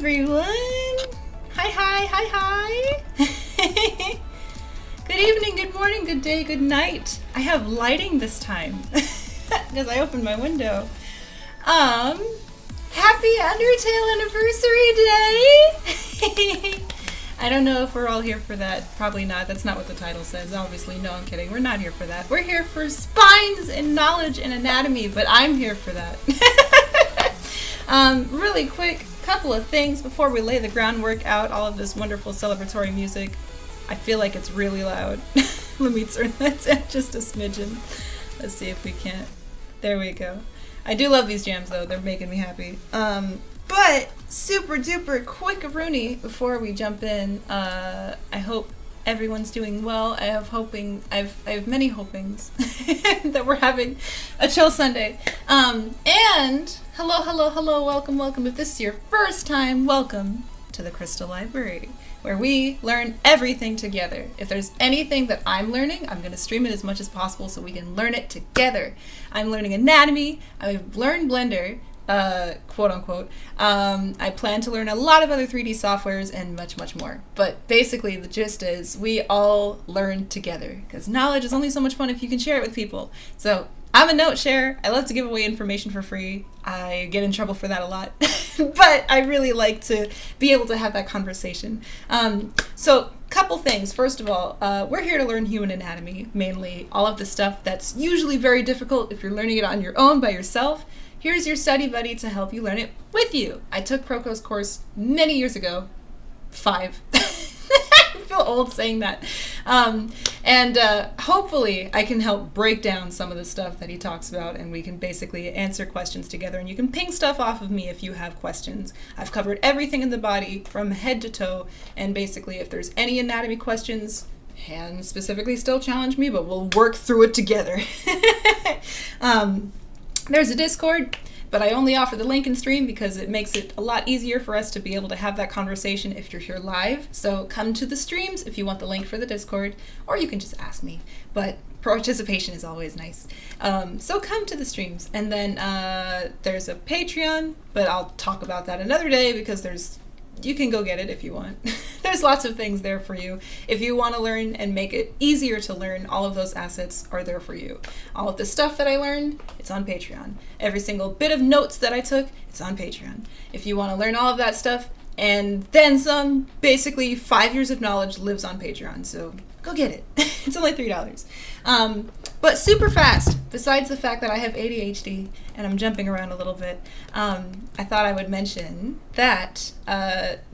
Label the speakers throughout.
Speaker 1: everyone! Hi. Good evening, good morning, good day, good night. I have lighting this time because I opened my window. Happy Undertale anniversary day! I don't know if we're all here for that. Probably not. That's not what the title says. Obviously, no, I'm kidding. We're not here for that. We're here for spines and knowledge and anatomy, but I'm here for that. Really quick, couple of things before we lay the groundwork out, all of this wonderful celebratory music. I feel like it's really loud. Let me turn that down just a smidgen. Let's see if we can't. There we go. I do love these jams though, they're making me happy. But super duper quick Rooney before we jump in. I hope everyone's doing well. I have many hopings that we're having a chill Sunday. And hello, welcome. If this is your first time, welcome to the Crystal Library, where we learn everything together. If there's anything that I'm learning, I'm going to stream it as much as possible so we can learn it together. I'm learning anatomy. I've learned Blender, quote unquote. I plan to learn a lot of other 3D softwares and much more. But basically the gist is we all learn together because knowledge is only so much fun if you can share it with people. So I'm a note sharer. I love to give away information for free. I get in trouble for that a lot, but I really like to be able to have that conversation. So couple things. First of all, we're here to learn human anatomy, mainly all of the stuff that's usually very difficult if you're learning it on your own by yourself. Here's your study buddy to help you learn it with you. I took Proko's course many years ago. 5. I feel old saying that. And hopefully I can help break down some of the stuff that he talks about and we can basically answer questions together and you can ping stuff off of me if you have questions. I've covered everything in the body from head to toe, and basically if there's any anatomy questions, and specifically still challenge me, but we'll work through it together. There's a Discord, but I only offer the link in stream because it makes it a lot easier for us to be able to have that conversation if you're here live. So come to the streams if you want the link for the Discord, or you can just ask me. But participation is always nice. So come to the streams. And then there's a Patreon, but I'll talk about that another day because you can go get it if you want. There's lots of things there for you. If you want to learn and make it easier to learn, all of those assets are there for you. All of the stuff that I learned, it's on Patreon. Every single bit of notes that I took, it's on Patreon. If you want to learn all of that stuff and then some, basically 5 years of knowledge lives on Patreon. So go get it. It's only $3. But super fast, besides the fact that I have ADHD and I'm jumping around a little bit, I thought I would mention that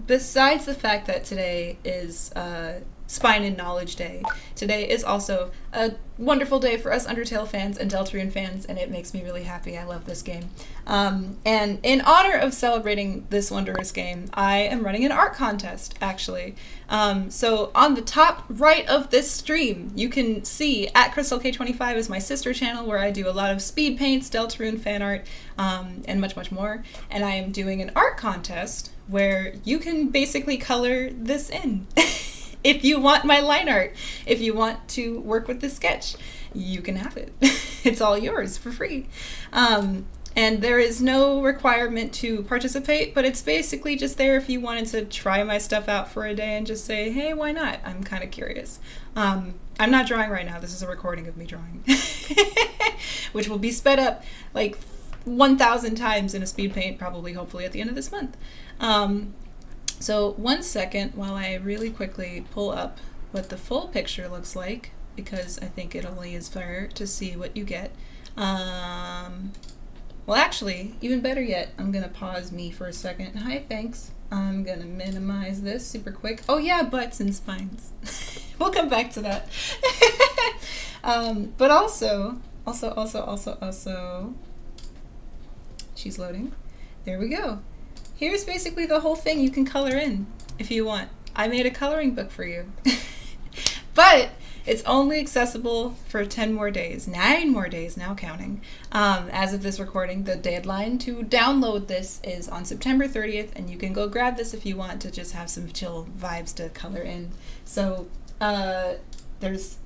Speaker 1: besides the fact that today is Spine and Knowledge Day, today is also a wonderful day for us Undertale fans and Deltarune fans, and it makes me really happy. I love this game. And in honor of celebrating this wondrous game, I am running an art contest, actually. So on the top right of this stream, you can see at CrystalK25 is my sister channel where I do a lot of speed paints, Deltarune fan art, and much more. And I am doing an art contest where you can basically color this in. If you want my line art, if you want to work with this sketch, you can have it. It's all yours for free. And there is no requirement to participate, but it's basically just there if you wanted to try my stuff out for a day and just say, hey, why not? I'm kind of curious. I'm not drawing right now. This is a recording of me drawing, which will be sped up like 1,000 times in a speed paint, probably, hopefully at the end of this month. So 1 second while I really quickly pull up what the full picture looks like, because I think it only is fair to see what you get. Well, actually, even better yet, I'm going to pause me for a second. Hi, thanks. I'm going to minimize this super quick. Oh yeah, butts and spines. We'll come back to that. But also, she's loading. There we go. Here's basically the whole thing you can color in if you want. I made a coloring book for you. But it's only accessible for 10 more days, 9 more days now counting. As of this recording, the deadline to download this is on September 30th, and you can go grab this if you want to just have some chill vibes to color in. So there's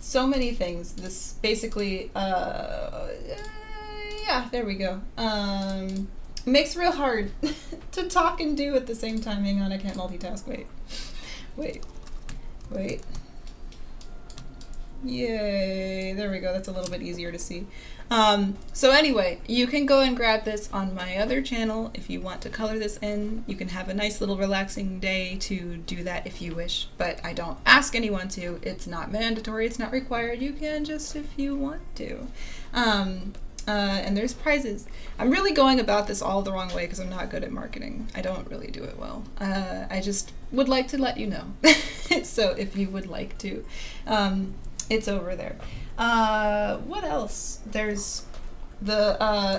Speaker 1: so many things. This basically, yeah, there we go. It makes it real hard to talk and do at the same time. Hang on, I can't multitask. Wait. Yay, there we go. That's a little bit easier to see. So anyway, you can go and grab this on my other channel if you want to color this in. You can have a nice little relaxing day to do that if you wish, but I don't ask anyone to. It's not mandatory, it's not required. You can just if you want to. And there's prizes. I'm really going about this all the wrong way because I'm not good at marketing. I don't really do it well. I just would like to let you know. So if you would like to, it's over there. What else? There's the,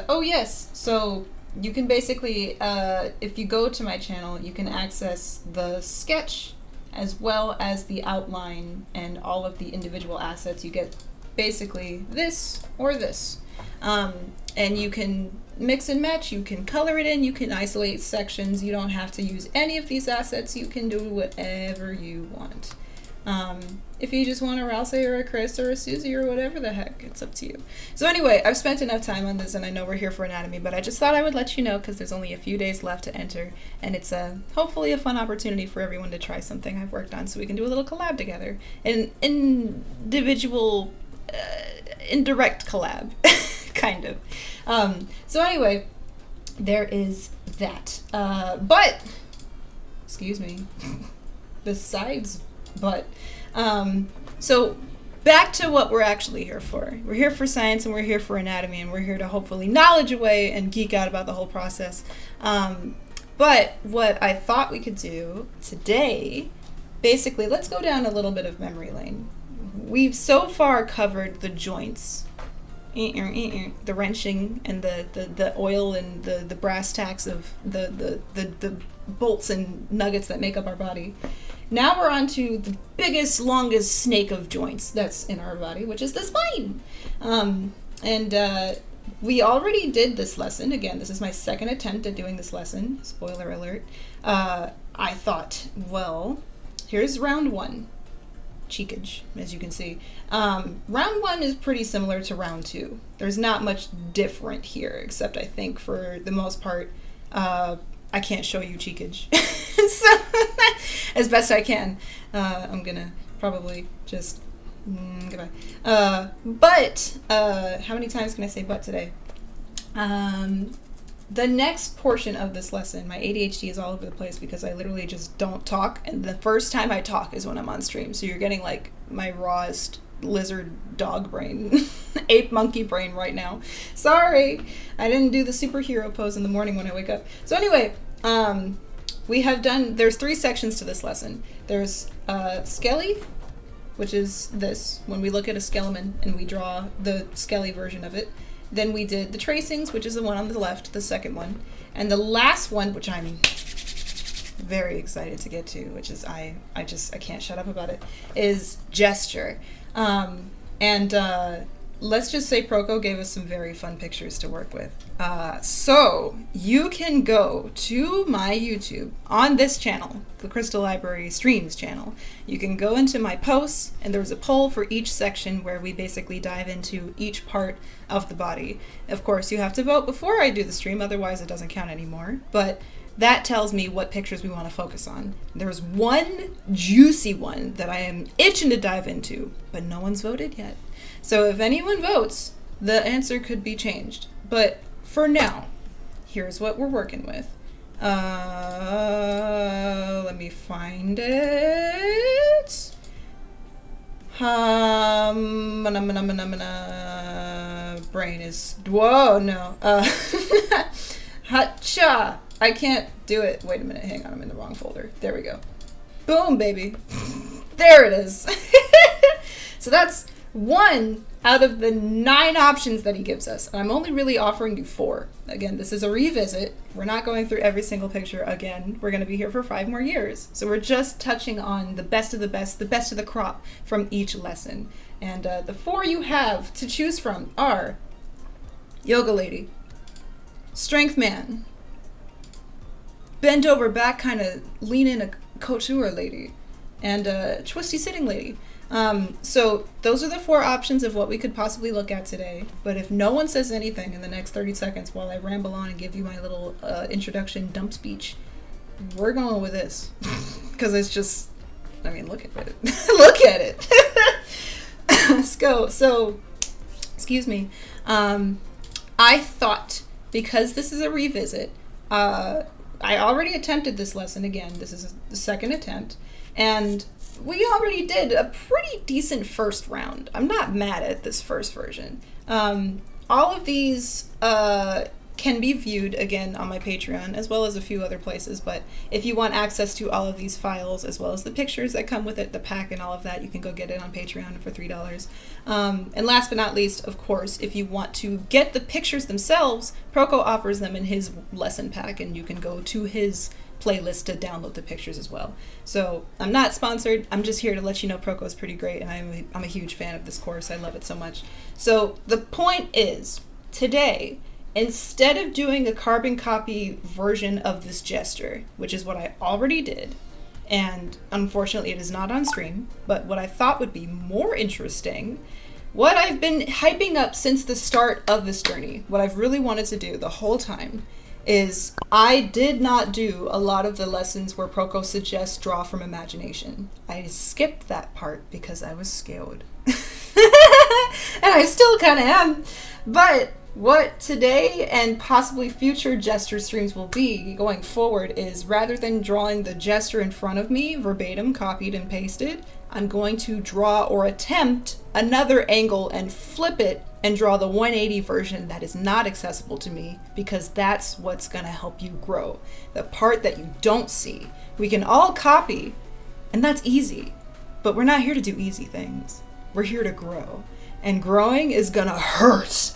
Speaker 1: oh yes, so you can basically, if you go to my channel, you can access the sketch as well as the outline and all of the individual assets. You get basically this or this. And you can mix and match, you can color it in, you can isolate sections, you don't have to use any of these assets, you can do whatever you want. If you just want a Rouse or a Chris or a Susie or whatever the heck, it's up to you. So anyway, I've spent enough time on this and I know we're here for anatomy, but I just thought I would let you know because there's only a few days left to enter and it's hopefully a fun opportunity for everyone to try something I've worked on so we can do a little collab together. An individual, indirect collab, kind of. So anyway, there is that. But, excuse me, besides but, so back to what we're actually here for. We're here for science and we're here for anatomy and we're here to hopefully knowledge away and geek out about the whole process. But what I thought we could do today, basically, let's go down a little bit of memory lane. We've so far covered the joints, the wrenching and the oil and the brass tacks of the bolts and nuggets that make up our body. Now we're on to the biggest, longest snake of joints that's in our body, which is the spine. We already did this lesson. Again, this is my second attempt at doing this lesson. Spoiler alert. I thought, well, here's round one. Cheekage, as you can see. Round one is pretty similar to round two. There's not much different here, except I think for the most part, I can't show you cheekage. So, as best I can, I'm gonna probably just, goodbye. But, how many times can I say but today? The next portion of this lesson, my ADHD is all over the place because I literally just don't talk, and the first time I talk is when I'm on stream, so you're getting like my rawest lizard dog brain, ape monkey brain right now. Sorry, I didn't do the superhero pose in the morning when I wake up. So anyway, we have done, there's 3 sections to this lesson. There's Skelly, which is this, when we look at a skeleton and we draw the Skelly version of it. Then we did the tracings, which is the one on the left, the second one. And the last one, which I'm very excited to get to, which is I can't shut up about it, is gesture. Let's just say Proko gave us some very fun pictures to work with. So you can go to my YouTube on this channel, the Crystal Library Streams channel. You can go into my posts and there's a poll for each section where we basically dive into each part of the body. Of course, you have to vote before I do the stream, otherwise it doesn't count anymore. But that tells me what pictures we want to focus on. There's one juicy one that I am itching to dive into, but no one's voted yet. So if anyone votes, the answer could be changed. But for now, here's what we're working with. Let me find it. Brain is, whoa, no. Hacha. I can't do it. Wait a minute, hang on, I'm in the wrong folder. There we go. Boom, baby. There it is. So that's 1 out of the 9 options that he gives us. And I'm only really offering you 4. Again, this is a revisit. We're not going through every single picture again. We're going to be here for 5 more years. So we're just touching on the best of the best of the crop from each lesson. And the 4 you have to choose from are Yoga Lady, Strength Man, Bent over back, kind of lean in a couture lady, and Twisty Sitting Lady. So those are the 4 options of what we could possibly look at today. But if no one says anything in the next 30 seconds while I ramble on and give you my little introduction dump speech, we're going with this. Because it's just, I mean, look at it. Look at it. Let's go. So, excuse me. I thought, because this is a revisit, I already attempted this lesson again. This is the second attempt. And we already did a pretty decent first round. I'm not mad at this first version. All of these can be viewed again on my Patreon, as well as a few other places. But if you want access to all of these files, as well as the pictures that come with it, the pack and all of that, you can go get it on Patreon for $3. And last but not least, of course, if you want to get the pictures themselves, Proko offers them in his lesson pack, and you can go to his playlist to download the pictures as well. So I'm not sponsored. I'm just here to let you know Proko is pretty great, and I'm a huge fan of this course. I love it so much. So the point is, today, instead of doing a carbon copy version of this gesture, which is what I already did, and unfortunately it is not on stream, but what I thought would be more interesting, what I've been hyping up since the start of this journey, what I've really wanted to do the whole time, is I did not do a lot of the lessons where Proko suggests draw from imagination. I skipped that part because I was scared. And I still kind of am. But what today and possibly future gesture streams will be going forward is, rather than drawing the gesture in front of me, verbatim, copied and pasted, I'm going to draw or attempt another angle and flip it and draw the 180 version that is not accessible to me, because that's what's going to help you grow. The part that you don't see. We can all copy, and that's easy, but we're not here to do easy things. We're here to grow, and growing is going to hurt.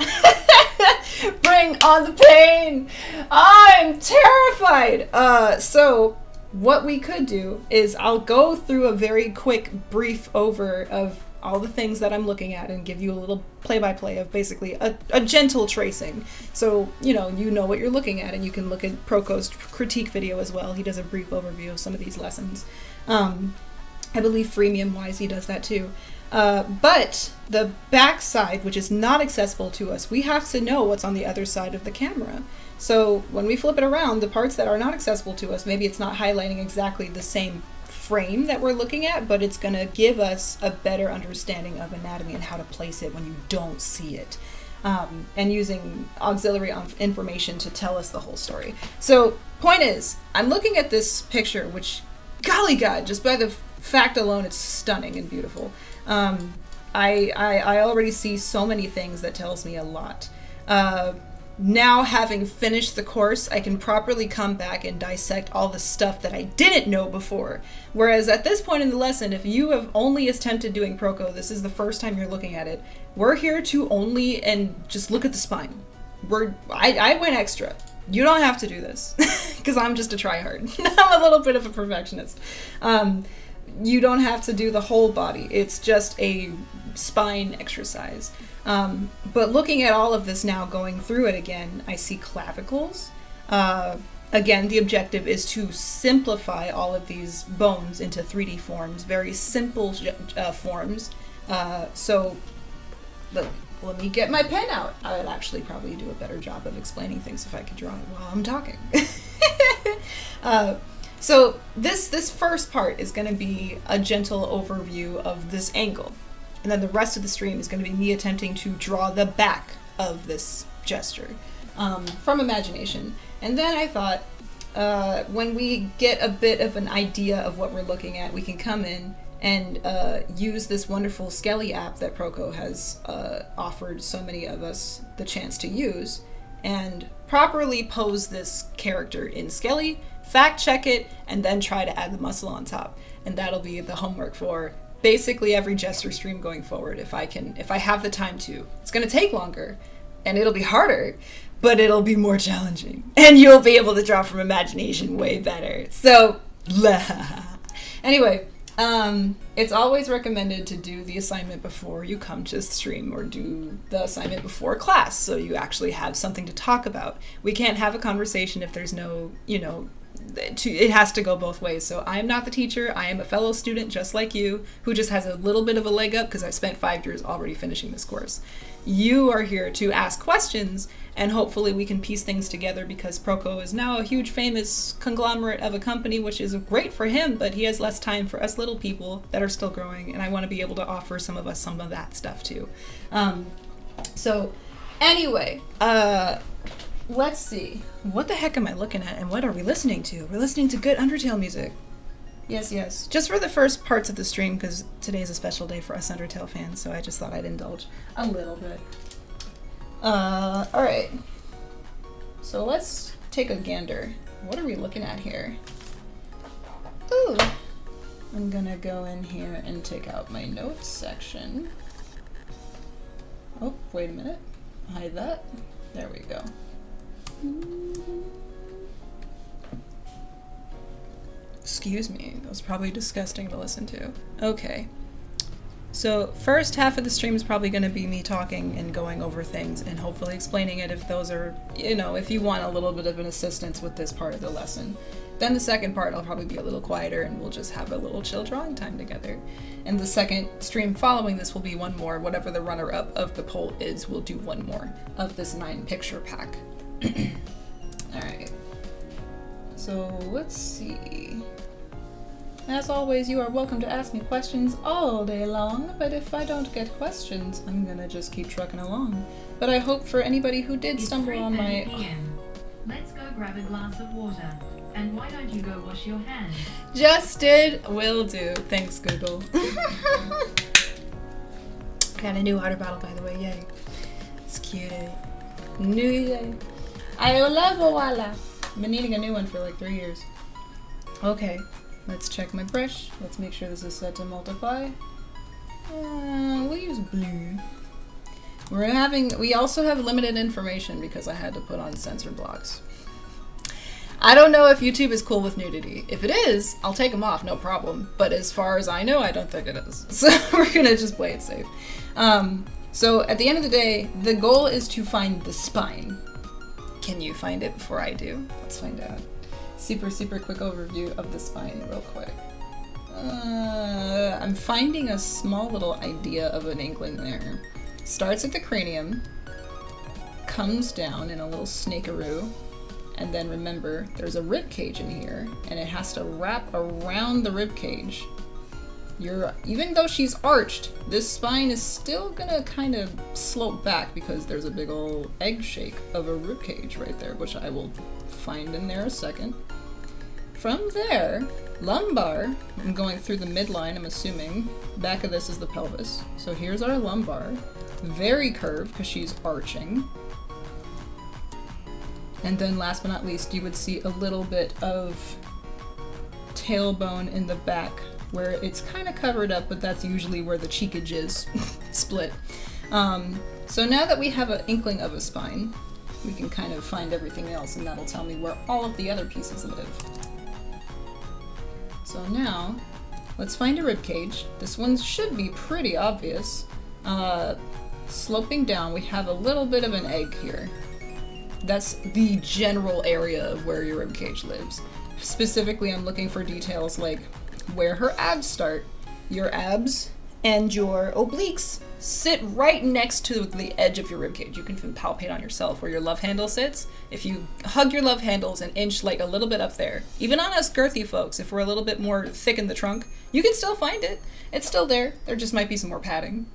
Speaker 1: Bring on the pain. I'm terrified. So what we could do is I'll go through a very quick brief over of all the things that I'm looking at and give you a little play-by-play of basically a gentle tracing. So, you know what you're looking at, and you can look at Proko's critique video as well. He does a brief overview of some of these lessons. I believe freemium-wise he does that too. But the back side, which is not accessible to us, we have to know what's on the other side of the camera. So when we flip it around, the parts that are not accessible to us, maybe it's not highlighting exactly the same frame that we're looking at, but it's going to give us a better understanding of anatomy and how to place it when you don't see it. And using auxiliary information to tell us the whole story. So point is, I'm looking at this picture, which, golly God, just by the fact alone, it's stunning and beautiful. I already see so many things that tells me a lot. Now, having finished the course, I can properly come back and dissect all the stuff that I didn't know before. Whereas at this point in the lesson, if you have only attempted doing Proko, this is the first time you're looking at it, we're here to only and just look at the spine. I went extra. You don't have to do this, because I'm just a tryhard. I'm a little bit of a perfectionist. You don't have to do the whole body. It's just a spine exercise. But looking at all of this now, going through it again, I see clavicles. Again, the objective is to simplify all of these bones into 3D forms, very simple forms. So let me get my pen out. I would actually probably do a better job of explaining things if I could draw it while I'm talking. So this first part is going to be a gentle overview of this angle. And then the rest of the stream is going to be me attempting to draw the back of this gesture from imagination. And then I thought, when we get a bit of an idea of what we're looking at, we can come in and use this wonderful Skelly app that Proko has offered so many of us the chance to use, and properly pose this character in Skelly, fact check it, and then try to add the muscle on top. And that'll be the homework for basically every gesture stream going forward, if I have the time to. It's going to take longer, and it'll be harder, but it'll be more challenging, and you'll be able to draw from imagination way better. So, anyway, it's always recommended to do the assignment before you come to the stream, or do the assignment before class, so you actually have something to talk about. We can't have a conversation if there's no, it has to go both ways. So I am not the teacher. I am a fellow student just like you who just has a little bit of a leg up because I spent 5 years already finishing this course. You are here to ask questions, and hopefully we can piece things together, because Proko is now a huge famous conglomerate of a company, which is great for him, but he has less time for us little people that are still growing, and I want to be able to offer some of us some of that stuff too. So anyway, let's see. What the heck am I looking at, and what are we listening to? We're listening to good Undertale music. Yes, yes. Just for the first parts of the stream, because today's a special day for us Undertale fans, so I just thought I'd indulge a little bit. Alright. So let's take a gander. What are we looking at here? Ooh. I'm gonna go in here and take out my notes section. Oh, wait a minute. Hide that. There we go. Excuse me, that was probably disgusting to listen to. Okay. So first half of the stream is probably going to be me talking and going over things and hopefully explaining it if those are, you know, if you want a little bit of an assistance with this part of the lesson. Then the second part I'll probably be a little quieter and we'll just have a little chill drawing time together. And the second stream following this will be one more, whatever the runner-up of the poll is, we'll do one more of this 9-picture pack. Alright. So let's see. As always, you are welcome to ask me questions all day long, but if I don't get questions, I'm gonna just keep trucking along. But I hope for anybody who did stumble on my...
Speaker 2: PM. Let's go grab a glass of water. And why don't you go wash your hands?
Speaker 1: Just did. Will do. Thanks, Google. Got a new water bottle, by the way. Yay. It's cute. New yay. I love a walla. Been needing a new one for like 3 years. Okay. Let's check my brush. Let's make sure this is set to multiply. We'll use blue. We also have limited information because I had to put on censor blocks. I don't know if YouTube is cool with nudity. If it is, I'll take them off, no problem. But as far as I know, I don't think it is. So we're gonna just play it safe. So at the end of the day, the goal is to find the spine. Can you find it before I do? Let's find out. Super quick overview of the spine real quick. I'm finding a small little idea of an inkling there. Starts at the cranium, comes down in a little snakearoo, and then remember there's a rib cage in here and it has to wrap around the rib cage. Even though she's arched, this spine is still gonna kind of slope back because there's a big old egg shake of a rib cage right there, which I will find in there a second. From there, lumbar, I'm going through the midline, I'm assuming. Back of this is the pelvis. So here's our lumbar. Very curved because she's arching. And then last but not least, you would see a little bit of tailbone in the back where it's kind of covered up, but that's usually where the cheekage is split. So now that we have an inkling of a spine, we can kind of find everything else, and that'll tell me where all of the other pieces live. So now, let's find a rib cage. This one should be pretty obvious. Sloping down, we have a little bit of an egg here. That's the general area of where your rib cage lives. Specifically, I'm looking for details like where her abs start. Your abs and your obliques sit right next to the edge of your ribcage. You can even palpate on yourself where your love handle sits. If you hug your love handles an inch, like a little bit up there, even on us girthy folks, if we're a little bit more thick in the trunk, you can still find it. It's still there. There just might be some more padding,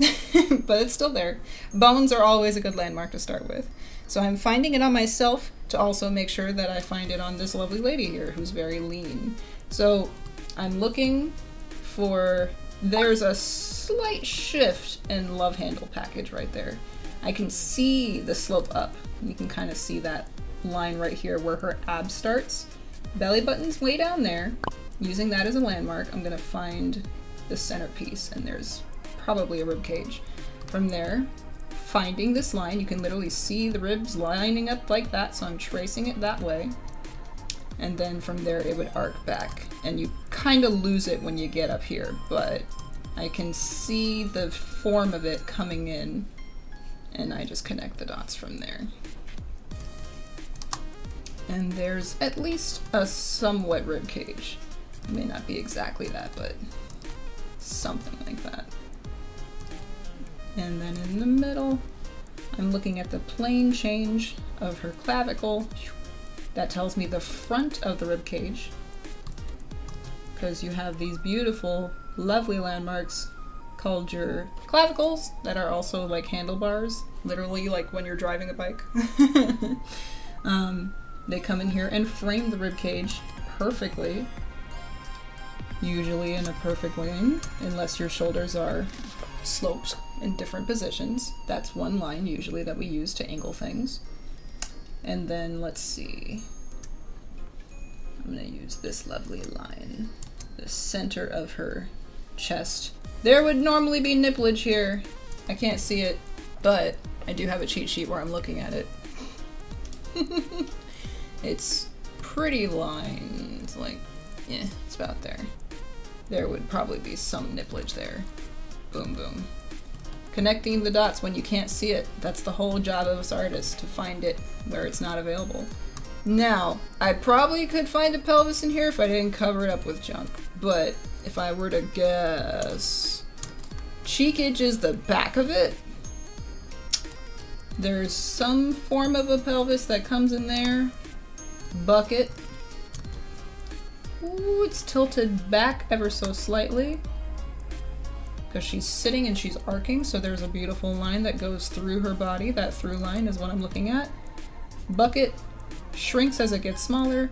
Speaker 1: but it's still there. Bones are always a good landmark to start with. So I'm finding it on myself to also make sure that I find it on this lovely lady here who's very lean. So I'm looking for... There's a slight shift in love handle package right there. I can see the slope up. You can kind of see that line right here where her ab starts. Belly button's way down there. Using that as a landmark, I'm gonna find the centerpiece, and there's probably a rib cage. From there, finding this line, you can literally see the ribs lining up like that, so I'm tracing it that way. And then from there it would arc back, and you kind of lose it when you get up here, but I can see the form of it coming in, and I just connect the dots from there. And there's at least a somewhat rib cage. It may not be exactly that, but something like that. And then in the middle, I'm looking at the plane change of her clavicle. That tells me the front of the rib cage, because you have these beautiful, lovely landmarks called your clavicles that are also like handlebars, literally like when you're driving a bike. They come in here and frame the rib cage perfectly, usually in a perfect line, unless your shoulders are sloped in different positions. That's one line usually that we use to angle things. And then let's see, I'm gonna use this lovely line, the center of her chest. There would normally be nipplage here. I can't see it, but I do have a cheat sheet where I'm looking at it. It's pretty lined, like, yeah, it's about there. There would probably be some nipplage there. Boom, boom. Connecting the dots when you can't see it. That's the whole job of us artists, to find it where it's not available. Now, I probably could find a pelvis in here if I didn't cover it up with junk, but if I were to guess, cheekage is the back of it. There's some form of a pelvis that comes in there. Bucket. Ooh, it's tilted back ever so slightly, because she's sitting and she's arcing, so there's a beautiful line that goes through her body. That through line is what I'm looking at. Bucket shrinks as it gets smaller.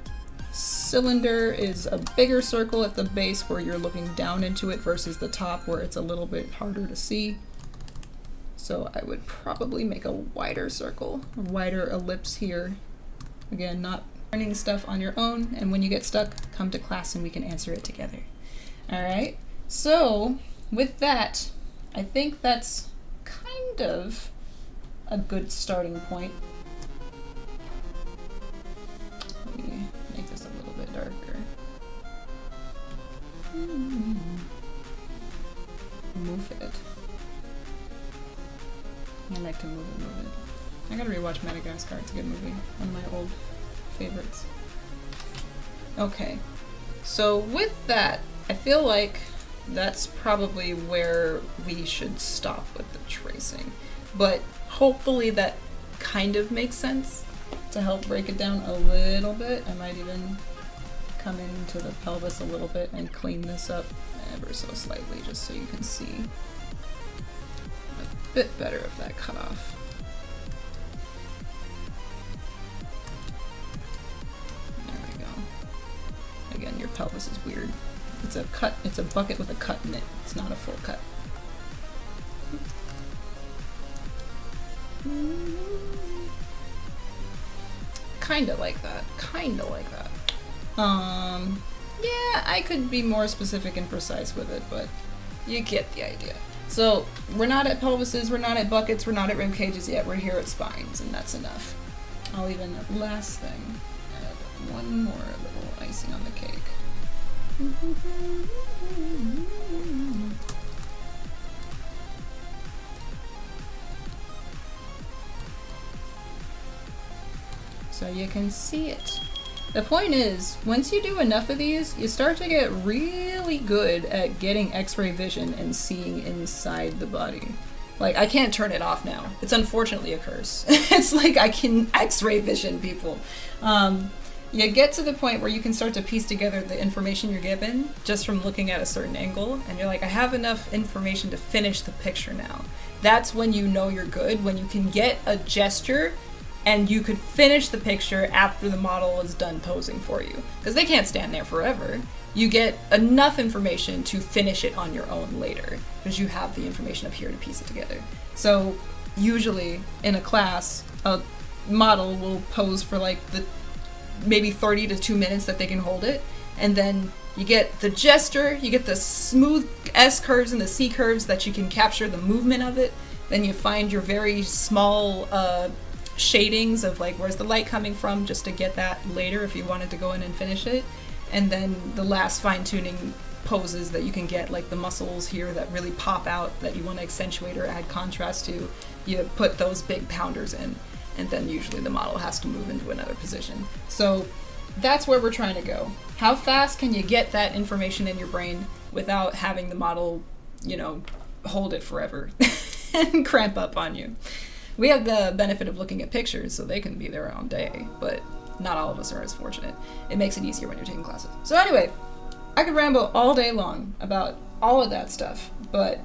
Speaker 1: Cylinder is a bigger circle at the base where you're looking down into it versus the top where it's a little bit harder to see. So I would probably make a wider circle, a wider ellipse here. Again, not learning stuff on your own, and when you get stuck, come to class and we can answer it together. All right, so with that, I think that's kind of a good starting point. Let me make this a little bit darker. Move it. I like to move it. I gotta rewatch Madagascar, it's a good movie. One of my old favorites. Okay, so with that, I feel like that's probably where we should stop with the tracing. But hopefully that kind of makes sense. To help break it down a little bit, I might even come into the pelvis a little bit and clean this up ever so slightly, just so you can see a bit better of that cutoff. There we go. Again, your pelvis is weird. It's a cut, it's a bucket with a cut in it. It's not a full cut. Kinda like that. Kinda like that. Yeah, I could be more specific and precise with it, but you get the idea. So, we're not at pelvises, we're not at buckets, we're not at rib cages yet, we're here at spines, and that's enough. I'll even, last thing, add one more little icing on the cake. So you can see it. The point is, once you do enough of these, you start to get really good at getting x-ray vision and seeing inside the body. Like, I can't turn it off now. It's unfortunately a curse. It's like I can x-ray vision people. You get to the point where you can start to piece together the information you're given just from looking at a certain angle, and you're like, I have enough information to finish the picture now. That's when you know you're good, when you can get a gesture and you could finish the picture after the model is done posing for you. Because they can't stand there forever. You get enough information to finish it on your own later, because you have the information up here to piece it together. So usually in a class, a model will pose for like the maybe 30 to 2 minutes that they can hold it, and then you get the gesture, you get the smooth S curves and the C curves that you can capture the movement of it. Then you find your very small shadings of like where's the light coming from, just to get that later if you wanted to go in and finish it. And then the last fine-tuning poses that you can get, like the muscles here that really pop out that you want to accentuate or add contrast to, you put those big pounders in. and then usually the model has to move into another position. So that's where we're trying to go. How fast can you get that information in your brain without having the model, you know, hold it forever and cramp up on you? We have the benefit of looking at pictures, so they can be there all day, but not all of us are as fortunate. It makes it easier when you're taking classes. So anyway, I could ramble all day long about all of that stuff, but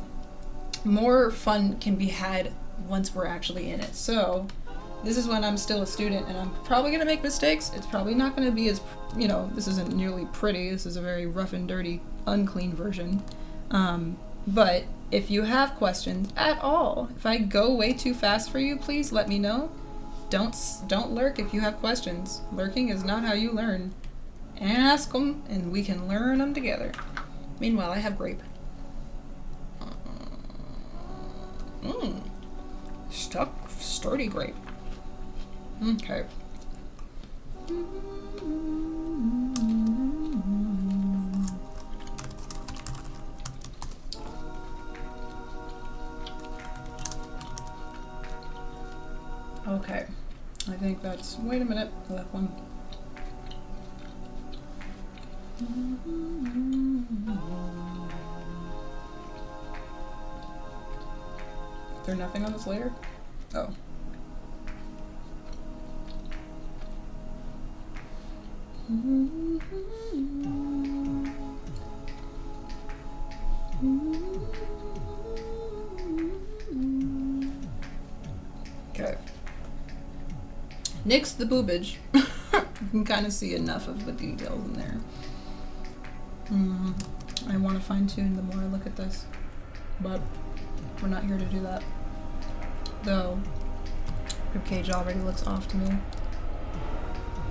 Speaker 1: more fun can be had once we're actually in it. So this is when I'm still a student, and I'm probably going to make mistakes. It's probably not going to be as, you know, this isn't nearly pretty. This is a very rough and dirty, unclean version. But if you have questions at all, if I go way too fast for you, please let me know. Don't lurk if you have questions. Lurking is not how you learn. Ask them, and we can learn them together. Meanwhile, I have grape. Sturdy grape. Okay. Okay. I think that's... Wait a minute. That one. Is there nothing on this layer? Oh. Okay. Nix the boobage. You can kind of see enough of the details in there. I want to fine tune the more I look at this, but we're not here to do that. Though, ribcage already looks off to me.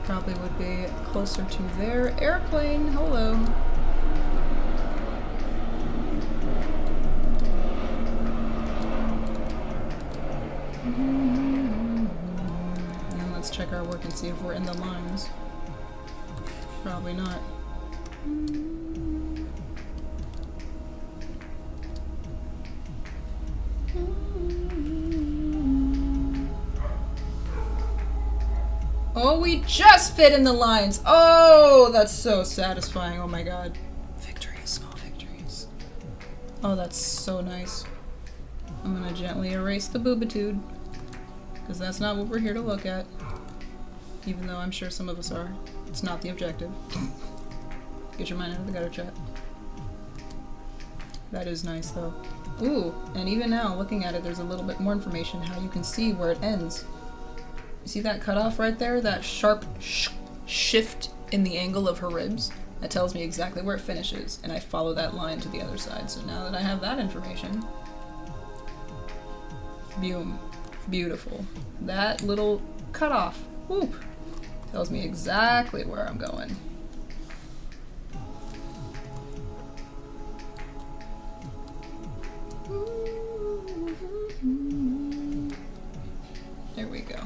Speaker 1: Probably would be closer to their airplane. Hello. And let's check our work and see if we're in the lines. Probably not. Oh, we just fit in the lines. Oh, that's so satisfying. Oh my god. Victories, small victories. Oh, that's so nice. I'm gonna gently erase the boobitude, because that's not what we're here to look at. Even though I'm sure some of us are. It's not the objective. Get your mind out of the gutter, chat. That is nice, though. Ooh, and even now, looking at it, there's a little bit more information how you can see where it ends. You see that cutoff right there? That sharp shift in the angle of her ribs? That tells me exactly where it finishes, and I follow that line to the other side. So now that I have that information, beautiful. That little cutoff, whoop, tells me exactly where I'm going. There we go.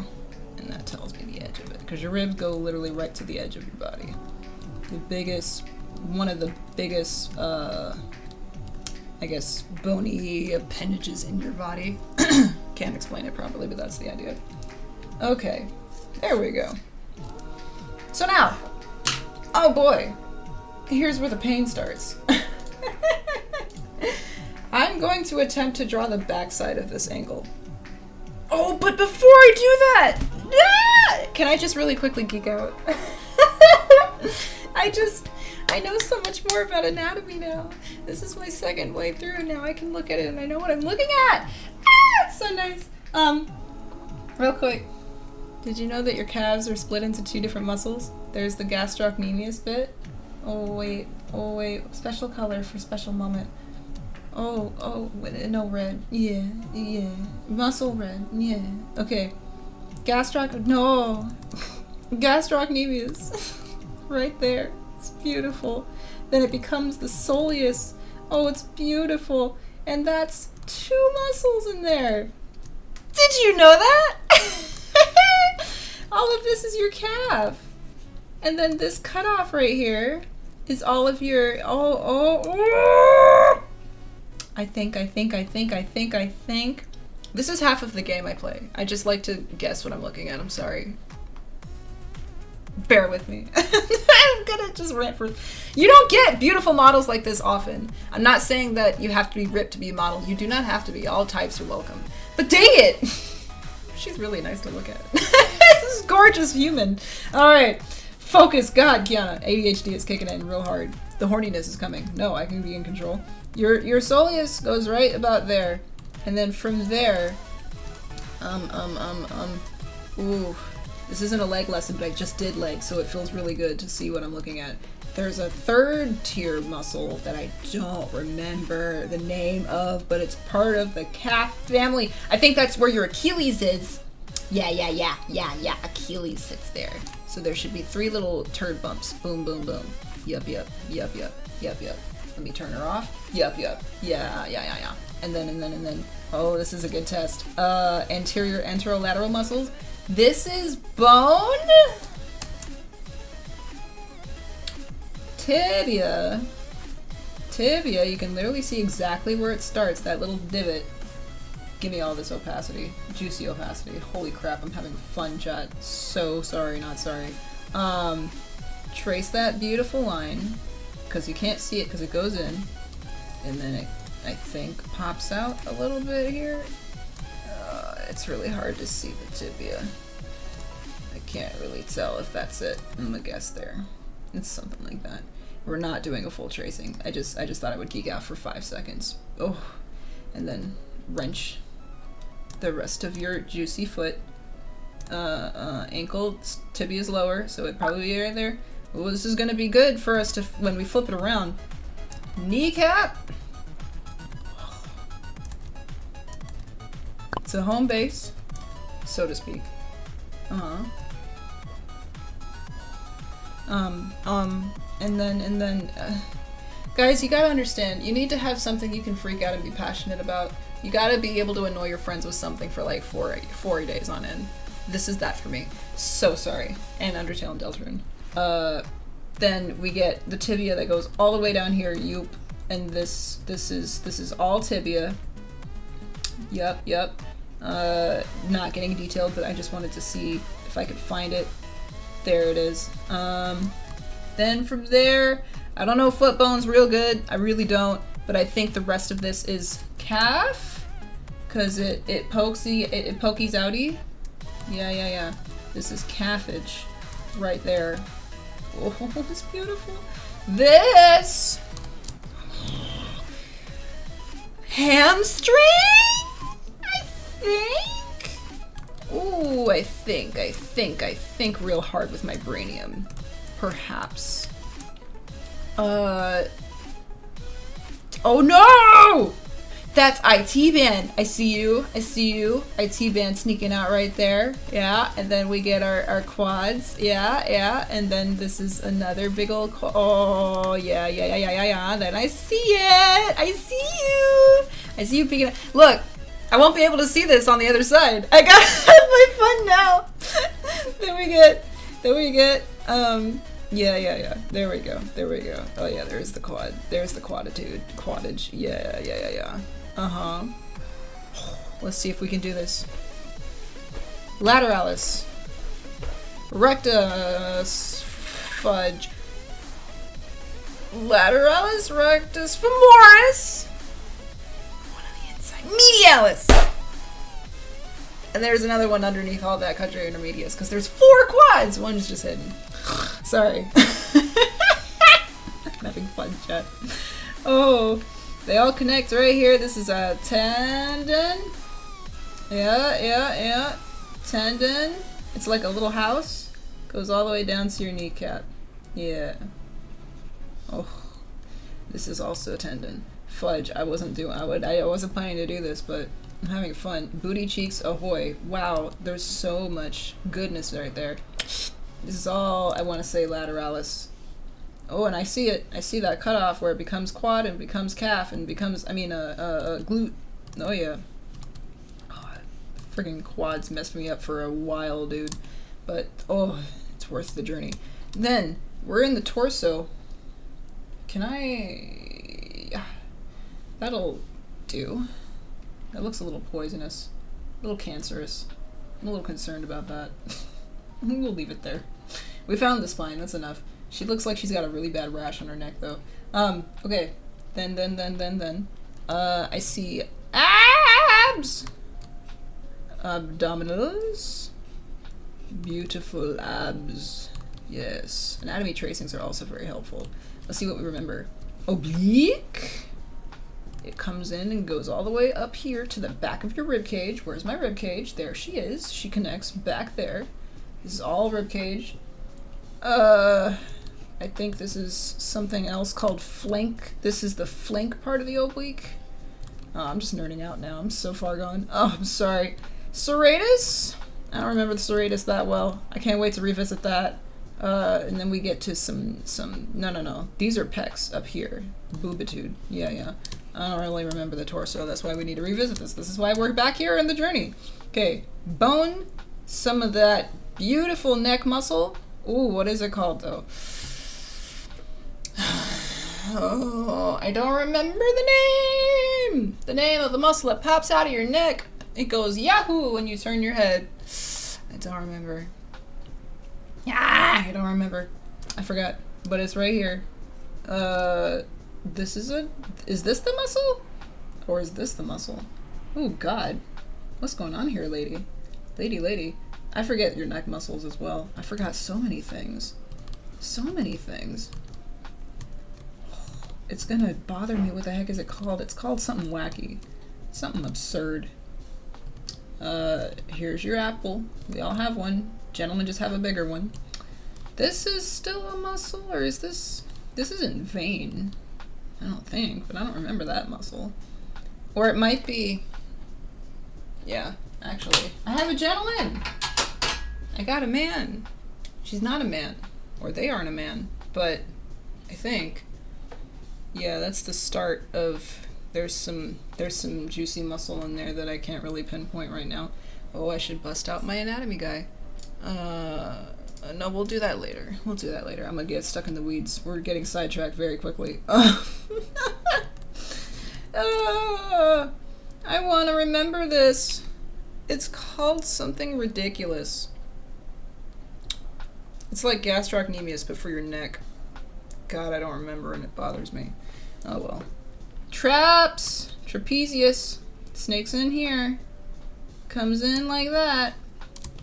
Speaker 1: And that tells me the edge of it. Because your ribs go literally right to the edge of your body. The biggest, one of the biggest, I guess, bony appendages in your body. Can't explain it properly, but that's the idea. Okay. There we go. So now, oh boy, here's where the pain starts. I'm going to attempt to draw the backside of this angle. Oh, but before I do that, can I just really quickly geek out? I know so much more about anatomy now. This is my second way through, and now I can look at it and I know what I'm looking at. Ah, it's so nice. Real quick, did you know that your calves are split into two different muscles? There's the gastrocnemius bit. Oh wait, special color for special moment. Oh, no, red. Yeah. Muscle red. Yeah. Okay. Gastrocnemius. Right there. It's beautiful. Then it becomes the soleus. Oh, it's beautiful. And that's two muscles in there. Did you know that? All of this is your calf. And then this cutoff right here is all of your, I think This is half of the game I play. I just like to guess what I'm looking at. I'm sorry. Bear with me. I'm gonna just rant for... You don't get beautiful models like this often. I'm not saying that you have to be ripped to be a model. You do not have to be. All types are welcome. But dang it! She's really nice to look at. This is gorgeous human. Alright. Focus. God, Kiana. ADHD is kicking in real hard. The horniness is coming. No, I can be in control. Your soleus goes right about there. And then from there... Ooh. This isn't a leg lesson, but I just did legs, so it feels really good to see what I'm looking at. There's a third tier muscle that I don't remember the name of, but it's part of the calf family. I think that's where your Achilles is. Yeah. Achilles sits there. So there should be 3 little turd bumps. Boom, boom, boom. Yup. Let me turn her off. Yup. Yeah. And then. Oh, this is a good test. Anterior anterolateral muscles. This is bone? Tibia. Tibia, you can literally see exactly where it starts, that little divot. Give me all this opacity. Juicy opacity. Holy crap, I'm having fun, chat. So sorry, not sorry. Trace that beautiful line, because you can't see it because it goes in, and then it, I think, pops out a little bit here. It's really hard to see the tibia. I can't really tell if that's it. I'm gonna guess there. It's something like that. We're not doing a full tracing. I just thought I would geek out for 5 seconds. Oh, and then wrench the rest of your juicy foot. Ankle, tibia is lower, so it'd probably be right there. Oh, this is gonna be good for us to, when we flip it around. Kneecap. It's a home base, so to speak. And then, guys, you gotta understand, you need to have something you can freak out and be passionate about. You gotta be able to annoy your friends with something for like 4 days on end. This is that for me. So sorry. And Undertale and Deltarune. Then we get the tibia that goes all the way down here, yoop. And this is all tibia. Yup. Not getting detailed, but I just wanted to see if I could find it. There it is. Then from there, I don't know foot bones real good. I really don't. But I think the rest of this is calf, cause it pokies outy. Yeah. This is calfage, right there. Oh, it's beautiful. This hamstring. Ooh, I think real hard with my brainium. Perhaps. Oh no! That's IT band. I see you. IT band sneaking out right there. Yeah, and then we get our quads. Yeah. And then this is another big old oh, yeah. Then I see it. I see you picking up. Look, I won't be able to see this on the other side. I gotta have my fun now. Then we get, yeah. There we go. Oh yeah, there's the quad. There's the quadage. Yeah. Let's see if we can do this. Lateralis. Rectus. Fudge. Lateralis, rectus, femoris. One on the inside. Medialis. And there's another one underneath all that quadra intermedius, because there's 4 quads. One's just hidden. Sorry. I'm having fun, chat. Oh, they all connect right here. This is a tendon. Yeah. Tendon. It's like a little house. Goes all the way down to your kneecap. Yeah. Oh, this is also a tendon. Fudge. I wasn't planning to do this, but I'm having fun. Booty cheeks ahoy. Wow, there's so much goodness right there. This is all, I want to say, lateralis. Oh, and I see it. I see that cutoff where it becomes quad and becomes calf and becomes, glute. Oh, yeah. Oh, friggin' quads messed me up for a while, dude. But, oh, it's worth the journey. Then, we're in the torso. Can I... That'll do. That looks a little poisonous. A little cancerous. I'm a little concerned about that. We'll leave it there. We found the spine, that's enough. She looks like she's got a really bad rash on her neck though. Okay. Then. I see abs! Abdominals. Beautiful abs. Yes. Anatomy tracings are also very helpful. Let's see what we remember. Oblique. It comes in and goes all the way up here to the back of your rib cage. Where's my rib cage? There she is. She connects back there. This is all rib cage. I think this is something else called flank. This is the flank part of the oblique. Oh, I'm just nerding out now. I'm so far gone. Oh, I'm sorry. Serratus? I don't remember the serratus that well. I can't wait to revisit that. And then we get to some no. These are pecs up here. Boobitude. Yeah. I don't really remember the torso. That's why we need to revisit this. This is why we're back here in the journey. Okay. Bone. Some of that beautiful neck muscle. Ooh, what is it called though? Oh, I don't remember the name! The name of the muscle that pops out of your neck. It goes yahoo when you turn your head. I don't remember. I don't remember. I forgot. But it's right here. Is this the muscle? Or is this the muscle? Oh god. What's going on here, lady? Lady. I forget your neck muscles as well. I forgot so many things. So many things. It's gonna bother me. What the heck is it called? It's called something wacky. Something absurd. Here's your apple. We all have one. Gentlemen just have a bigger one. This is still a muscle, or is this... This isn't vein. I don't think, but I don't remember that muscle. Or it might be... Yeah, actually. I have a gentleman! I got a man. She's not a man. Or they aren't a man. But I think... Yeah, that's the start of... There's some juicy muscle in there that I can't really pinpoint right now. Oh, I should bust out my anatomy guy. No, we'll do that later. I'm gonna get stuck in the weeds. We're getting sidetracked very quickly. I want to remember this. It's called something ridiculous. It's like gastrocnemius, but for your neck. God, I don't remember, and it bothers me. Oh well. Traps! Trapezius. Snake's in here. Comes in like that.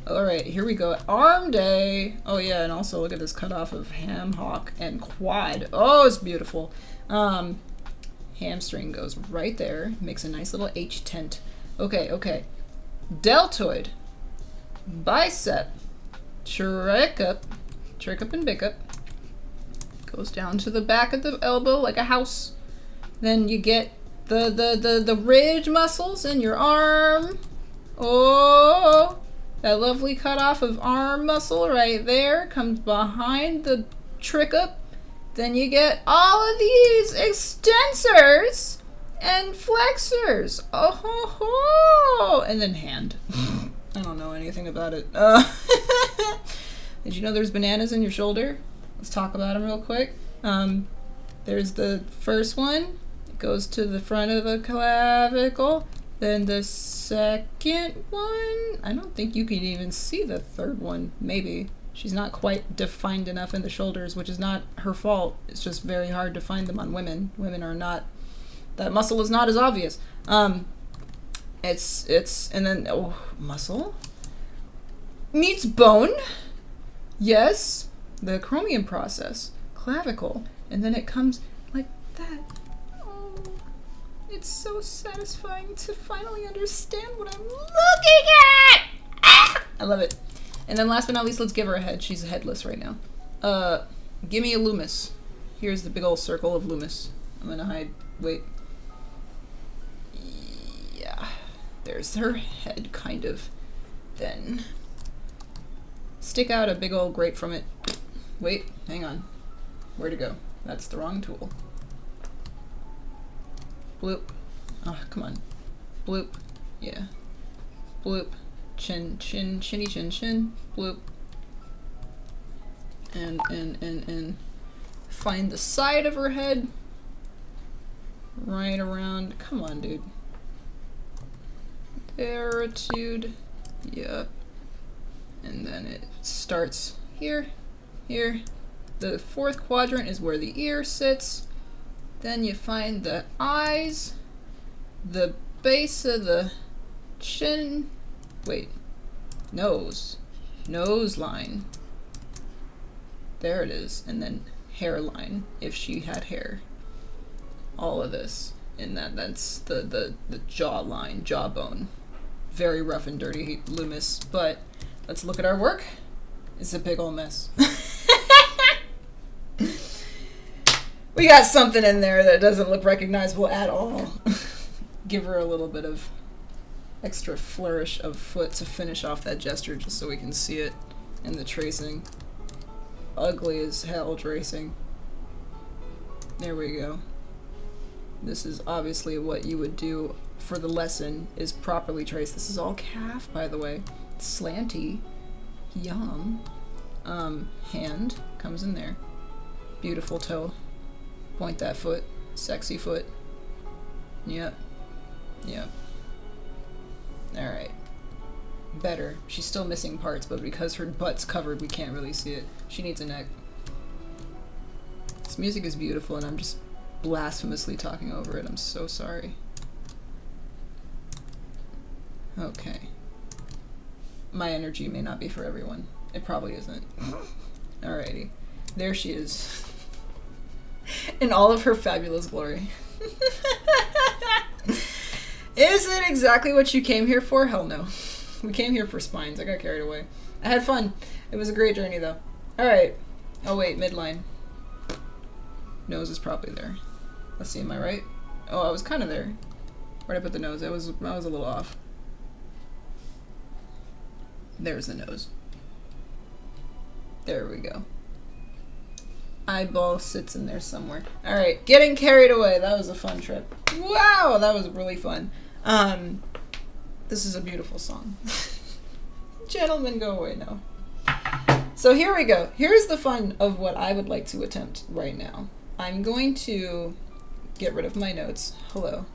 Speaker 1: Alright, here we go. Arm day! Oh yeah, and also look at this cutoff of ham, hock, and quad. Oh, it's beautiful. Hamstring goes right there. Makes a nice little H tent. Okay. Deltoid. Bicep. Tricup and bicup. Goes down to the back of the elbow like a house. Then you get the ridge muscles in your arm. Oh, that lovely cutoff of arm muscle right there comes behind the tricup. Then you get all of these extensors and flexors. Oh ho ho! And then hand. I don't know anything about it. Did you know there's bananas in your shoulder? Let's talk about them real quick. There's the first one. It goes to the front of the clavicle. Then the second one, I don't think you can even see the third one. Maybe. She's not quite defined enough in the shoulders, which is not her fault. It's just very hard to find them on women. Women are not, that muscle is not as obvious. And then, oh, muscle meets bone. Yes. The chromium process. Clavicle. And then it comes like that. Oh, it's so satisfying to finally understand what I'm looking at. Ah! I love it. And then last but not least, let's give her a head. She's headless right now. Give me a Loomis. Here's the big old circle of Loomis. I'm gonna hide. Wait. Yeah. There's her head, kind of. Then stick out a big old grape from it. Wait, hang on. Where'd it go? That's the wrong tool. Bloop. Oh, come on. Bloop. Yeah. Bloop. Chin, chinny chin chin. Bloop. And find the side of her head. Right around. Come on, dude. Paritude. Yep. And then it starts here, here. The fourth quadrant is where the ear sits. Then you find the eyes, the base of the chin, wait, nose line. There it is. And then hairline, if she had hair. All of this. And that's the jawline, jawbone. Very rough and dirty, Loomis. But let's look at our work. It's a big ol' mess. We got something in there that doesn't look recognizable at all. Give her a little bit of extra flourish of foot to finish off that gesture just so we can see it in the tracing. Ugly as hell tracing. There we go. This is obviously what you would do for the lesson, is properly trace. This is all calf, by the way. Slanty. Yum. Hand comes in there. Beautiful toe. Point that foot. Sexy foot. Yep. Yep. Alright. Better. She's still missing parts, but because her butt's covered, we can't really see it. She needs a neck. This music is beautiful, and I'm just blasphemously talking over it. I'm so sorry. Okay. My energy may not be for everyone. It probably isn't. Alrighty. There she is. In all of her fabulous glory. Is it exactly what you came here for? Hell no. We came here for spines. I got carried away. I had fun. It was a great journey, though. Alright. Oh, wait. Midline. Nose is probably there. Let's see. Am I right? Oh, I was kind of there. Where'd I put the nose? I was a little off. There's the nose. There we go. Eyeball sits in there somewhere. Alright, getting carried away. That was a fun trip. Wow, that was really fun. This is a beautiful song. Gentlemen, go away now. So here we go. Here's the fun of what I would like to attempt right now. I'm going to get rid of my notes. Hello.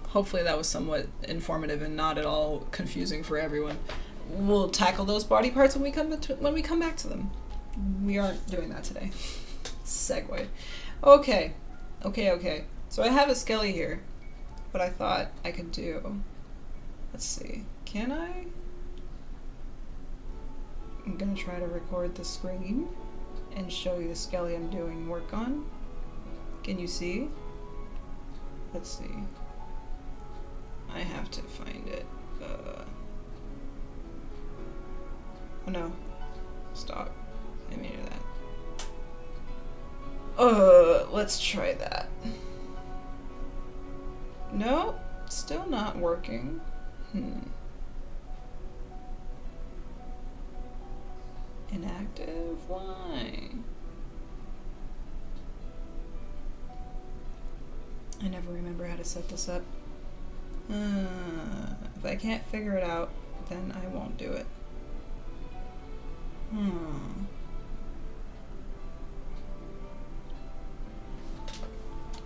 Speaker 1: Hopefully that was somewhat informative and not at all confusing for everyone. We'll tackle those body parts when we come back to them. We aren't doing that today. Segue. Okay. So I have a skelly here, but I thought I could do... Let's see. Can I? I'm gonna try to record the screen and show you the skelly I'm doing work on. Can you see? Let's see. I have to find it. Oh no. Stop. I mean that. Let's try that. No, still not working. Inactive? Why? I never remember how to set this up. If I can't figure it out, then I won't do it.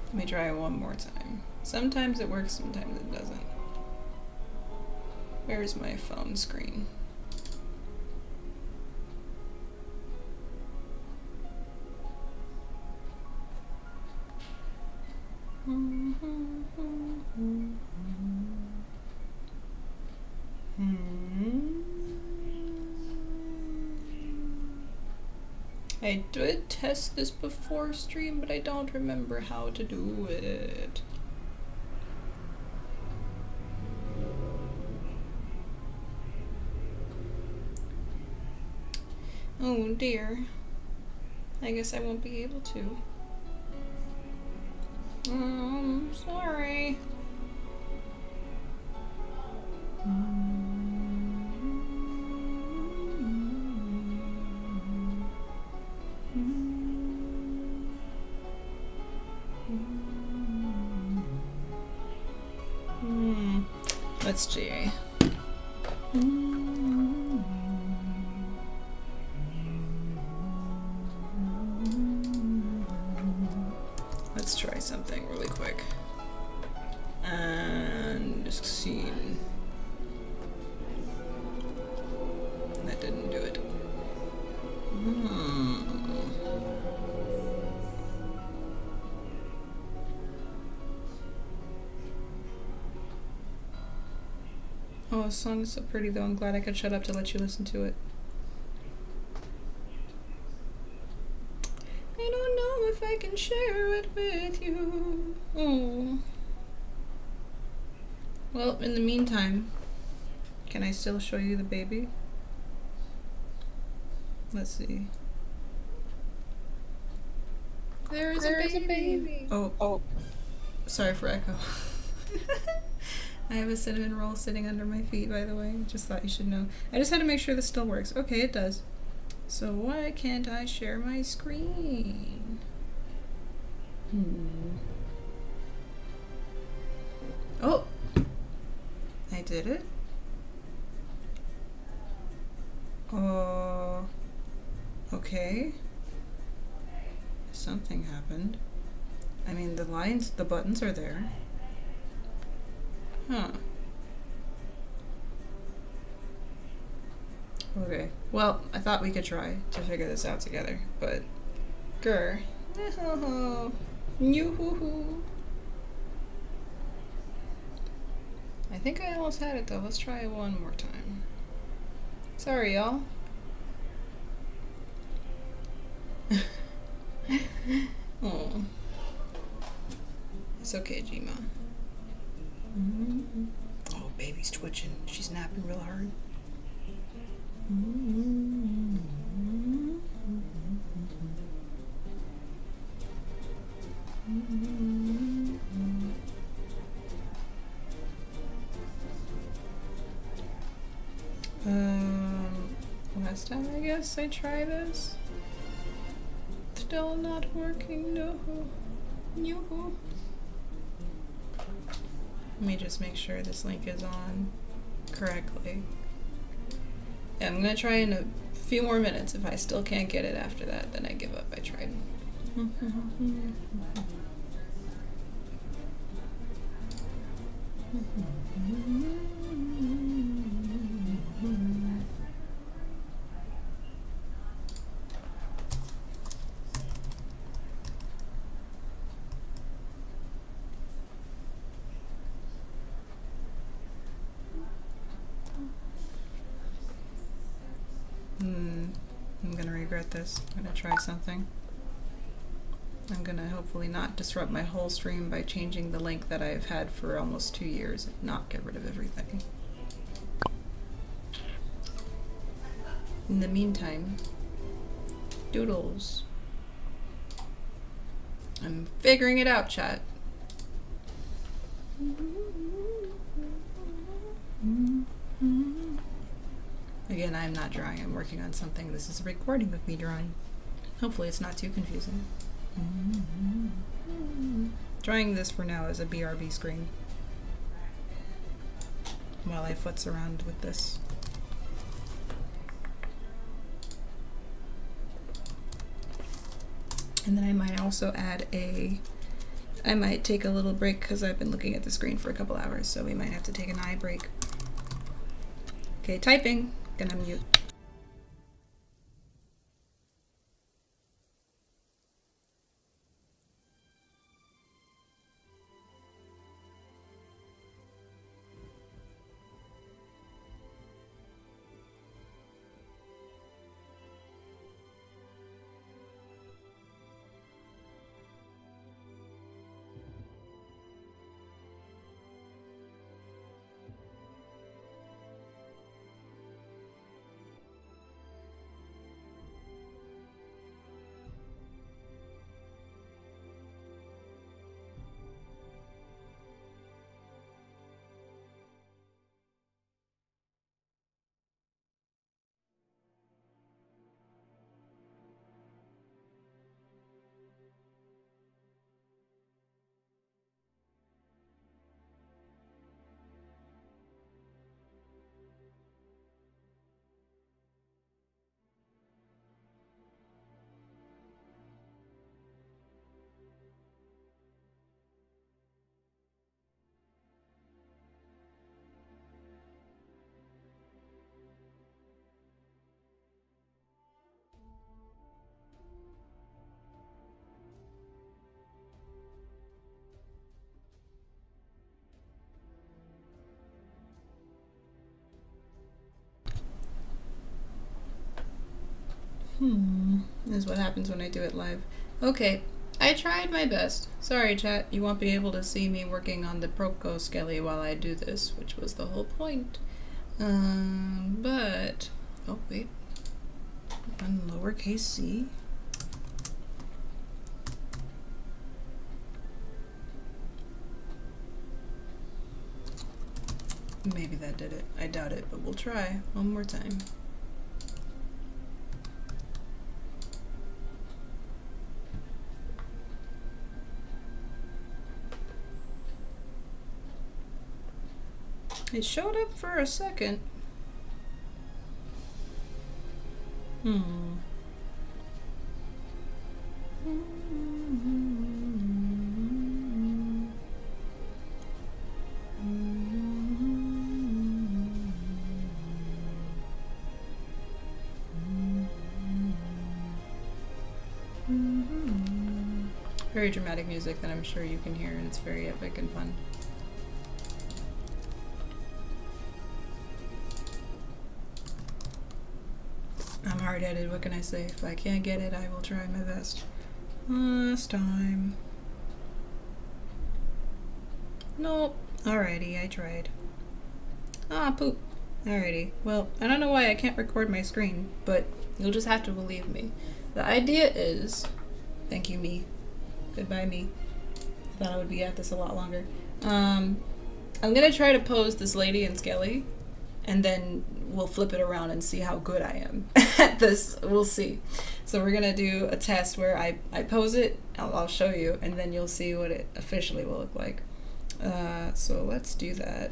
Speaker 1: Let me try it one more time. Sometimes it works, sometimes it doesn't. Where's my phone screen? I did test this before stream, but I don't remember how to do it. Oh dear. I guess I won't be able to. Sorry. Let's see. Let's try something really quick. And scene. Oh, this song is so pretty though. I'm glad I could shut up to let you listen to it. I don't know if I can share it with you. Oh. Well, in the meantime, can I still show you the baby? Let's see. There's a baby. Oh. Sorry for echo. I have a cinnamon roll sitting under my feet, by the way. Just thought you should know. I just had to make sure this still works. Okay, it does. So why can't I share my screen? Oh! I did it? Oh. Okay. Something happened. I mean, the buttons are there. Huh. Okay. Well, I thought we could try to figure this out together, but grr. Yoo-hoo-hoo. I think I almost had it though. Let's try it one more time. Sorry, y'all. Oh. It's okay, Jima. Oh, baby's twitching. She's napping real hard. Last time I guess I tried this. Still not working, no. No. Let me just make sure this link is on correctly. Yeah, I'm gonna try in a few more minutes. If I still can't get it after that, then I give up. I tried. I'm gonna regret this. I'm gonna try something. I'm gonna hopefully not disrupt my whole stream by changing the link that I've had for almost 2 years and not get rid of everything. In the meantime, doodles. I'm figuring it out, chat. Again, I'm not drawing, I'm working on something. This is a recording of me drawing. Hopefully it's not too confusing. Drawing this for now as a BRB screen while I futz around with this. And then I might also add I might take a little break because I've been looking at the screen for a couple hours, so we might have to take an eye break. Okay, typing. Gonna mute. This is what happens when I do it live. Okay, I tried my best. Sorry, chat, you won't be able to see me working on the Proko skelly while I do this, which was the whole point. But... Oh, wait. One lowercase c. Maybe that did it. I doubt it, but we'll try one more time. It showed up for a second. Very dramatic music that I'm sure you can hear, and it's very epic and fun. I'm hard-headed, what can I say? If I can't get it, I will try my best. Last time. Nope. Alrighty, I tried. Ah, poop. Alrighty. Well, I don't know why I can't record my screen, but you'll just have to believe me. The idea is... Thank you, me. Goodbye, me. I thought I would be at this a lot longer. I'm gonna try to pose this lady in Skelly, and then we'll flip it around and see how good I am at this. We'll see. So we're gonna do a test where I pose it, I'll show you, and then you'll see what it officially will look like. So let's do that.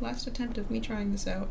Speaker 1: Last attempt of me trying this out.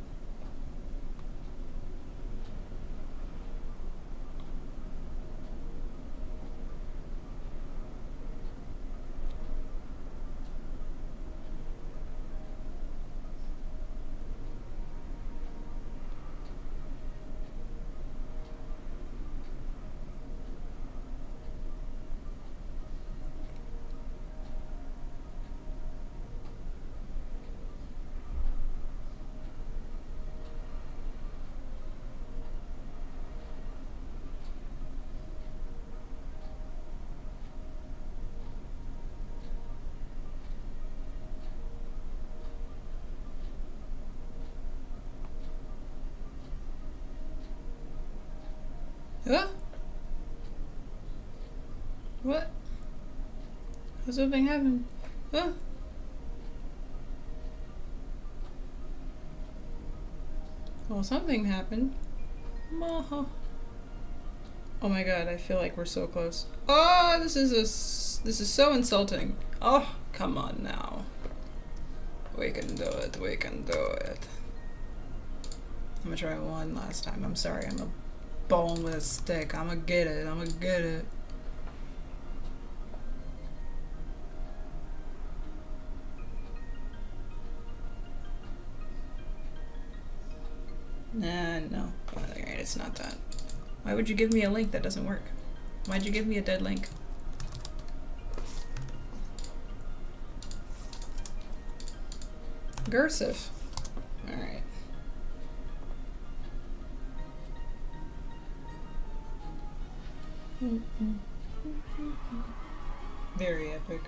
Speaker 1: Huh? What? Has something happened? Huh? Well, something happened. Oh my god, I feel like we're so close. Oh, this is so insulting. Oh, come on now. We can do it, we can do it. I'm gonna try one last time. I'm sorry, I'm a bone with a stick. I'ma get it, I'ma get it. Nah, no. Alright, it's not that. Why would you give me a link that doesn't work? Why'd you give me a dead link? Cursive. Alright. Very epic.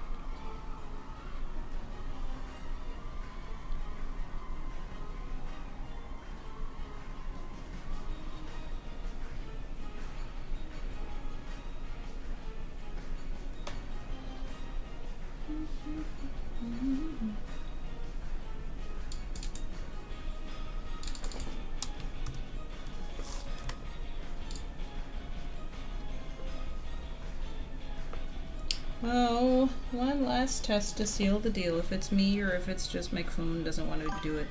Speaker 1: Well, one last test to seal the deal, if it's me or if it's just my phone doesn't want to do it.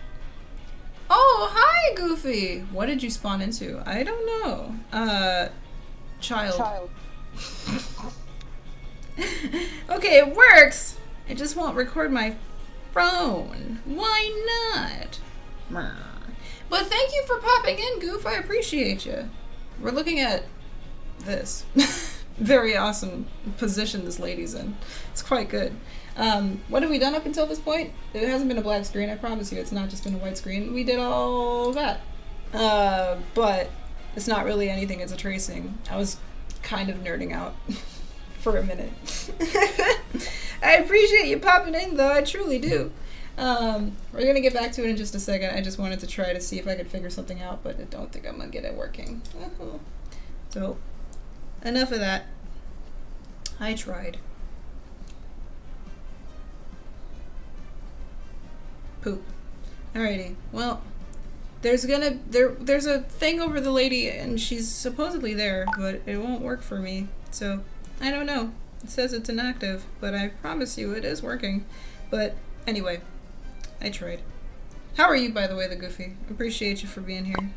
Speaker 1: Oh, hi, Goofy! What did you spawn into? I don't know. Child. Okay, it works! It just won't record my phone. Why not? But thank you for popping in, Goof. I appreciate you. We're looking at this. Very awesome position this lady's in. It's quite good. What have we done up until this point? It hasn't been a black screen, I promise you. It's not just been a white screen. We did all that. But it's not really anything, it's a tracing. I was kind of nerding out for a minute. I appreciate you popping in, though. I truly do. We're gonna get back to it in just a second. I just wanted to try to see if I could figure something out, but I don't think I'm gonna get it working. So, enough of that. I tried. Poop. Alrighty. Well, there's a thing over the lady, and she's supposedly there, but it won't work for me. So, I don't know. It says it's inactive, but I promise you it is working. But anyway, I tried. How are you, by the way, the Goofy? Appreciate you for being here.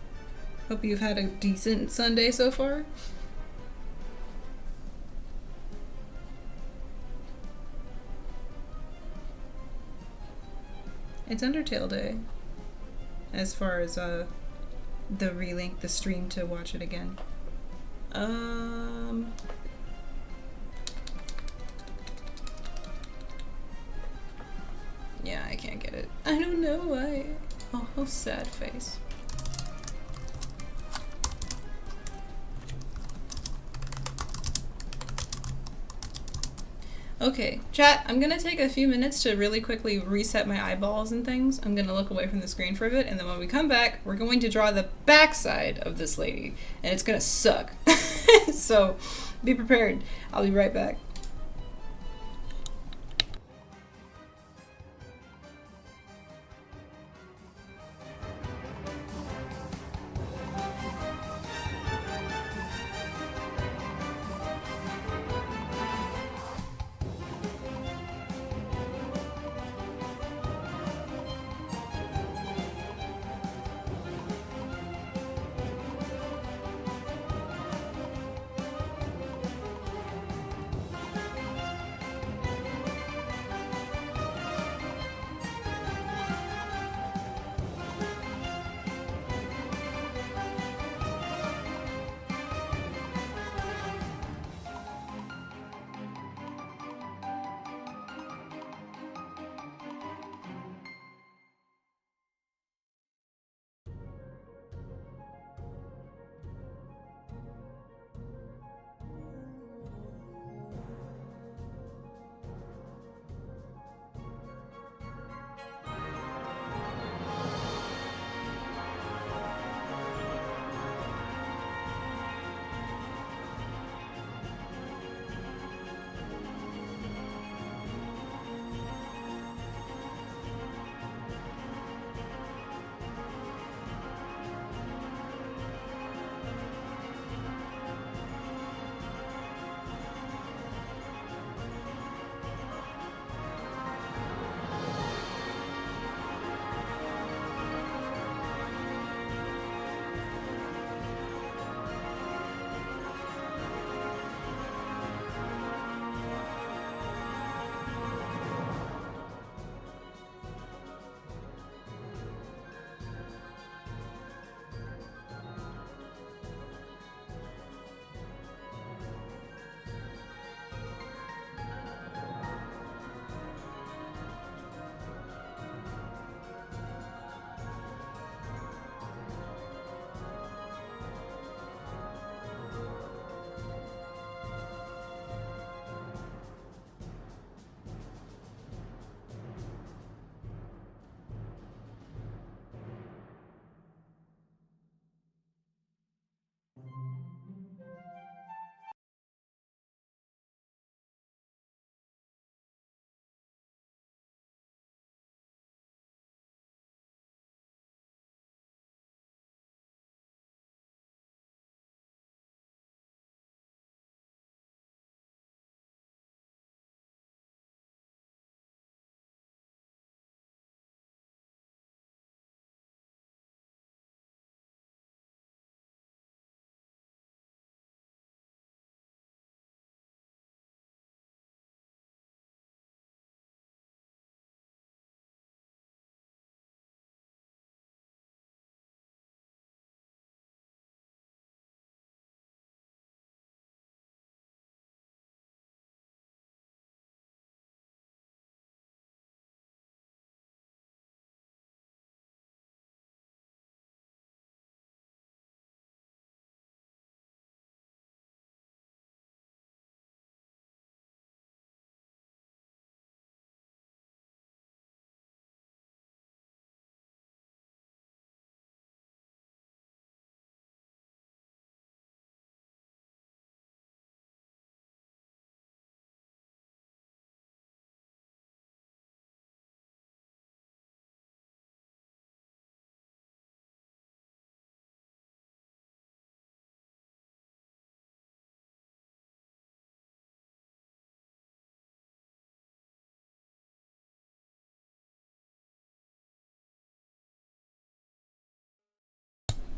Speaker 1: Hope you've had a decent Sunday so far. It's Undertale Day, as far as the relink, the stream to watch it again. Yeah, I can't get it. I don't know why. Oh, sad face. Okay, chat, I'm gonna take a few minutes to really quickly reset my eyeballs and things. I'm gonna look away from the screen for a bit, and then when we come back, we're going to draw the backside of this lady, and it's gonna suck. So, be prepared. I'll be right back.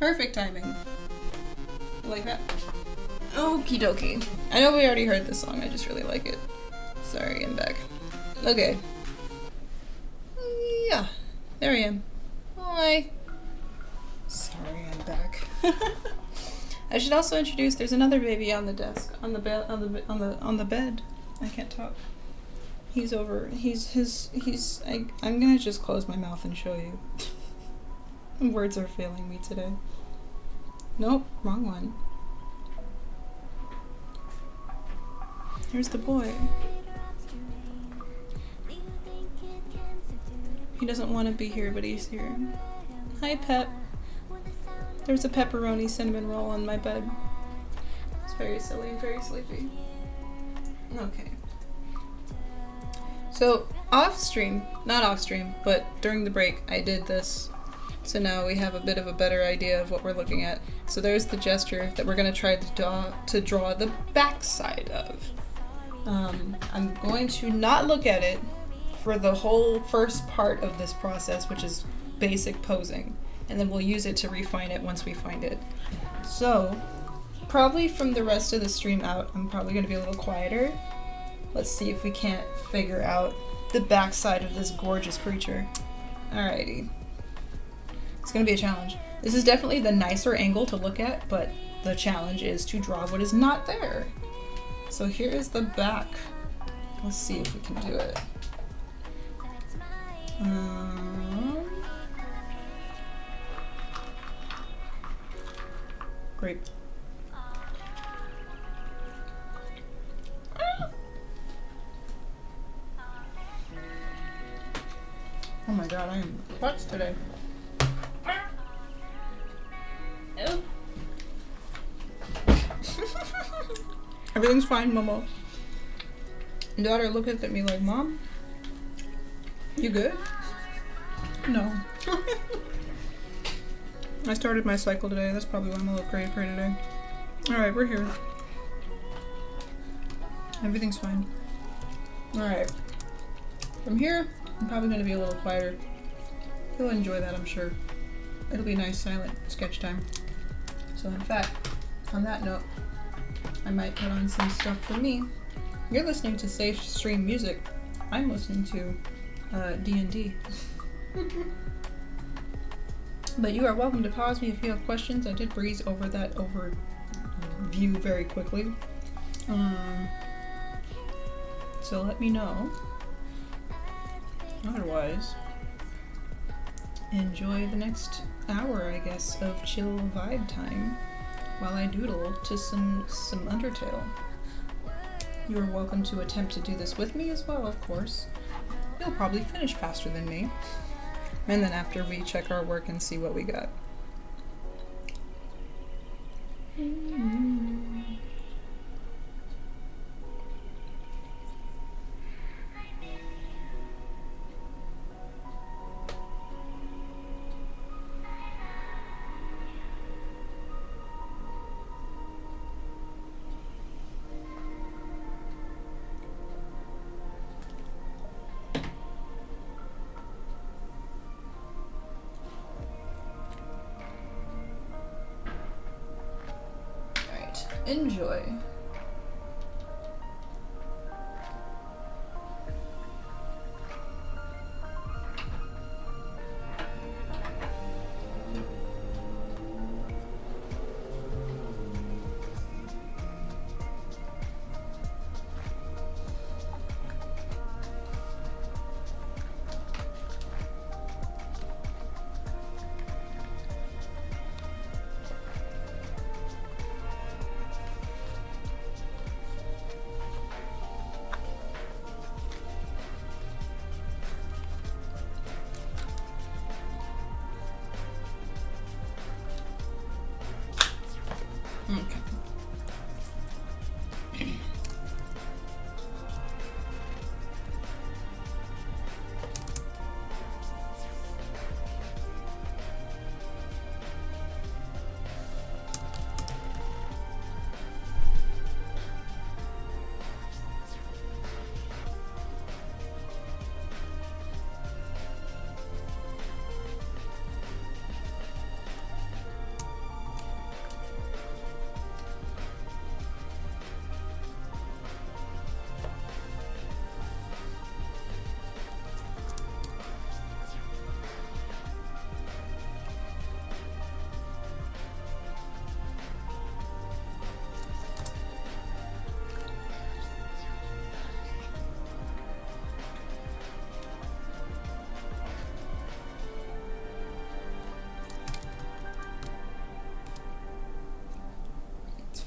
Speaker 1: Perfect timing. You like that? Okie dokie. I know we already heard this song, I just really like it. Sorry, I'm back. Okay. Yeah, there I am. Hi. Sorry, I'm back. I should also introduce, there's another baby on the desk, on the bed, on the bed. I can't talk. He's over, I'm gonna just close my mouth and show you. Words are failing me today. Nope, wrong one. Here's the boy. He doesn't want to be here, but he's here. Hi, Pep. There's a pepperoni cinnamon roll on my bed. It's very silly, very sleepy. Okay. So, not off stream, but during the break, I did this. So now we have a bit of a better idea of what we're looking at. So there's the gesture that we're going to try to draw the back side of. I'm going to not look at it for the whole first part of this process, which is basic posing, and then we'll use it to refine it once we find it. So, probably from the rest of the stream out, I'm probably going to be a little quieter. Let's see if we can't figure out the backside of this gorgeous creature. Alrighty. It's going to be a challenge. This is definitely the nicer angle to look at, but the challenge is to draw what is not there. So here is the back. Let's see if we can do it. Great. Oh my god, I am clutch today. Oh. Everything's fine, Momo. Daughter looked at me like, Mom, you good? No. I started my cycle today. That's probably why I'm a little cray today. Alright, we're here. Everything's fine. Alright. From here, I'm probably going to be a little quieter. You'll enjoy that, I'm sure. It'll be nice, silent sketch time. So in fact, on that note, I might put on some stuff for me. You're listening to Safe Stream Music. I'm listening to D&D. But you are welcome to pause me if you have questions. I did breeze over that overview very quickly. So let me know. Otherwise, enjoy the next hour, I guess, of chill vibe time while I doodle to some Undertale. You are welcome to attempt to do this with me as well, of course. You'll probably finish faster than me. And then after we check our work and see what we got. Enjoy.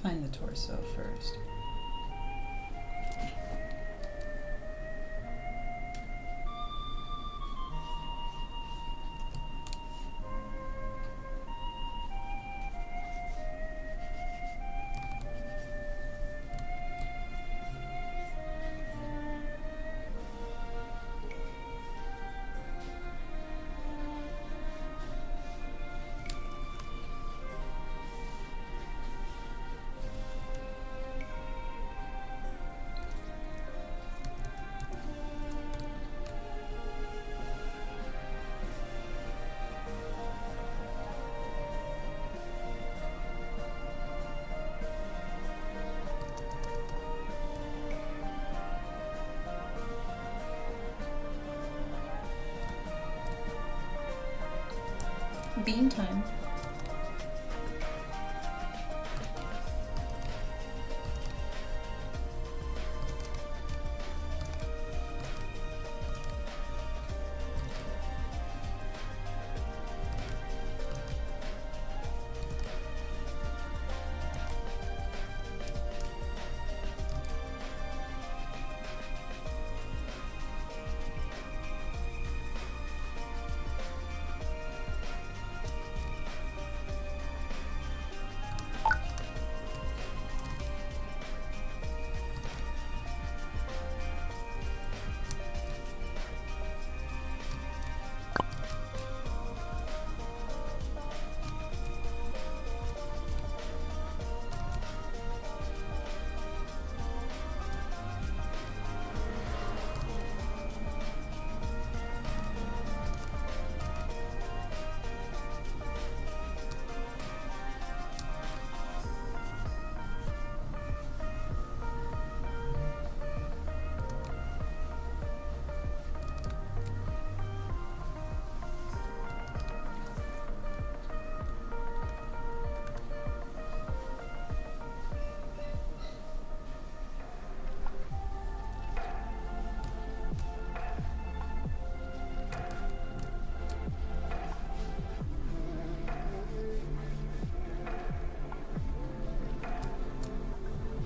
Speaker 1: find the torso first. Bean time.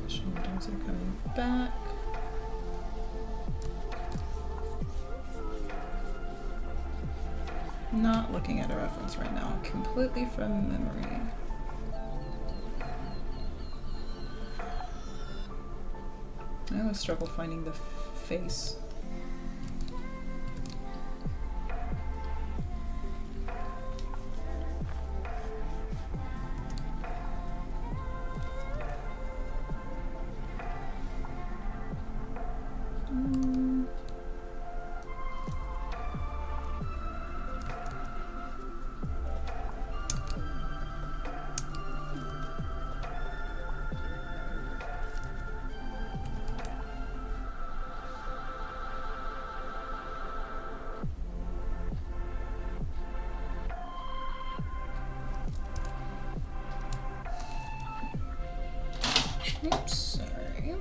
Speaker 1: Shoulders are coming back. Not looking at a reference right now, completely from memory. I always struggle finding the face. Oops, sorry.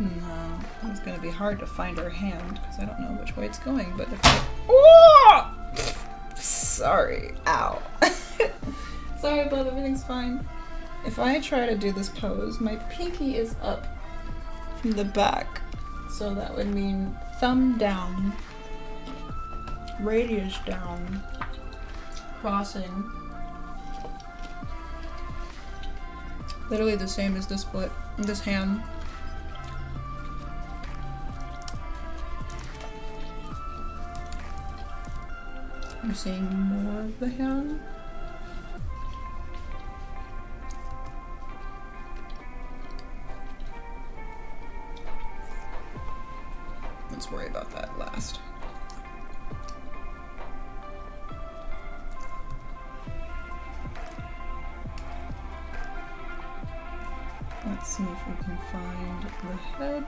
Speaker 1: No, it's gonna be hard to find her hand because I don't know which way it's going, but if I... Oh! Sorry, ow. Sorry, bub, everything's fine. If I try to do this pose, my pinky is up from the back, so that would mean thumb down, radius down, crossing. Literally the same as this foot, this hand. You're seeing more of the hand? Let's worry about that last. Let's see if we can find the head.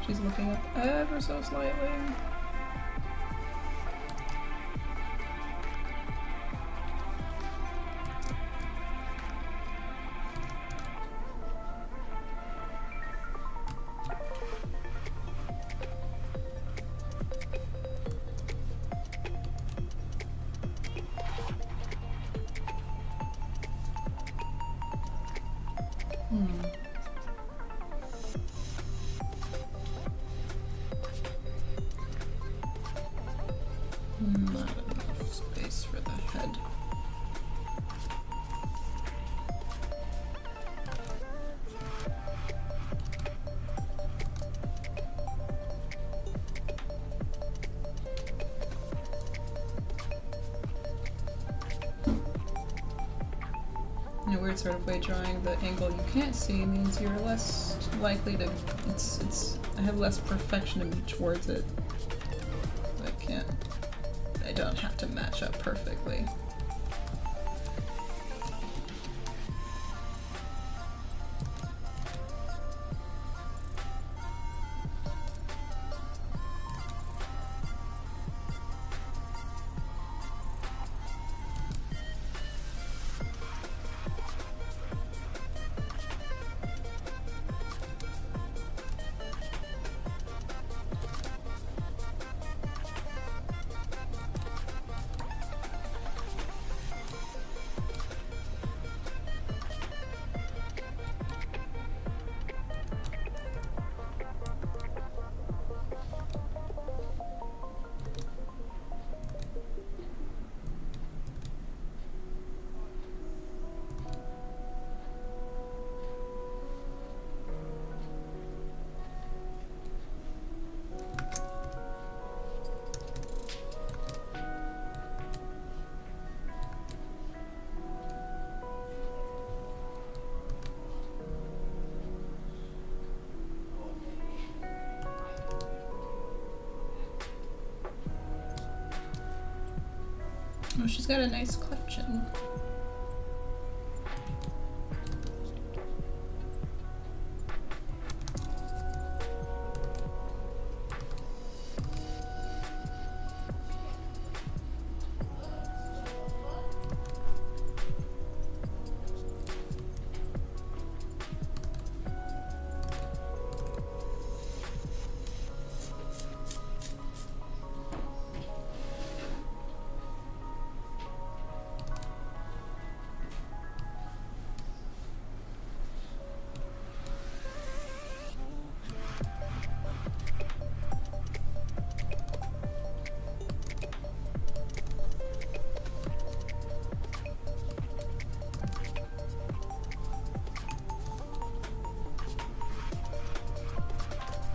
Speaker 1: She's looking up ever so slightly. Not enough space for the head. In a weird sort of way, drawing the angle you can't see means you're less likely to. I have less perfection towards it. I don't have to match up perfectly. Oh, she's got a nice cleft chin.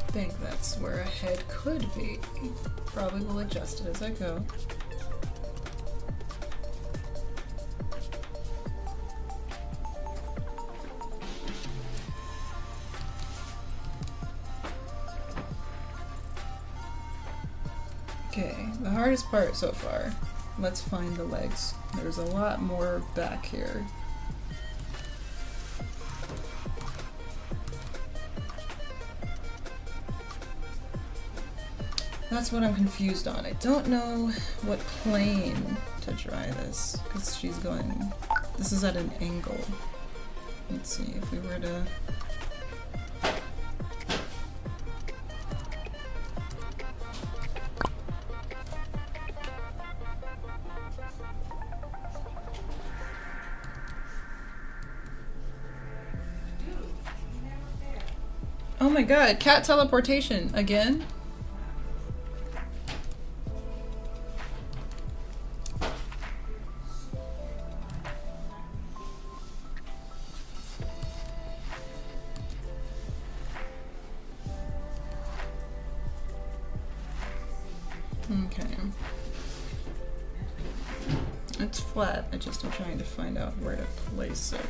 Speaker 1: I think that's where a head could be. Probably will adjust it as I go. Okay, the hardest part so far. Let's find the legs. There's a lot more back here. That's what I'm confused on. I don't know what plane to try this, because she's going... This is at an angle. Let's see if we were to... Oh my god, cat teleportation again? Okay. It's flat, I just am trying to find out where to place it.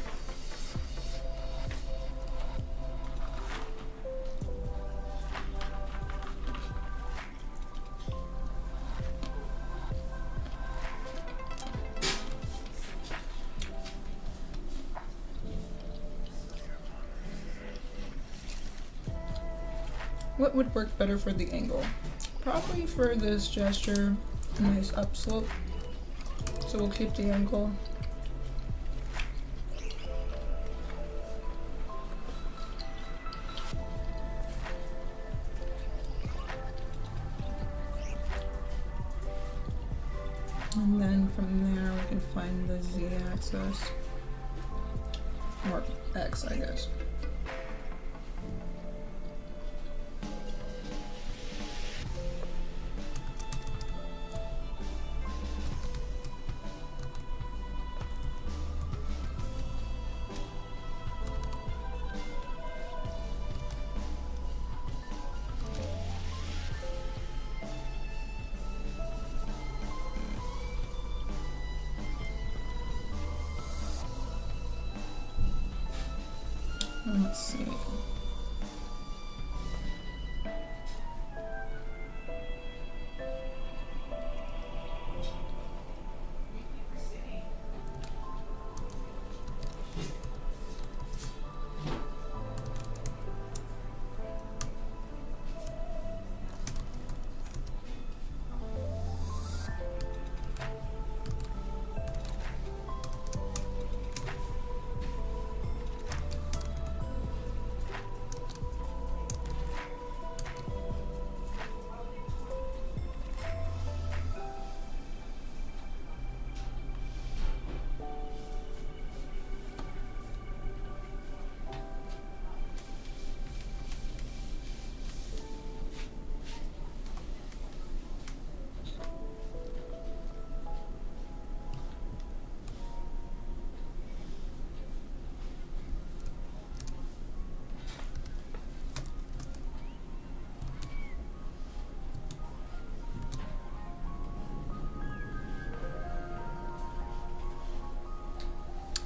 Speaker 1: What would work better for the angle? Probably for this gesture, a nice upslope. So we'll keep the angle. And then from there we can find the z-axis. Or x, I guess. Let's see.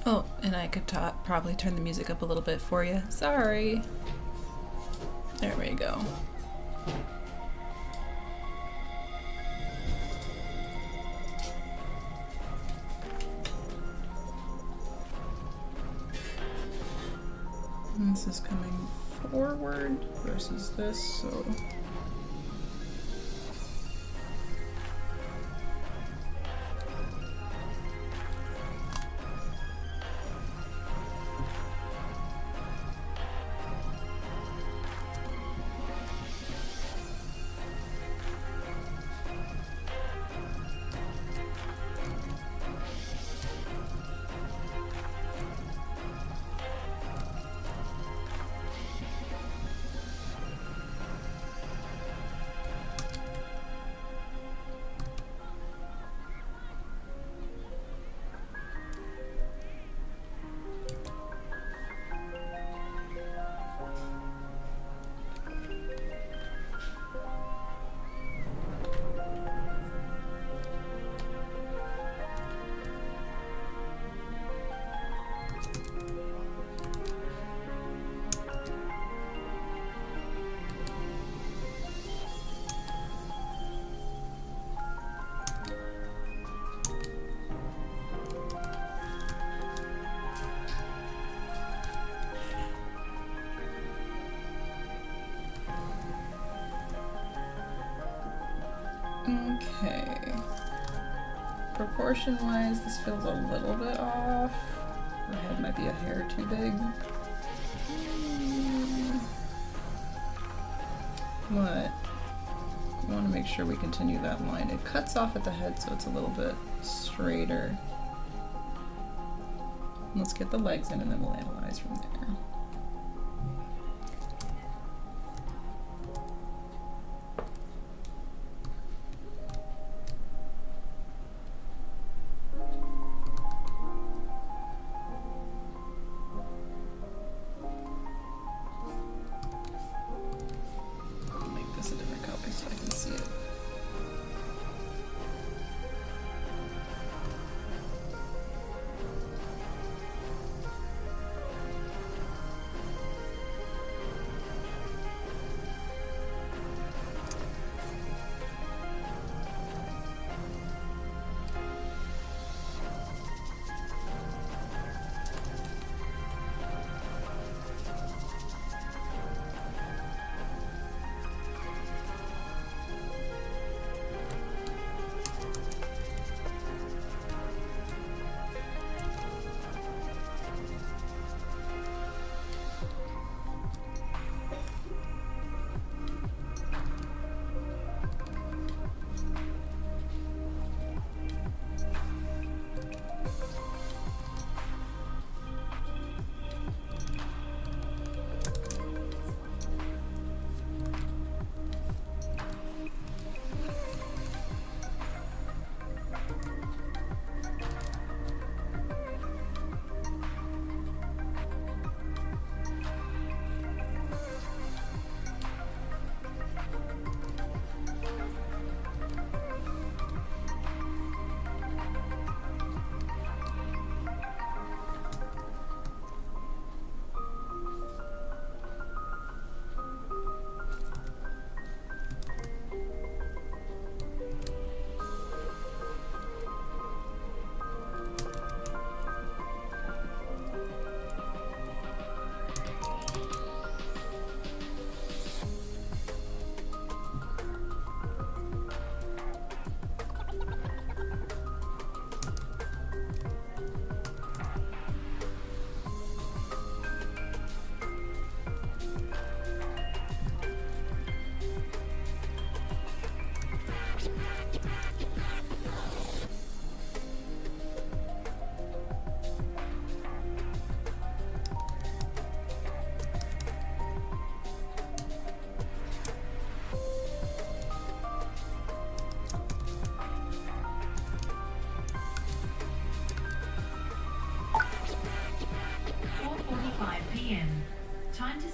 Speaker 1: Oh, and I could probably turn the music up a little bit for you. Sorry. There we go. And this is coming forward versus this, so... Okay. Proportion-wise, this feels a little bit off. Her head might be a hair too big. But I want to make sure we continue that line. It cuts off at the head, so it's a little bit straighter. Let's get the legs in, and then we'll analyze from there.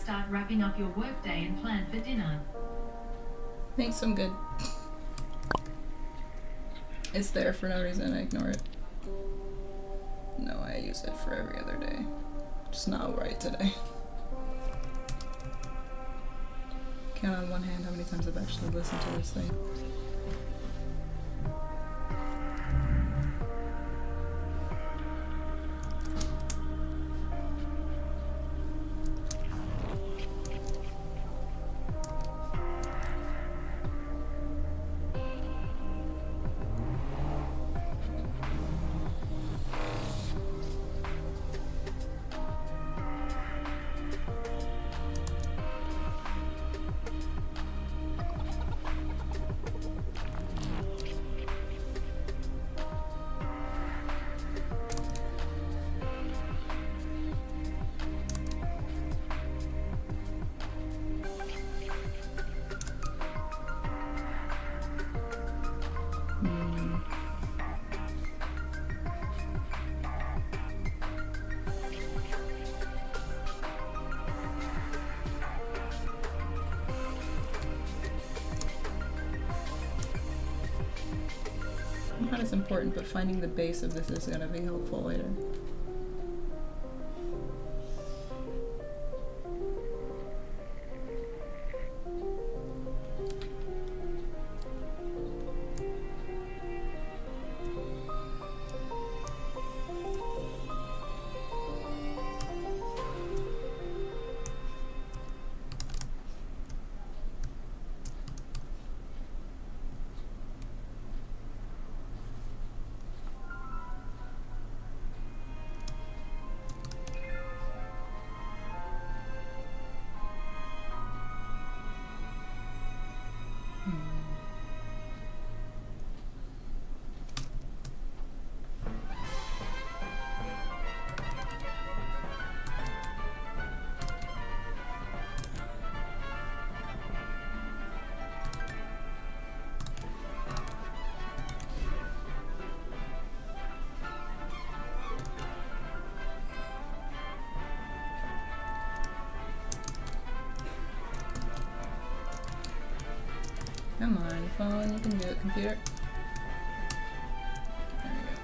Speaker 2: start wrapping up your workday and plan for dinner.
Speaker 1: Thanks, I'm good. It's there for no reason, I ignore it. No, I use it for every other day. Just not right today. Count on one hand how many times I've actually listened to this thing. Not as important, but finding the base of this is going to be helpful later. Come on, phone, you can do it, computer. There we go.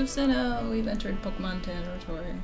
Speaker 1: of Sinnoh! We've entered Pokemon territory.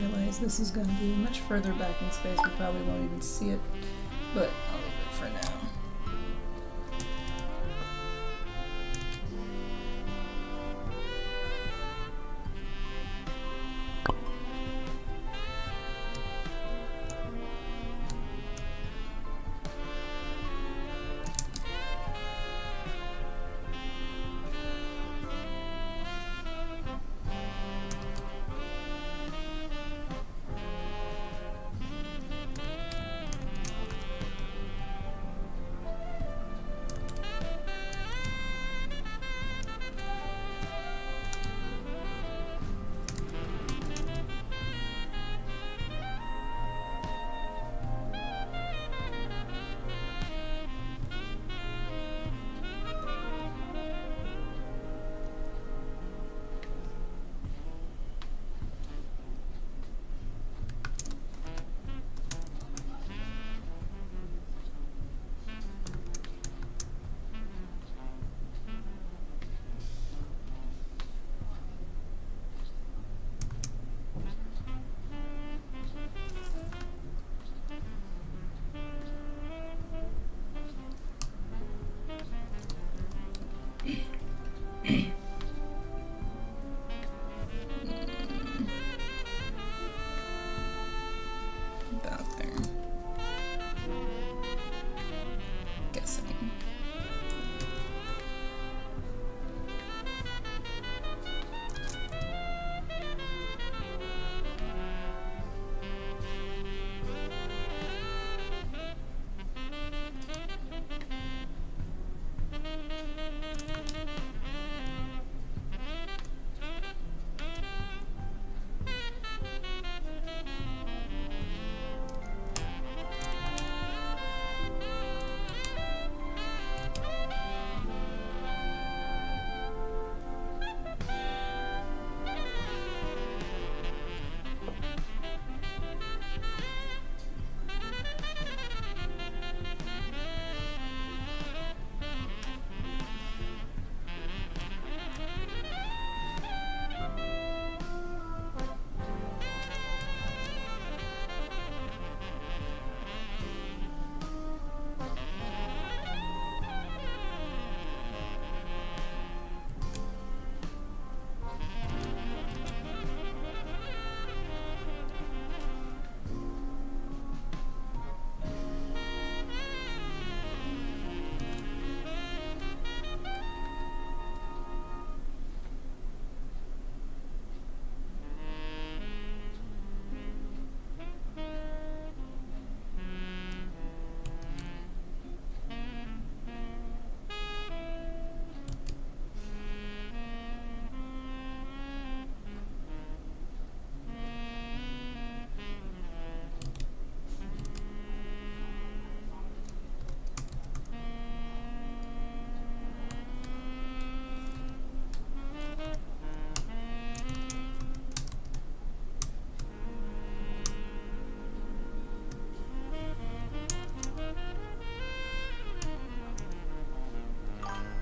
Speaker 1: Realize this is going to be much further back in space. We probably won't even see it, but I'll leave it for now.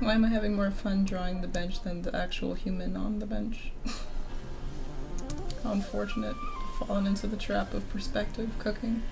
Speaker 1: Why am I having more fun drawing the bench than the actual human on the bench? How unfortunate. Fallen into the trap of perspective cooking.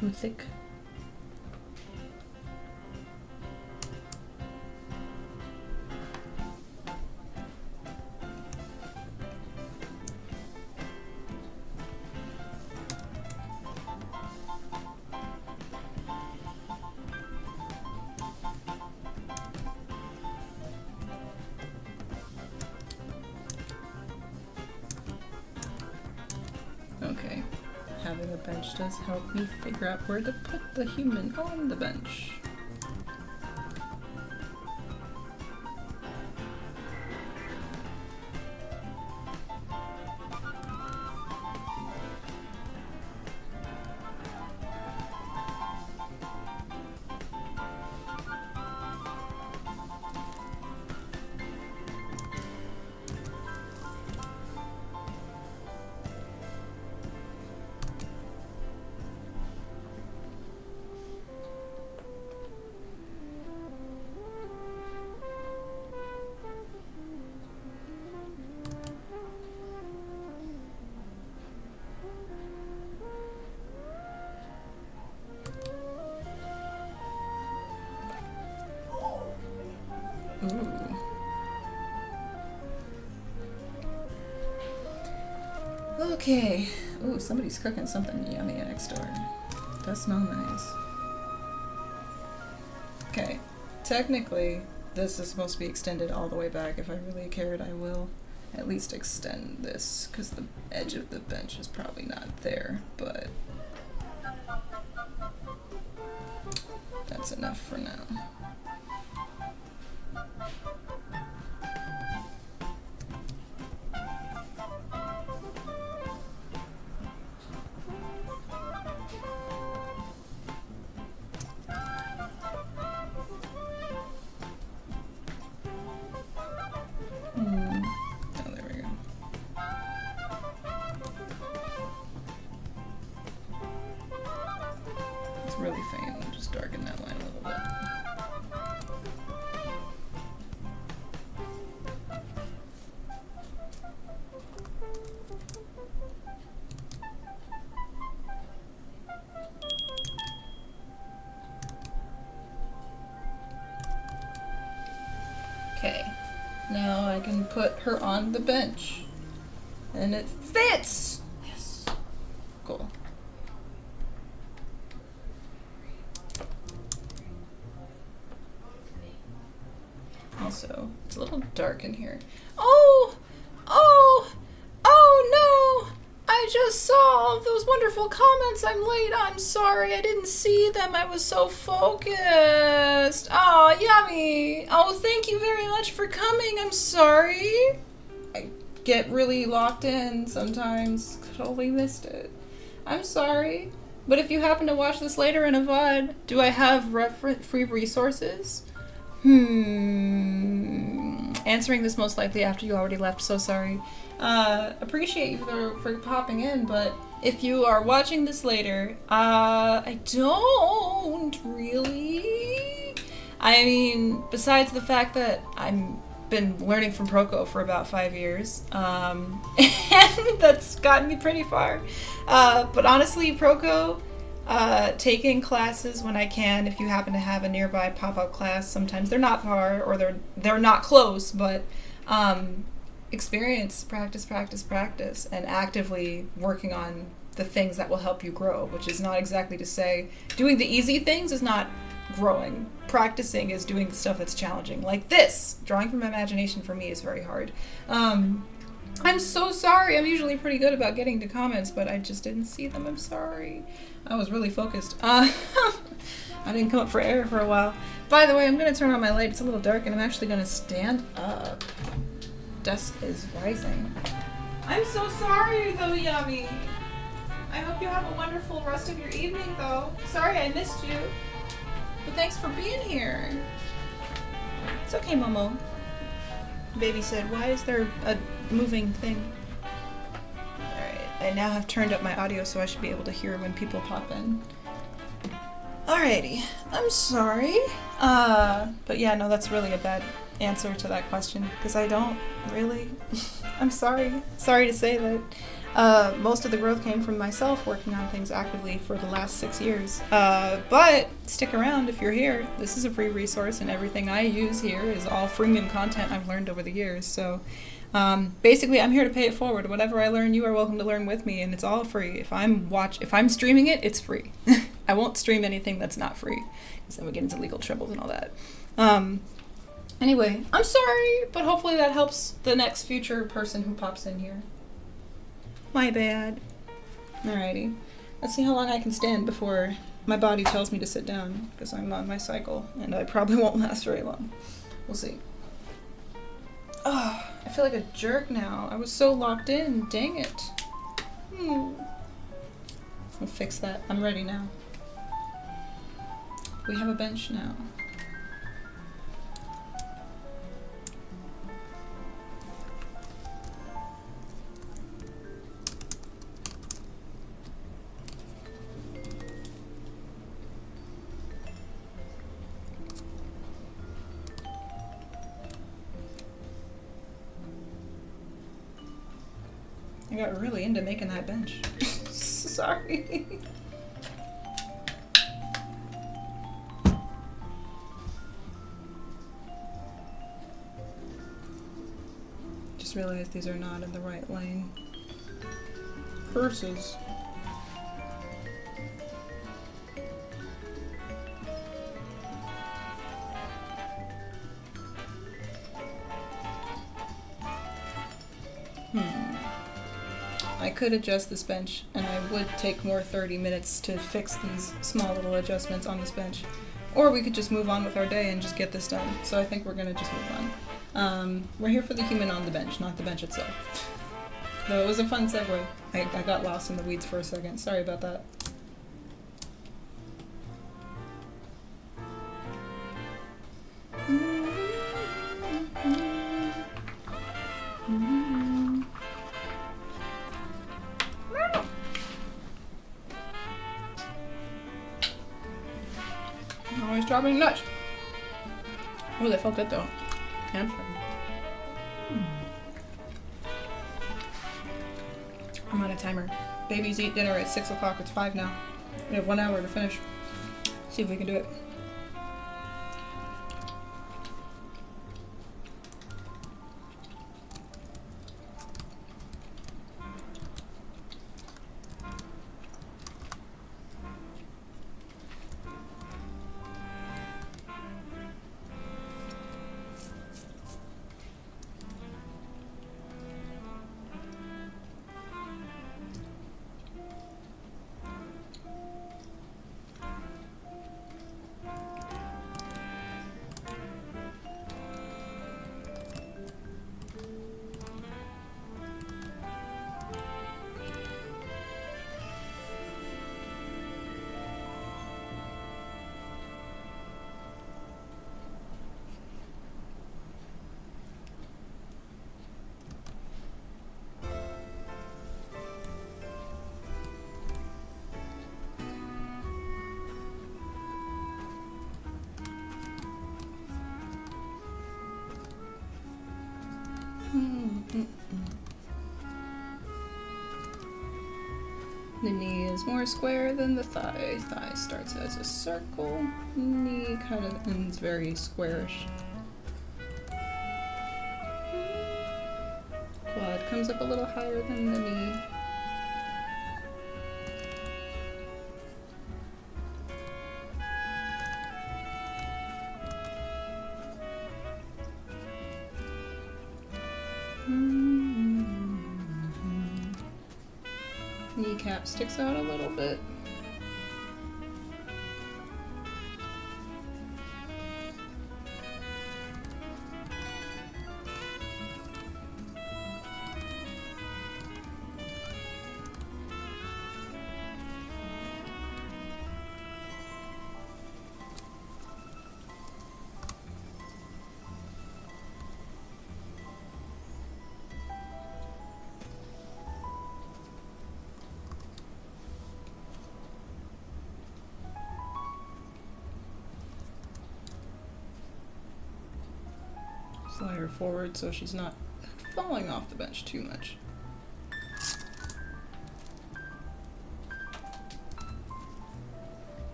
Speaker 1: Too thick. Okay, having a bench does help me figure out where to put the human on the bench. Ooh. Okay. Ooh, somebody's cooking something yummy next door. Does smell nice. Okay. Technically, this is supposed to be extended all the way back. If I really cared, I will at least extend this, because the edge of the bench is probably not there, but that's enough for now. Oh, there we go. It's really faint. I'll just darken that line a little bit. Okay. Now I can put her on the bench. And it fits! Yes. Cool. Also, it's a little dark in here. Oh! Oh! Oh! just saw all of those wonderful comments. I'm late. I'm sorry. I didn't see them. I was so focused. Oh, yummy. Oh, thank you very much for coming. I'm sorry. I get really locked in sometimes. Totally missed it. I'm sorry. But if you happen to watch this later in a VOD, do I have free resources? Answering this most likely after you already left, so sorry. Appreciate you for popping in, but if you are watching this later, I don't really. I mean, besides the fact that I've been learning from Proko for about 5 years, and that's gotten me pretty far. But honestly, Proko, taking classes when I can, if you happen to have a nearby pop-up class, sometimes they're not far or they're not close, but experience, practice, and actively working on the things that will help you grow, which is not exactly to say doing the easy things is not growing. Practicing is doing the stuff that's challenging, like this. Drawing from imagination for me is very hard. I'm so sorry. I'm usually pretty good about getting to comments, but I just didn't see them. I'm sorry. I was really focused. I didn't come up for air for a while. By the way, I'm going to turn on my light. It's a little dark, and I'm actually going to stand up. Dusk is rising. I'm so sorry, though, Yummy. I hope you have a wonderful rest of your evening, though. Sorry I missed you. But thanks for being here. It's okay, Momo. Baby said, why is there a moving thing? Alright, I now have turned up my audio so I should be able to hear when people pop in. Alrighty, I'm sorry. But yeah, no, that's really a bad answer to that question, because I don't really. I'm sorry. Sorry to say that most of the growth came from myself working on things actively for the last 6 years. But stick around if you're here. This is a free resource, and everything I use here is all freemium content I've learned over the years. So basically, I'm here to pay it forward. Whatever I learn, you are welcome to learn with me, and it's all free. If I'm streaming it, it's free. I won't stream anything that's not free, because then we get into legal troubles and all that. Anyway, I'm sorry, but hopefully that helps the next future person who pops in here. My bad. Alrighty. Let's see how long I can stand before my body tells me to sit down, because I'm on my cycle, and I probably won't last very long. We'll see. Oh, I feel like a jerk now. I was so locked in. Dang it. We'll fix that. I'm ready now. We have a bench now. I got really into making that bench. Sorry. Just realized these are not in the right lane. Curses. I could adjust this bench, and I would take more 30 minutes to fix these small little adjustments on this bench. Or we could just move on with our day and just get this done. So I think we're gonna just move on. We're here for the human on the bench, not the bench itself. Though it was a fun segue. I got lost in the weeds for a second. Sorry about that. Always dropping nuts. Oh, that felt good though. Hamstring. I'm on a timer. Babies eat dinner at 6 o'clock. It's 5 now. We have 1 hour to finish. See if we can do it. The knee is more square than the thigh. Thigh starts as a circle. Knee kind of ends very squarish. Quad comes up a little higher than the knee. Kneecap sticks out a little bit. Slide her forward so she's not falling off the bench too much.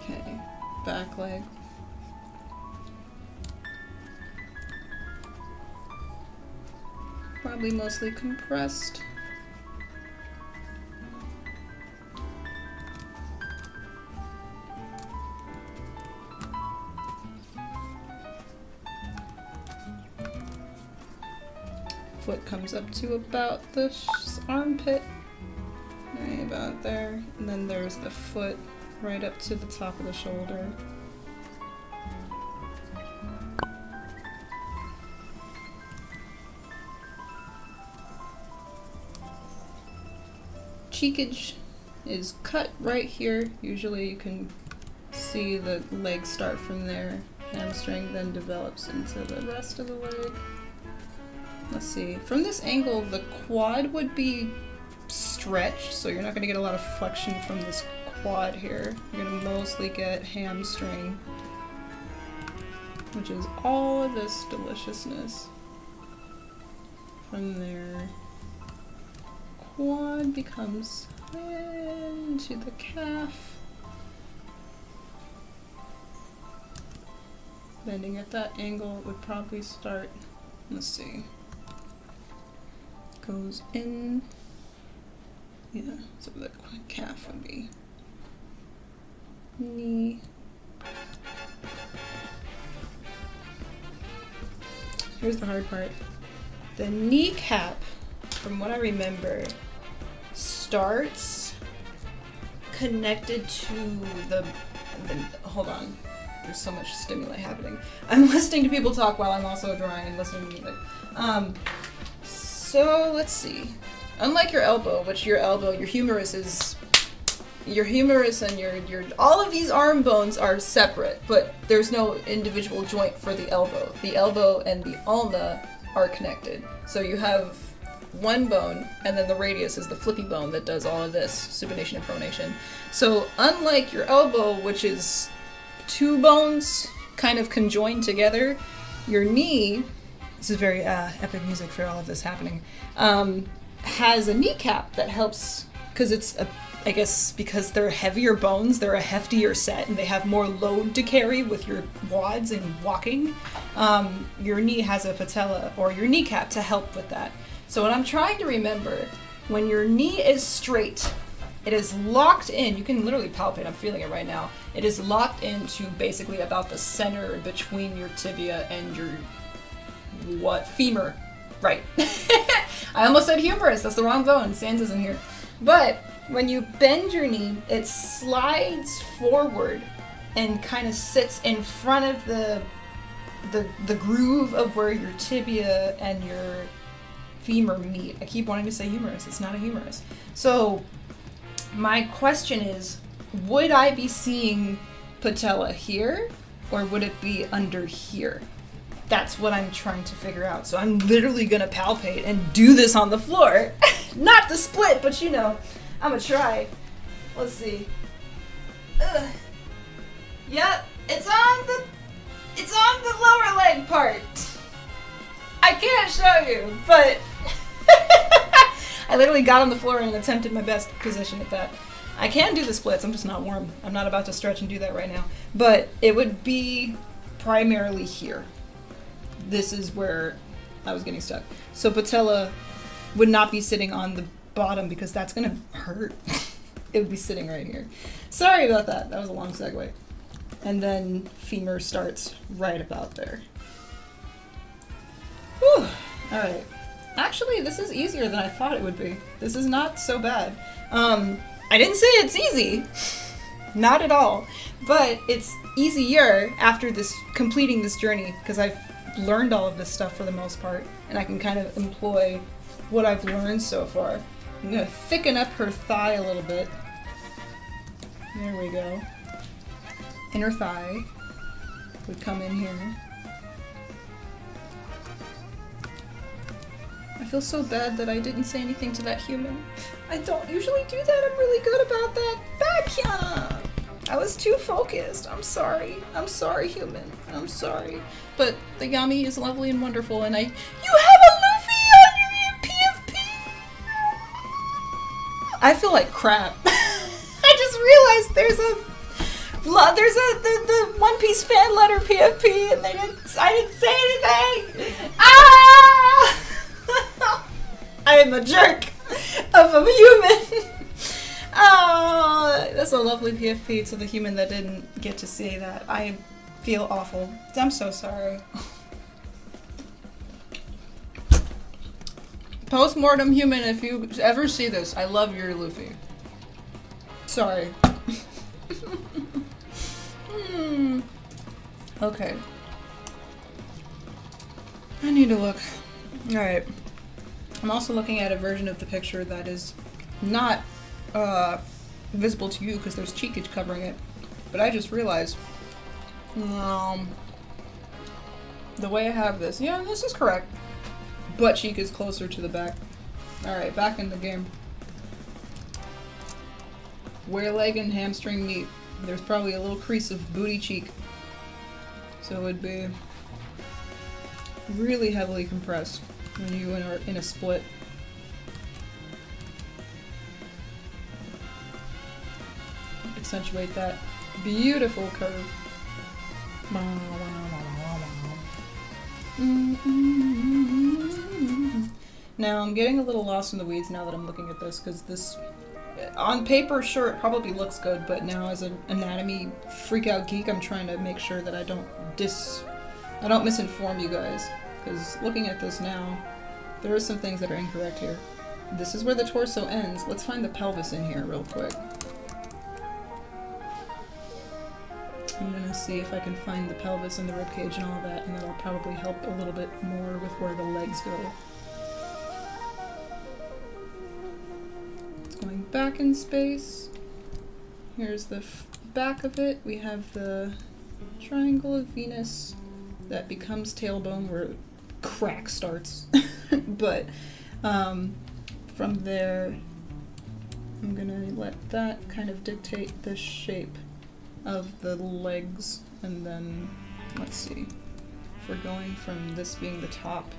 Speaker 1: Okay, back leg. Probably mostly compressed. Foot comes up to about the armpit, right about there, and then there's the foot right up to the top of the shoulder. Cheekage is cut right here. Usually you can see the leg start from there. Hamstring then develops into the rest of the leg. Let's see, from this angle, the quad would be stretched, so you're not going to get a lot of flexion from this quad here. You're going to mostly get hamstring, which is all of this deliciousness. From there, quad becomes into the calf. Bending at that angle would probably start, let's see. Goes in, yeah, so the calf would be knee. Here's the hard part. The kneecap, from what I remember, starts connected to the hold on, there's so much stimuli happening. I'm listening to people talk while I'm also drawing and listening to music. So let's see. Unlike your elbow, which your humerus and your all of these arm bones are separate, but there's no individual joint for the elbow. The elbow and the ulna are connected. So you have one bone, and then the radius is the flippy bone that does all of this, supination and pronation. So unlike your elbow, which is two bones kind of conjoined together, your knee, this is very epic music for all of this happening, has a kneecap that helps, because it's I guess because they're heavier bones, they're a heftier set, and they have more load to carry with your wads and walking. Your knee has a patella or your kneecap to help with that. So what I'm trying to remember, when your knee is straight, it is locked in. You can literally palpate, I'm feeling it right now. It is locked into basically about the center between your tibia and your femur. Right. I almost said humerus, that's the wrong bone. Sans isn't here. But when you bend your knee, it slides forward and kind of sits in front of the groove of where your tibia and your femur meet. I keep wanting to say humerus. It's not a humerus. So my question is, would I be seeing patella here, or would it be under here? That's what I'm trying to figure out. So I'm literally gonna palpate and do this on the floor. Not the split, but you know, I'm gonna try. Let's see. Ugh. Yep, it's on the lower leg part. I can't show you, but I literally got on the floor and attempted my best position at that. I can do the splits, I'm just not warm. I'm not about to stretch and do that right now. But it would be primarily here. This is where I was getting stuck. So patella would not be sitting on the bottom because that's gonna hurt. It would be sitting right here. Sorry about that. That was a long segue. And then femur starts right about there. Whew. All right. Actually, this is easier than I thought it would be. This is not so bad. I didn't say it's easy. Not at all. But it's easier after completing this journey because I've learned all of this stuff for the most part, and I can kind of employ what I've learned so far. I'm gonna thicken up her thigh a little bit. There we go. Inner thigh would come in here. I feel so bad that I didn't say anything to that human. I don't usually do that. I'm really good about that. Back here! I was too focused. I'm sorry. I'm sorry, human. I'm sorry. But the Yami is lovely and wonderful, and you have a Luffy on your PFP! I feel like crap. I just realized there's the One Piece fan letter PFP, and I didn't say anything! Ah! I am a jerk of a human. Oh, that's a lovely PFP to the human that didn't get to see that. I feel awful. I'm so sorry. Post-mortem human, if you ever see this, I love your Luffy. Sorry. Okay. I need to look. Alright. I'm also looking at a version of the picture that is not visible to you because there's cheekage covering it. But I just realized the way I have this, yeah, this is correct. Butt cheek is closer to the back. Alright, back in the game. Where leg and hamstring meet, there's probably a little crease of booty cheek. So it would be really heavily compressed when you are in a split. Accentuate that beautiful curve. Now I'm getting a little lost in the weeds now that I'm looking at this, because this, on paper, sure, it probably looks good, but now as an anatomy freakout geek, I'm trying to make sure that I don't misinform you guys. Because looking at this now, there are some things that are incorrect here. This is where the torso ends. Let's find the pelvis in here real quick. I'm gonna see if I can find the pelvis and the ribcage and all that, and that'll probably help a little bit more with where the legs go. It's going back in space. Here's the back of it. We have the triangle of Venus that becomes tailbone where crack starts. But from there, I'm gonna let that kind of dictate the shape of the legs, and then let's see, if we're going from this being the top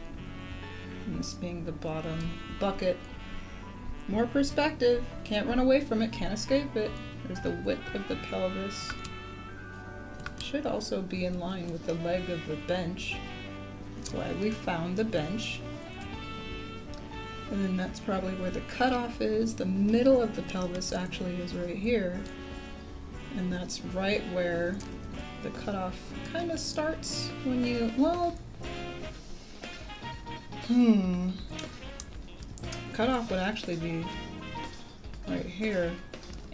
Speaker 1: and this being the bottom bucket, more perspective, can't run away from it, can't escape it. There's the width of the pelvis. Should also be in line with the leg of the bench. That's why we found the bench. And then that's probably where the cutoff is. The middle of the pelvis actually is right here. And that's right where the cutoff kind of starts when you, well, cutoff would actually be right here.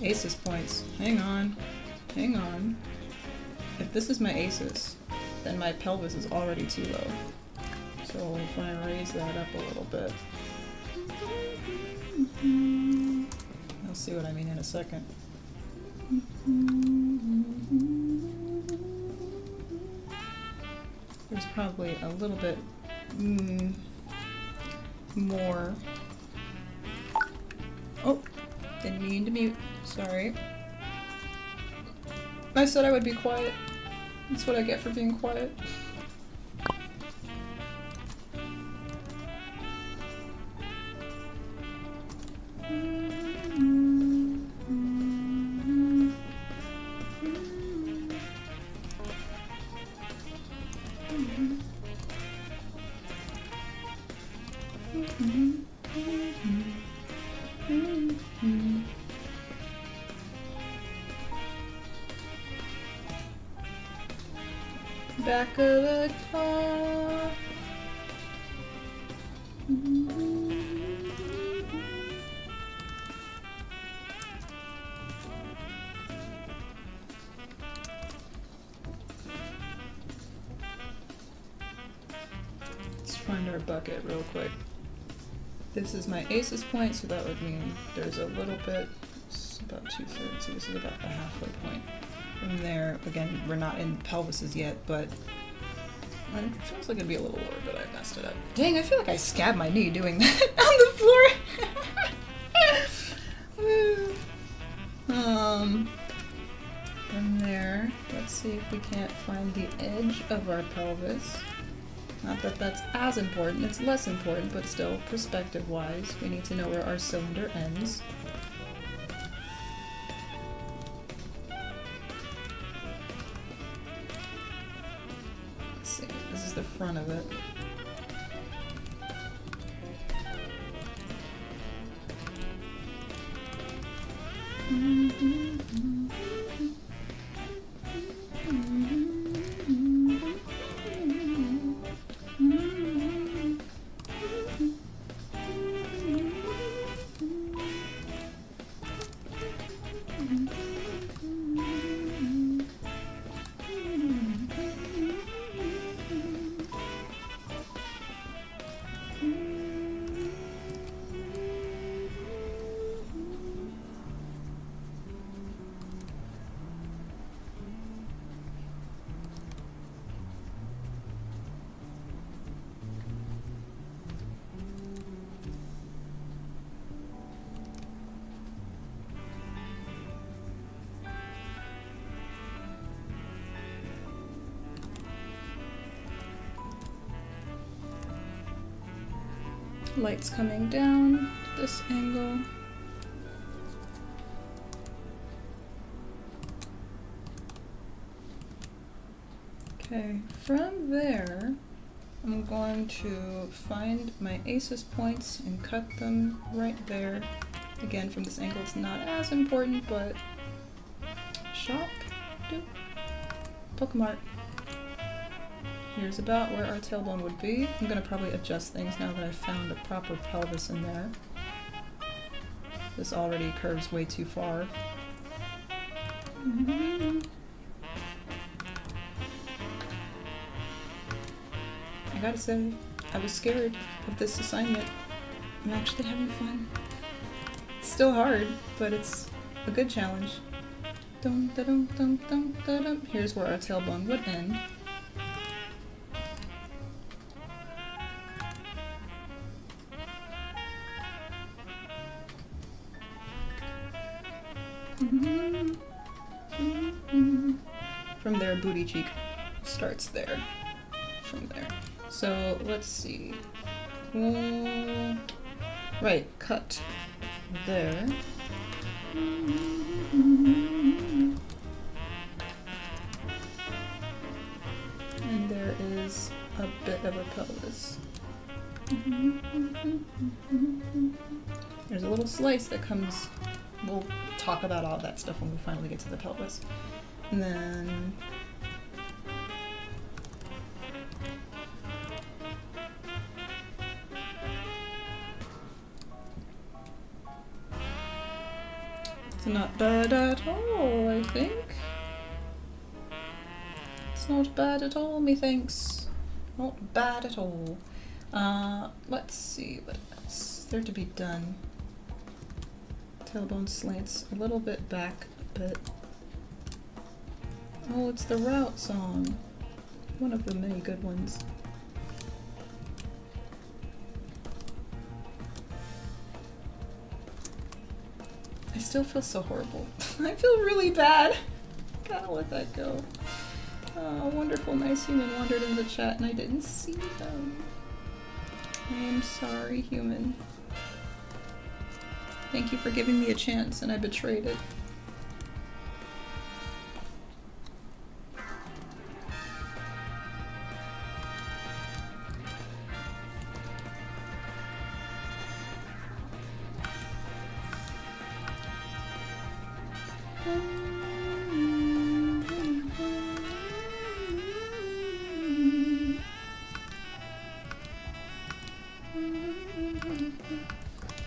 Speaker 1: ACES points. Hang on. Hang on. If this is my ACES, then my pelvis is already too low. So if I raise that up a little bit, you'll see what I mean in a second. There's probably a little bit more. Oh, didn't mean to mute. Sorry. I said I would be quiet. That's what I get for being quiet. Back of the car. Let's find our bucket real quick. This is my aces point, so that would mean there's a little bit, it's about 2/3, so this is about the halfway point. From there, again, we're not in pelvises yet, but it feels like it'd be a little lower, but I messed it up. Dang, I feel like I scabbed my knee doing that on the floor. From there, let's see if we can't find the edge of our pelvis. Not that that's as important, it's less important, but still, perspective-wise, we need to know where our cylinder ends. Let's see, this is the front of it. Lights coming down to this angle. Okay, from there, I'm going to find my aces points and cut them right there. Again, from this angle, it's not as important, but shop, do, poke mark. Here's about where our tailbone would be. I'm gonna probably adjust things now that I've found a proper pelvis in there. This already curves way too far. I gotta say, I was scared of this assignment. I'm actually having fun. It's still hard, but it's a good challenge. Dum, da-dum, dum, dum, da-dum. Here's where our tailbone would end. From there, booty cheek starts there. From there. So let's see. Right, cut there. And there is a bit of a pelvis. There's a little slice that comes. We'll talk about all that stuff when we finally get to the pelvis. And then it's not bad at all, I think. It's not bad at all, methinks. Not bad at all. Let's see what else is there to be done. Tailbone slants a little bit back a bit. Oh, it's the Route song. One of the many good ones. I still feel so horrible. I feel really bad. Gotta let that go. A wonderful, nice human wandered in the chat and I didn't see them. I am sorry, human. Thank you for giving me a chance and I betrayed it.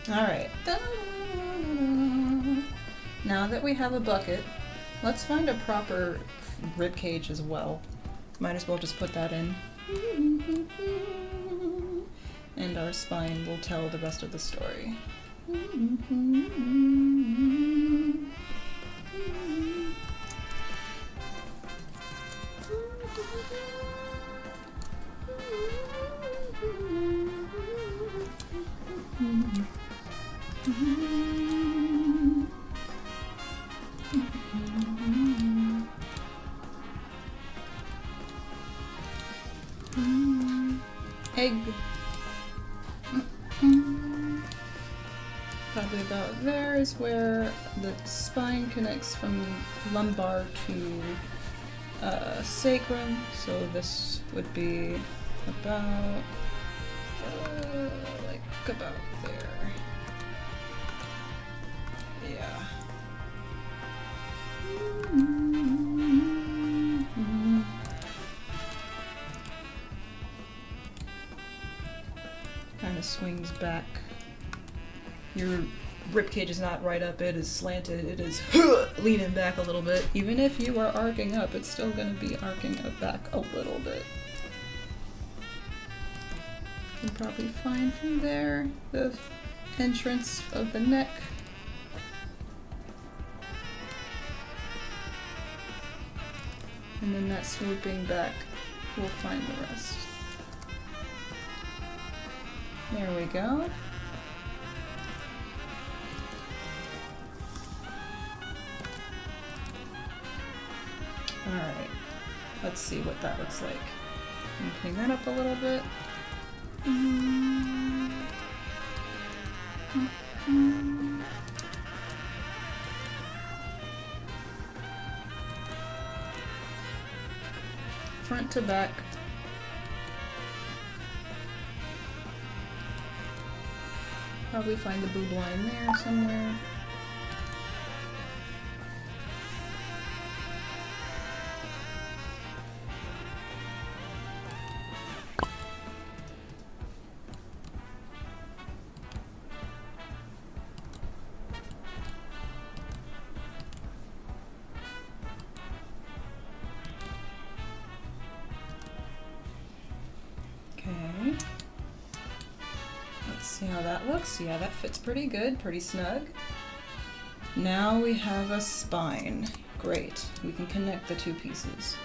Speaker 1: Alright. Now that we have a bucket, let's find a proper rib cage as well. Might as well just put that in. And our spine will tell the rest of the story. Egg. Probably about there is where the spine connects from lumbar to sacrum. So this would be about like about there. Yeah. Kind of swings back. Your ribcage is not right up, it is slanted, it is leaning back a little bit. Even if you are arcing up, it's still going to be arcing up back a little bit. You can probably find from there the entrance of the neck. And then that swooping back will find the rest. There we go. Alright, let's see what that looks like. And clean that up a little bit. Front to back. Probably find the boob line there somewhere. Okay. Let's see how that looks. Yeah, that fits pretty good, pretty snug. Now we have a spine. Great. We can connect the two pieces.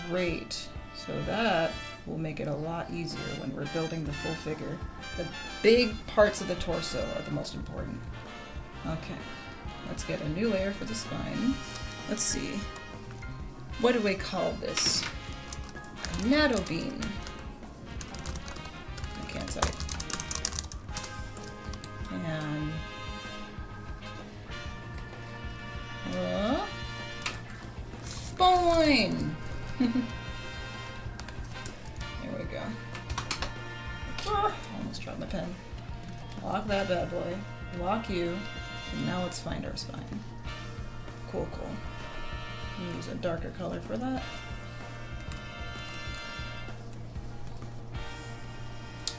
Speaker 1: Great. So that will make it a lot easier when we're building the full figure. The big parts of the torso are the most important. Okay. Let's get a new layer for the spine. Let's see. What do we call this? Natto bean. I can't say. And spine. There we go. Almost dropped my pen. Lock that bad boy. Lock you. And now let's find our spine. Cool, cool. I'm use a darker color for that.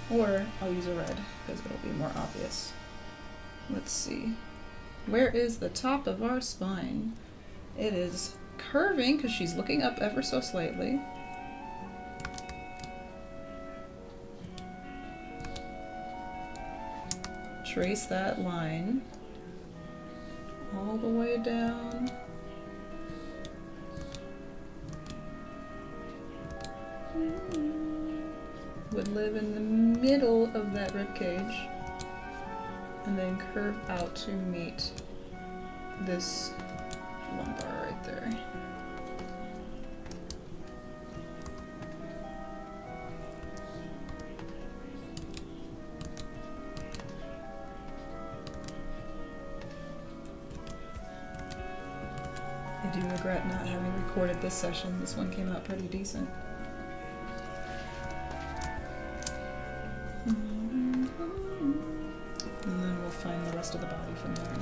Speaker 1: Or I'll use a red because it'll be more obvious. Let's see. Where is the top of our spine? It is curving because she's looking up ever so slightly. Trace that line all the way down. Would live in the middle of that rib cage and then curve out to meet this lumbar right there. I do regret not having recorded this session. This one came out pretty decent. And then we'll find the rest of the body from there.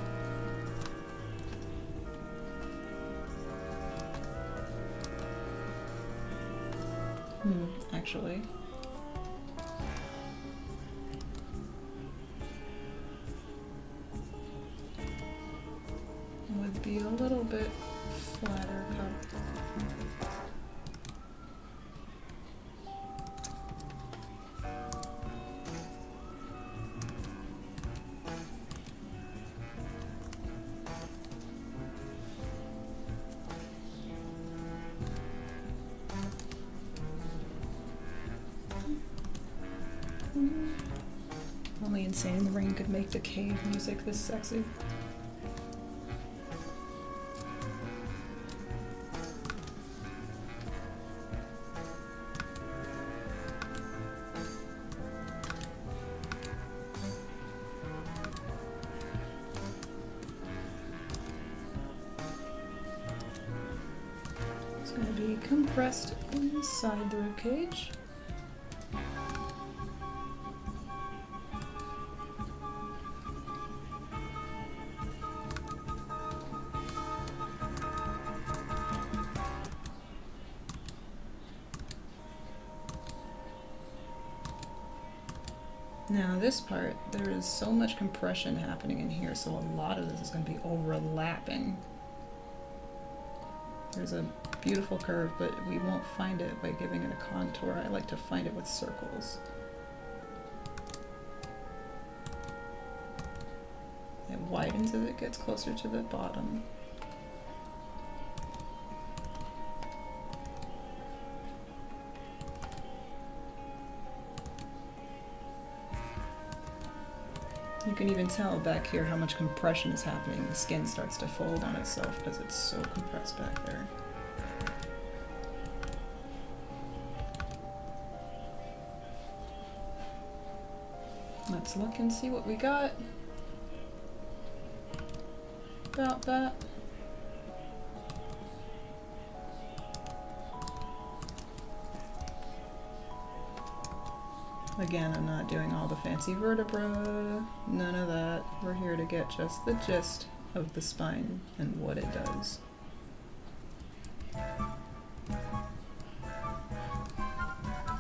Speaker 1: Actually. Would be a little bit flatter cup. Only Insane in the Rain could make the cave music this sexy. It's going to be compressed inside the ribcage. Now this part, there is so much compression happening in here, so a lot of this is going to be overlapping. There's a beautiful curve, but we won't find it by giving it a contour. I like to find it with circles. It widens as it gets closer to the bottom. You can even tell back here how much compression is happening. The skin starts to fold on itself because it's so compressed back there. Let's look and see what we got. About that. Again, I'm not doing all the fancy vertebra, none of that. We're here to get just the gist of the spine and what it does.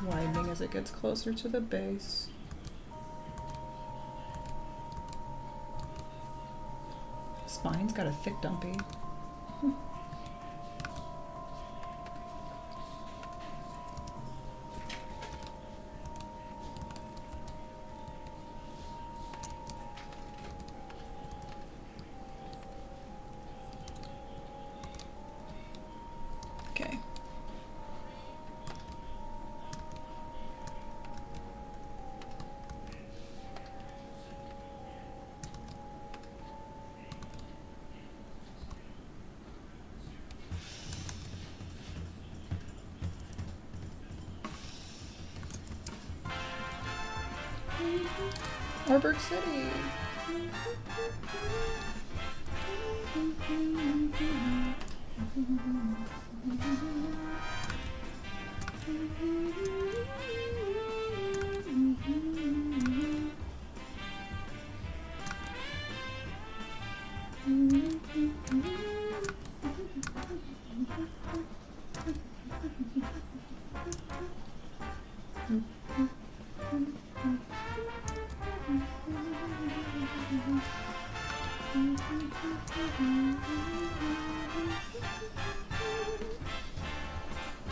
Speaker 1: Widening as it gets closer to the base. Spine's got a thick dumpy. Okay. Harburg City.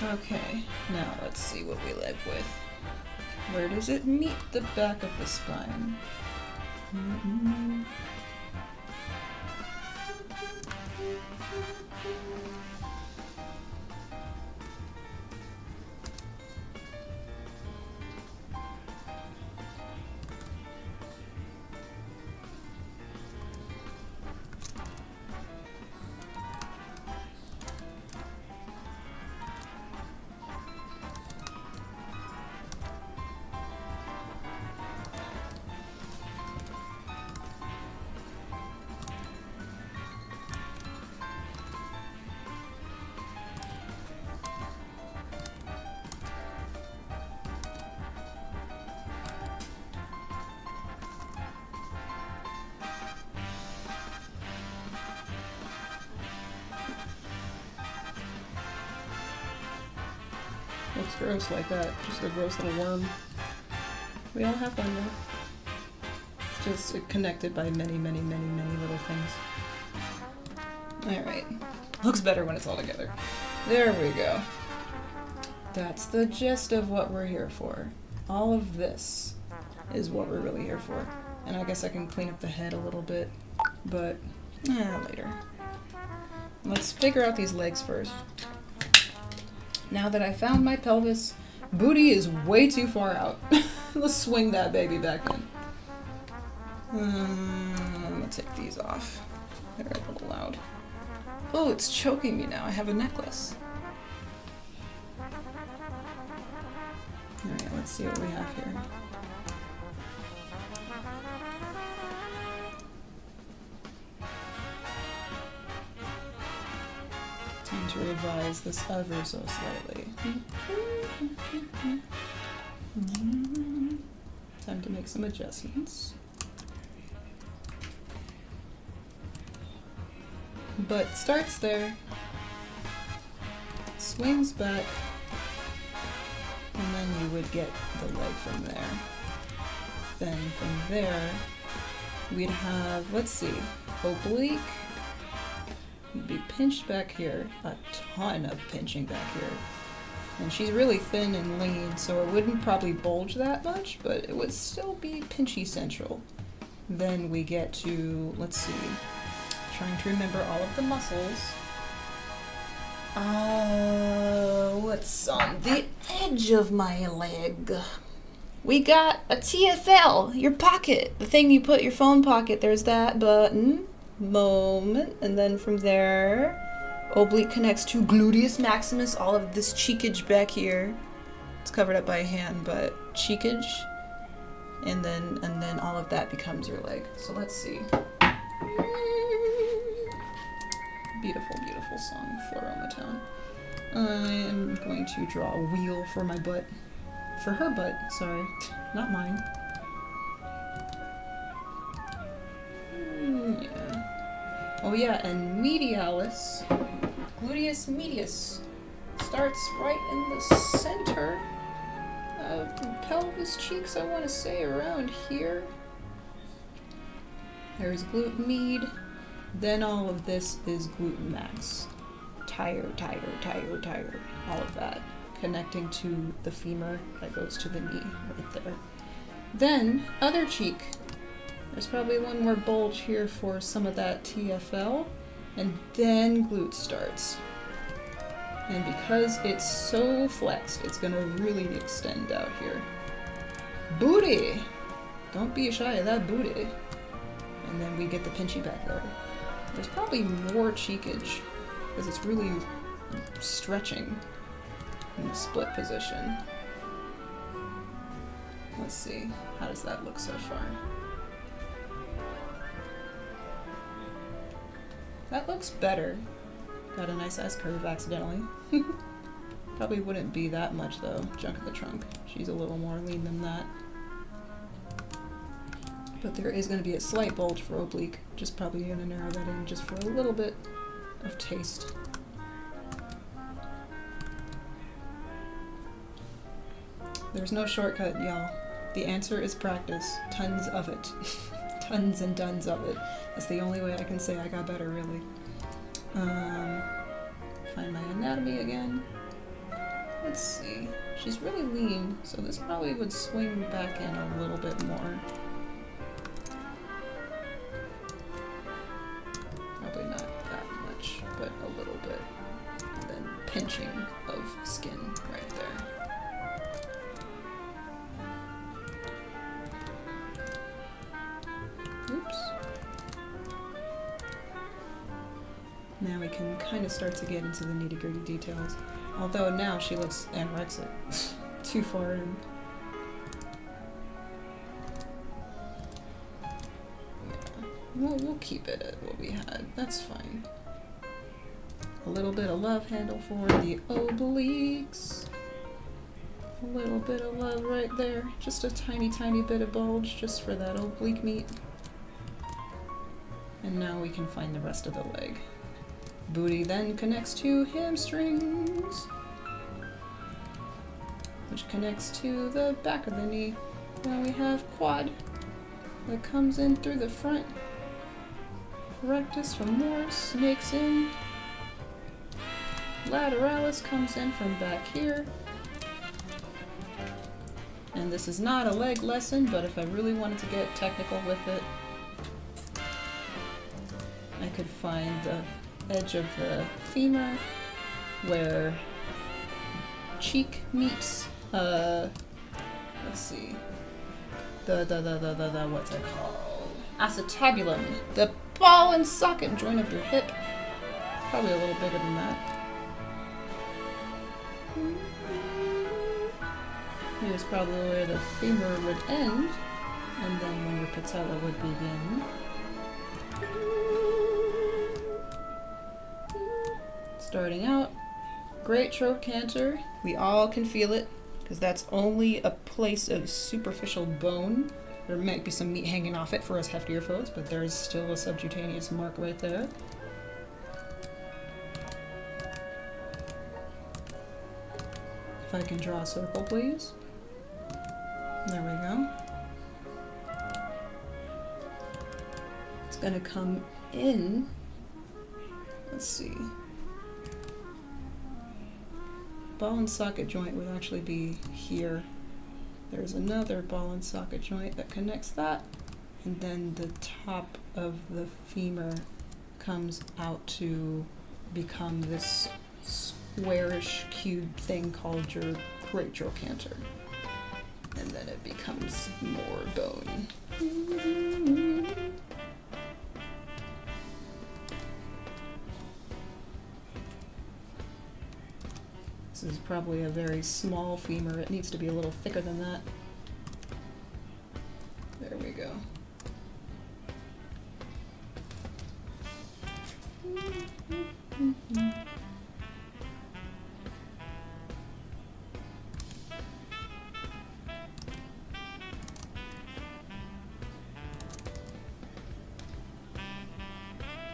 Speaker 1: Okay, now let's see what we live with. Where does it meet the back of the spine? looks gross like that. Just a gross little worm. We all have one though. It's just connected by many, many, many, many little things. Alright. Looks better when it's all together. There we go. That's the gist of what we're here for. All of this is what we're really here for. And I guess I can clean up the head a little bit, but later. Let's figure out these legs first. Now that I found my pelvis, booty is way too far out. Let's swing that baby back in. I'm gonna take these off. They're a little loud. Oh, it's choking me now. I have a necklace. Alright, let's see what we have here. Time to revise this ever so slightly. Time to make some adjustments. Butt starts there, swings back, and then you would get the leg from there. Then from there, we'd have, let's see, oblique. Would be pinched back here, a ton of pinching back here. And she's really thin and lean, so it wouldn't probably bulge that much, but it would still be pinchy central. Then we get to, let's see, trying to remember all of the muscles. What's on the edge of my leg? We got a TFL, your pocket, the thing you put your phone pocket. There's that button. Moment, and then from there, oblique connects to gluteus maximus, all of this cheekage back here. It's covered up by a hand, but cheekage, and then all of that becomes your leg. So let's see. Beautiful, beautiful song, Floroma Town. I am going to draw a wheel for my butt. For her butt, sorry, not mine. Yeah. Oh yeah, and medialis, gluteus medius, starts right in the center of the pelvis cheeks, I want to say around here. There's glute med, then all of this is glute max. Tire, all of that, connecting to the femur that goes to the knee right there. Then, other cheek. There's probably one more bulge here for some of that TFL, and then glute starts. And because it's so flexed, it's gonna really extend out here. Booty! Don't be shy of that booty. And then we get the pinchy back there. There's probably more cheekage, because it's really stretching in the split position. Let's see, how does that look so far? That looks better. Got a nice ass curve accidentally. Probably wouldn't be that much though. Junk of the trunk. She's a little more lean than that. But there is going to be a slight bulge for oblique. Just probably going to narrow that in just for a little bit of taste. There's no shortcut, y'all. The answer is practice. Tons of it. Tons and tons of it. That's the only way I can say I got better, really. Find my anatomy again. Let's see. She's really lean, so this probably would swing back in a little bit more. Probably not that much, but a little bit. And then pinching of skin right there. Oops. Now we can kind of start to get into the nitty-gritty details. Although now she looks anorexic. Too far in. Yeah. We'll keep it at what we had. That's fine. A little bit of love handle for the obliques. A little bit of love right there. Just a tiny, tiny bit of bulge just for that oblique meat. And now we can find the rest of the leg. Booty then connects to hamstrings. which connects to the back of the knee. Now we have quad that comes in through the front. Rectus femoris snakes in. Lateralis comes in from back here. And this is not a leg lesson, but if I really wanted to get technical with it, I could find the edge of the femur where cheek meets, let's see, the what's it called? Acetabulum, the ball and socket joint of your hip. Probably a little bigger than that. Here's probably where the femur would end, and then when your patella would begin. Starting out, great trochanter. We all can feel it, because that's only a place of superficial bone. There might be some meat hanging off it for us heftier folks, but there's still a subcutaneous mark right there. If I can draw a circle, please. There we go. It's gonna come in. Let's see. Ball and socket joint would actually be here. There's another ball and socket joint that connects that, and then the top of the femur comes out to become this squarish cube thing called your great trochanter. And then it becomes more bone. This is probably a very small femur. It needs to be a little thicker than that. There we go.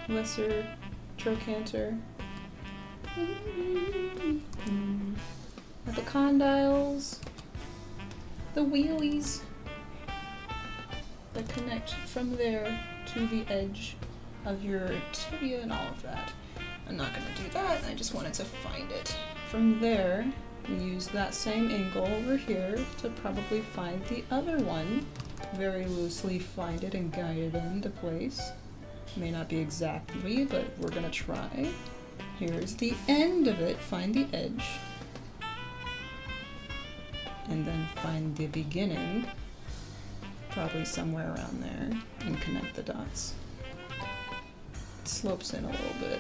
Speaker 1: Lesser trochanter. At the condyles, the wheelies that connect from there to the edge of your tibia and all of that. I'm not going to do that, I just wanted to find it. From there, we use that same angle over here to probably find the other one. Very loosely find it and guide it into place. May not be exactly, but we're going to try. Here's the end of it, find the edge. And then find the beginning, probably somewhere around there, and connect the dots. It slopes in a little bit.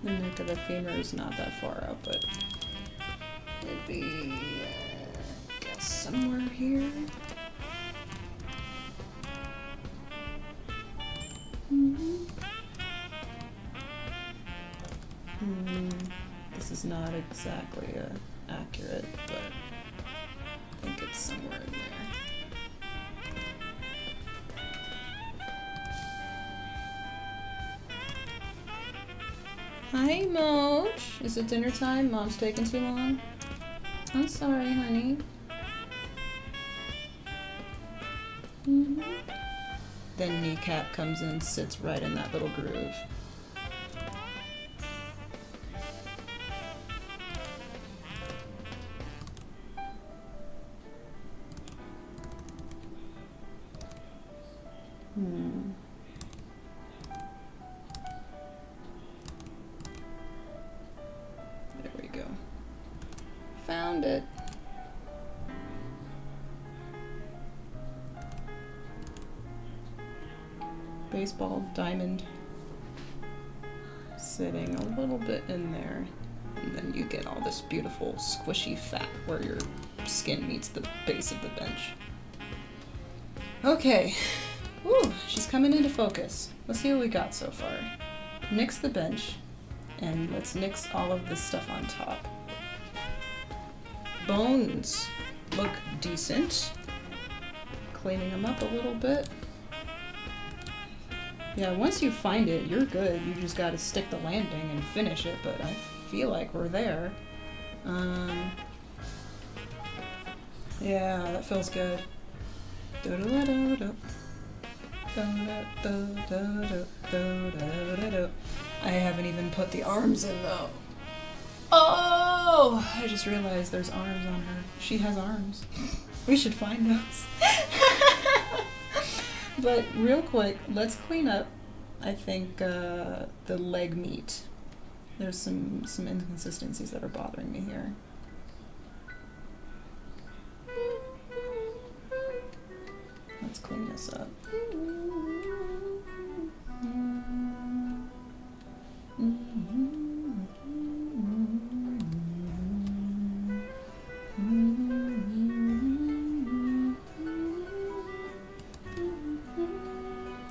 Speaker 1: The neck of the femur is not that far out, but it'd be, I guess, somewhere here. This is not exactly accurate, but I think it's somewhere in there. Hi, Moch. Is it dinner time? Mom's taking too long? I'm sorry, honey. Then kneecap comes in, sits right in that little groove. There we go. Found it. Baseball diamond sitting a little bit in there, and then you get all this beautiful squishy fat where your skin meets the base of the bench. Okay, ooh, she's coming into focus. Let's see what we got so far. Nix the bench, And let's nix all of this stuff on top. Bones look decent. Cleaning them up a little bit. Yeah, once you find it, you're good. You just gotta stick the landing and finish it, but I feel like we're there. Yeah, that feels good. I haven't even put the arms in though. Oh! I just realized there's arms on her. She has arms. We should find those. But real quick, let's clean up, I think, the leg meat. There's some inconsistencies that are bothering me here. Let's clean this up.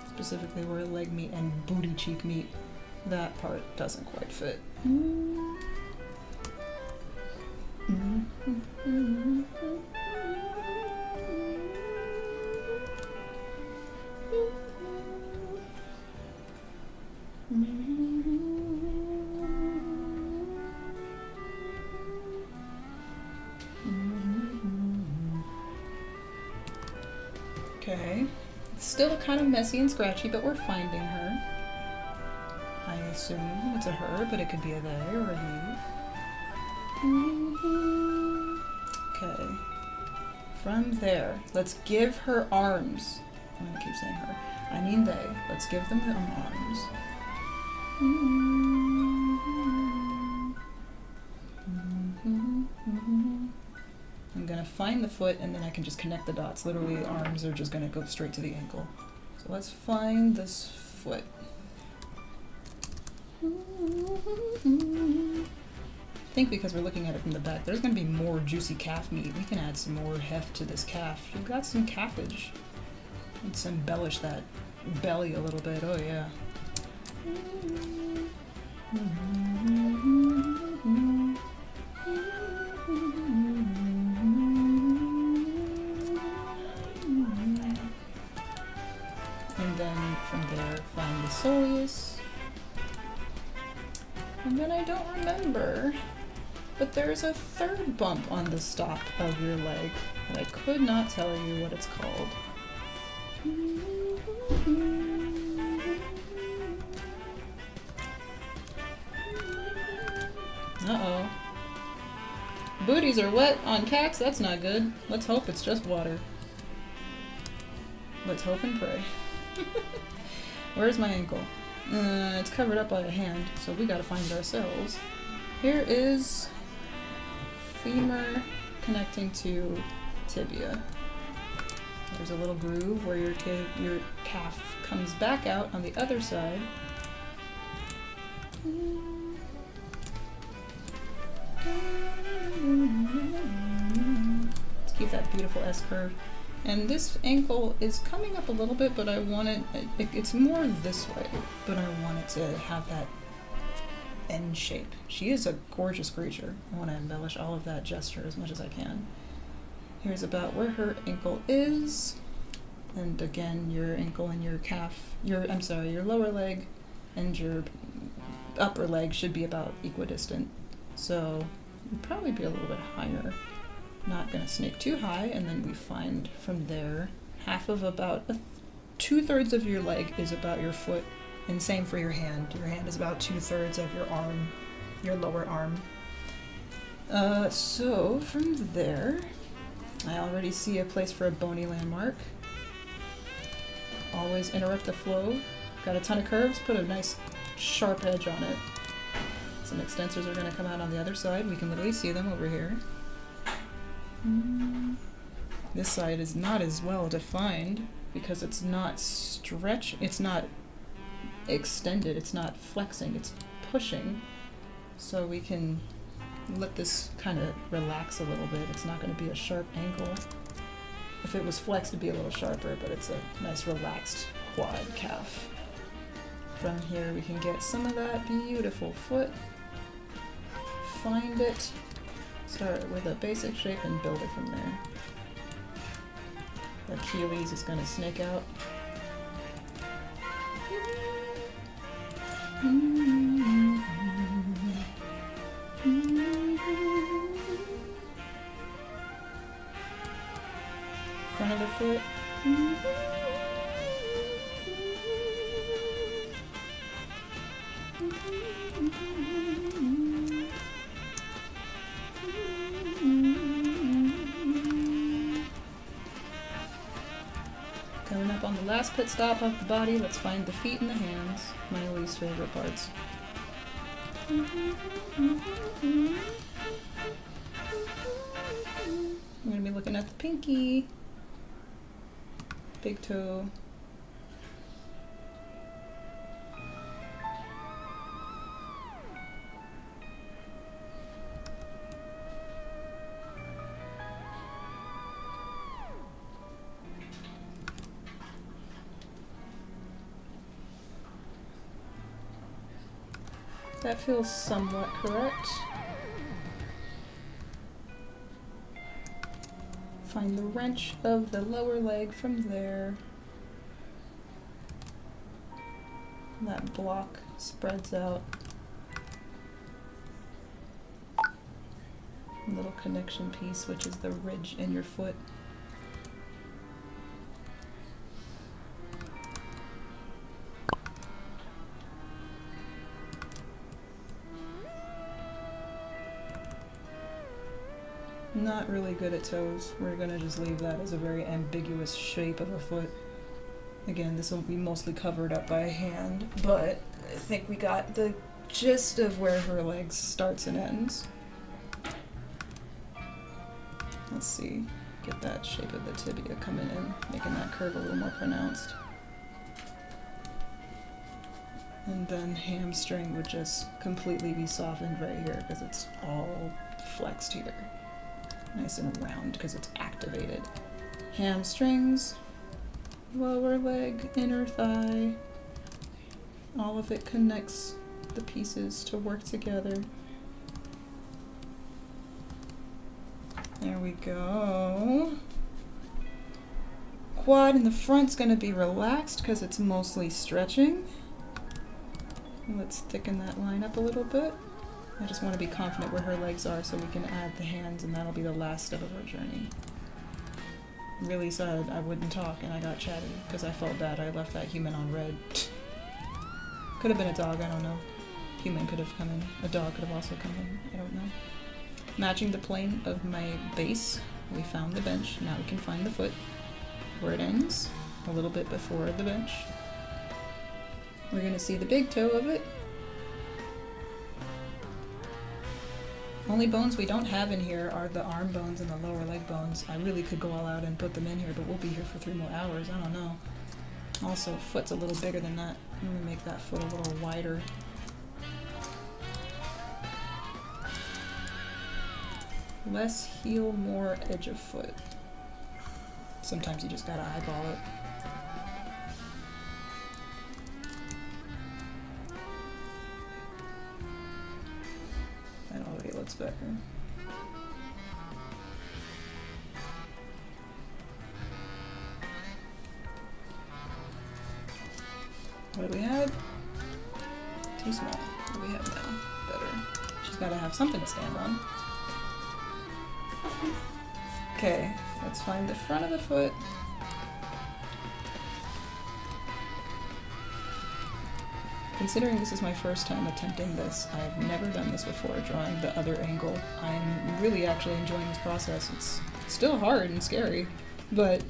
Speaker 1: Specifically where leg meat and booty cheek meat, that part doesn't quite fit. Okay. It's still kind of messy and scratchy, but we're finding her. I assume it's a her, but it could be a they or a he. Okay. From there, let's give her arms. I'm gonna keep saying her. I mean they. Let's give them arms. I'm gonna find the foot and then I can just connect the dots. Literally, the arms are just gonna go straight to the ankle. So let's find this foot. I think because we're looking at it from the back, there's gonna be more juicy calf meat. We can add some more heft to this calf. You've got some calfage. Let's embellish that belly a little bit. Oh yeah. And then from there, find the soleus. And then I don't remember, but there's a third bump on the stop of your leg that I could not tell you what it's called. Uh-oh. Booties are wet on cats? That's not good. Let's hope it's just water. Let's hope and pray. Where's my ankle? It's covered up by a hand, so we gotta find it ourselves. Here is femur connecting to tibia. There's a little groove where your calf comes back out on the other side. To keep that beautiful S curve. And this ankle is coming up a little bit, but I want it's more this way, but I want it to have that N shape. She is a gorgeous creature. I want to embellish all of that gesture as much as I can. Here's about where her ankle is. And again, your ankle and your calf, your lower leg and your upper leg should be about equidistant. So you'd probably be a little bit higher. Not gonna snake too high, and then we find from there half of about 2/3 of your leg is about your foot, and same for your hand. Your hand is about 2/3 of your arm, your lower arm. So from there, I already see a place for a bony landmark. Always interrupt the flow. Got a ton of curves, put a nice sharp edge on it. Some extensors are gonna come out on the other side. We can literally see them over here. This side is not as well defined because it's not it's not extended, it's not flexing, it's pushing. So we can let this kind of relax a little bit. It's not going to be a sharp angle. If it was flexed, it'd be a little sharper, but it's a nice relaxed quad calf. From here we can get some of that beautiful foot. Find it. Start with a basic shape and build it from there. Achilles is going to snake out. Front of the foot. Coming up on the last pit stop of the body, let's find the feet and the hands, my least favorite parts. I'm going to be looking at the pinky, big toe. That feels somewhat correct. Find the wrench of the lower leg from there. That block spreads out. A little connection piece, which is the ridge in your foot. Not really good at toes. We're gonna just leave that as a very ambiguous shape of a foot. Again, this will be mostly covered up by a hand, but I think we got the gist of where her leg starts and ends. Let's see, get that shape of the tibia coming in, making that curve a little more pronounced. And then hamstring would just completely be softened right here because it's all flexed here. Nice and round because it's activated. Hamstrings, lower leg, inner thigh. All of it connects the pieces to work together. There we go. Quad in the front's going to be relaxed because it's mostly stretching. Let's thicken that line up a little bit. I just want to be confident where her legs are so we can add the hands, and that'll be the last step of our journey. Really said I wouldn't talk and I got chatty because I felt bad I left that human on red. Could have been a dog, I don't know. Human could have come in. A dog could have also come in, I don't know. Matching the plane of my base, we found the bench. Now we can find the foot where it ends, a little bit before the bench. We're going to see the big toe of it. Only bones we don't have in here are the arm bones and the lower leg bones. I really could go all out and put them in here, but we'll be here for 3 more hours. I don't know. Also, foot's a little bigger than that. I'm going to make that foot a little wider. Less heel, more edge of foot. Sometimes you just gotta eyeball it. That already looks better. What do we have? Too small. What do we have now? Better. She's gotta have something to stand on. Okay, let's find the front of the foot. Considering this is my first time attempting this, I've never done this before, drawing the other angle. I'm really actually enjoying this process. It's still hard and scary, but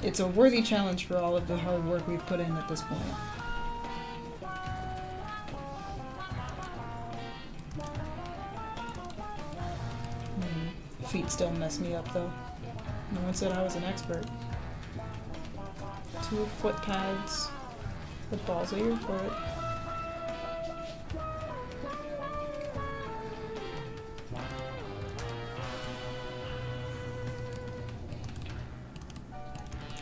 Speaker 1: it's a worthy challenge for all of the hard work we've put in at this point. Feet still mess me up though. No one said I was an expert. 2 foot pads. The balls of your foot.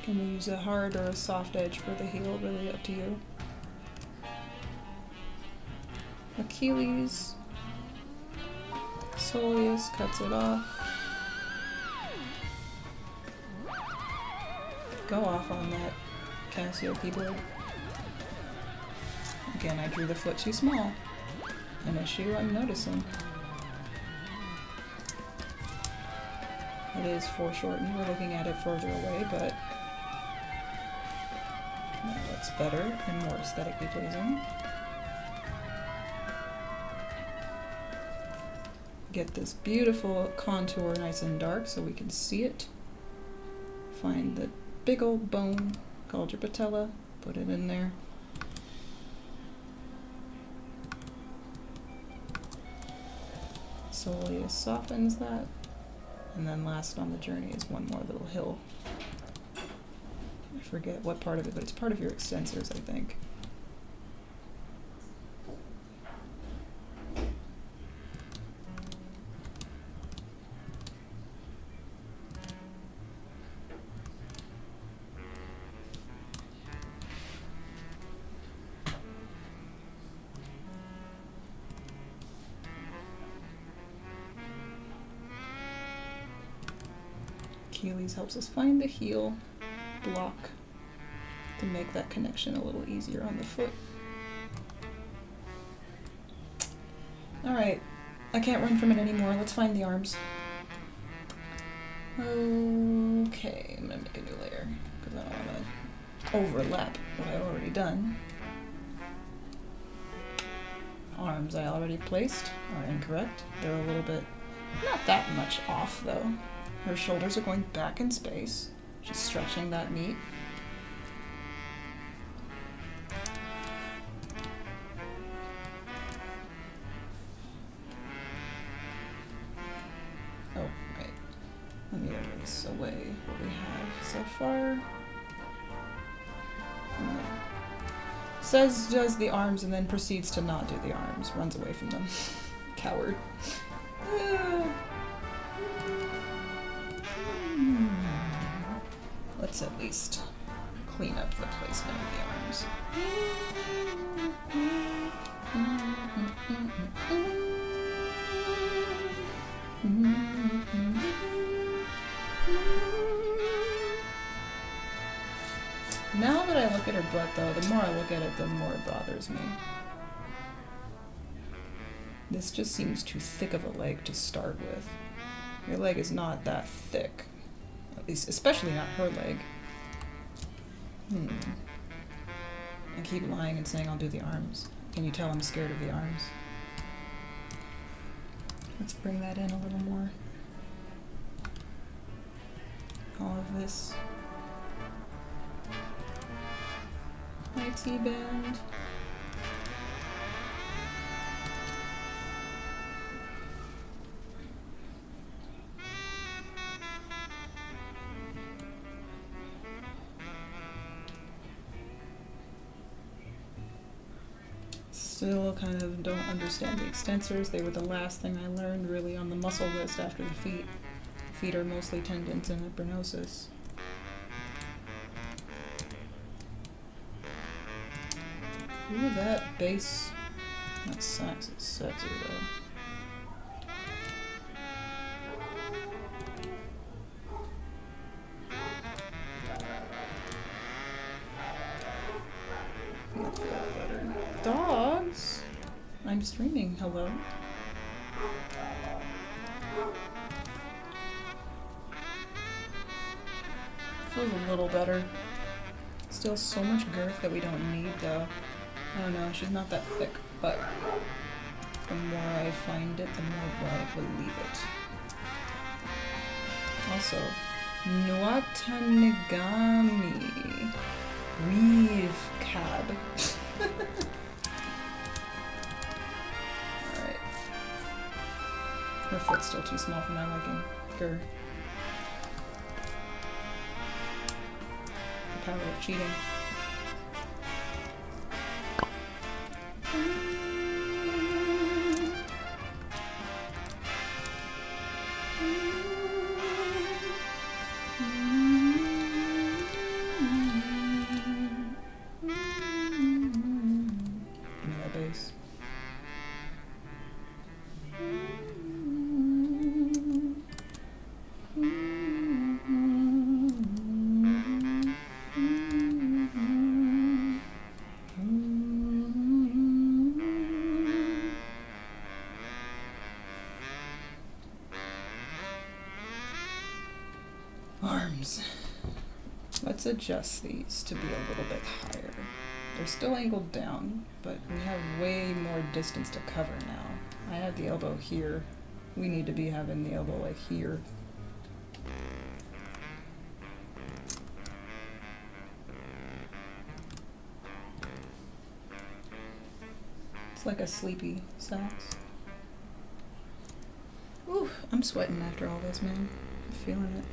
Speaker 1: Can we use a hard or a soft edge for the heel? Really up to you. Achilles. Soleus cuts it off. Go off on that Casio keyboard. Again, I drew the foot too small. An issue I'm noticing. It is foreshortened. We're looking at it further away, but that looks better and more aesthetically pleasing. Get this beautiful contour nice and dark so we can see it. Find the big old bone called your patella, put it in there. Soleus softens that. And then last on the journey is one more little hill. I forget what part of it, but it's part of your extensors, I think. Achilles helps us find the heel block to make that connection a little easier on the foot. Alright, I can't run from it anymore. Let's find the arms. Okay, I'm gonna make a new layer because I don't want to overlap what I've already done. Arms I already placed are incorrect. They're a little bit, not that much off though. Her shoulders are going back in space. She's stretching that meat. Oh, right. Let me erase away what we have so far. Says does the arms and then proceeds to not do the arms. Runs away from them. Coward. Let's at least clean up the placement of the arms. Now that I look at her butt though, the more I look at it, the more it bothers me. This just seems too thick of a leg to start with. Your leg is not that thick. At least, especially not her leg. I keep lying and saying I'll do the arms. Can you tell I'm scared of the arms? Let's bring that in a little more. All of this. My T-band. Still kind of don't understand the extensors. They were the last thing I learned really on the muscle list after the feet. Feet are mostly tendons and epidermosis. Ooh, that base. That sucks. It's sexy though. That feel better. Dogs? I'm streaming. Hello? Feels a little better. Still so much girth that we don't need though. I don't know, she's not that thick, but the more I find it, the more I believe it. Also, Nuatanigami Reeve Cab. Alright. Her foot's still too small for my liking. Grr. The power of cheating. Arms. Let's adjust these to be a little bit higher. They're still angled down, but we have way more distance to cover now. I have the elbow here. We need to be having the elbow like here. It's like a sleepy socks. Ooh, I'm sweating after all this, man. I'm feeling it.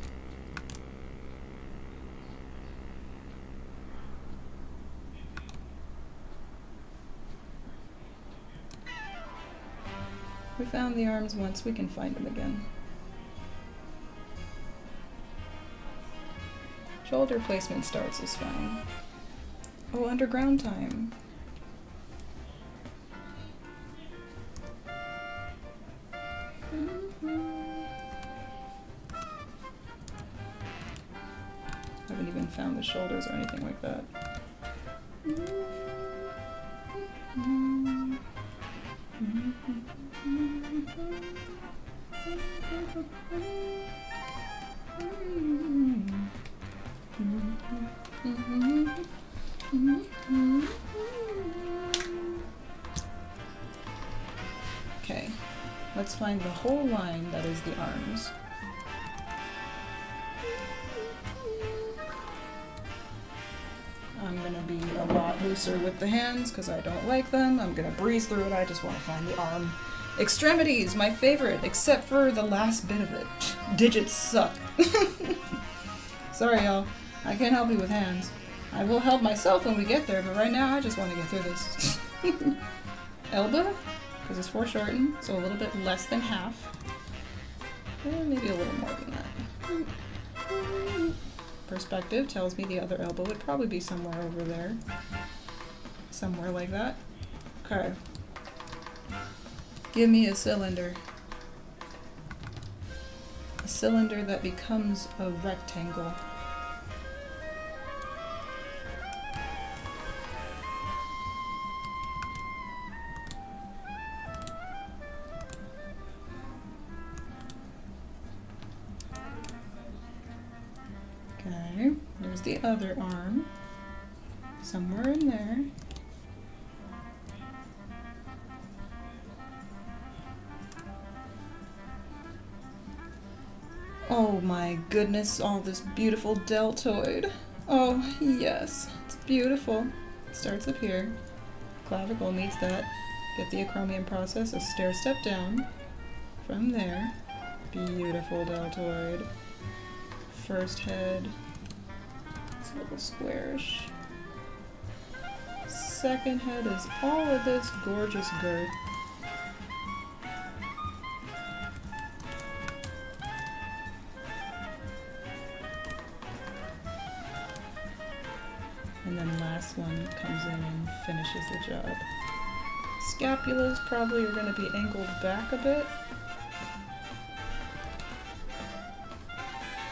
Speaker 1: We found the arms once, we can find them again. Shoulder placement starts is fine. Oh, underground time. Haven't even found the shoulders or anything like that. Okay, let's find the whole line that is the arms. I'm gonna be a lot looser with the hands because I don't like them. I'm gonna breeze through it. I just want to find the arm. Extremities, my favorite, except for the last bit of it. Digits suck. Sorry, y'all. I can't help you with hands. I will help myself when we get there, but right now I just want to get through this. Elbow, because it's foreshortened, so a little bit less than half. Or maybe a little more than that. Perspective tells me the other elbow would probably be somewhere over there. Somewhere like that. Okay. Give me a cylinder. A cylinder that becomes a rectangle. Okay, there's the other arm. Somewhere in there. Oh my goodness, all this beautiful deltoid. Oh yes, it's beautiful. It starts up here. Clavicle meets that. Get the acromion process, a stair step down. From there, beautiful deltoid. First head, it's a little squarish. Second head is all of this gorgeous girth. And then last one comes in and finishes the job. Scapulas probably are going to be angled back a bit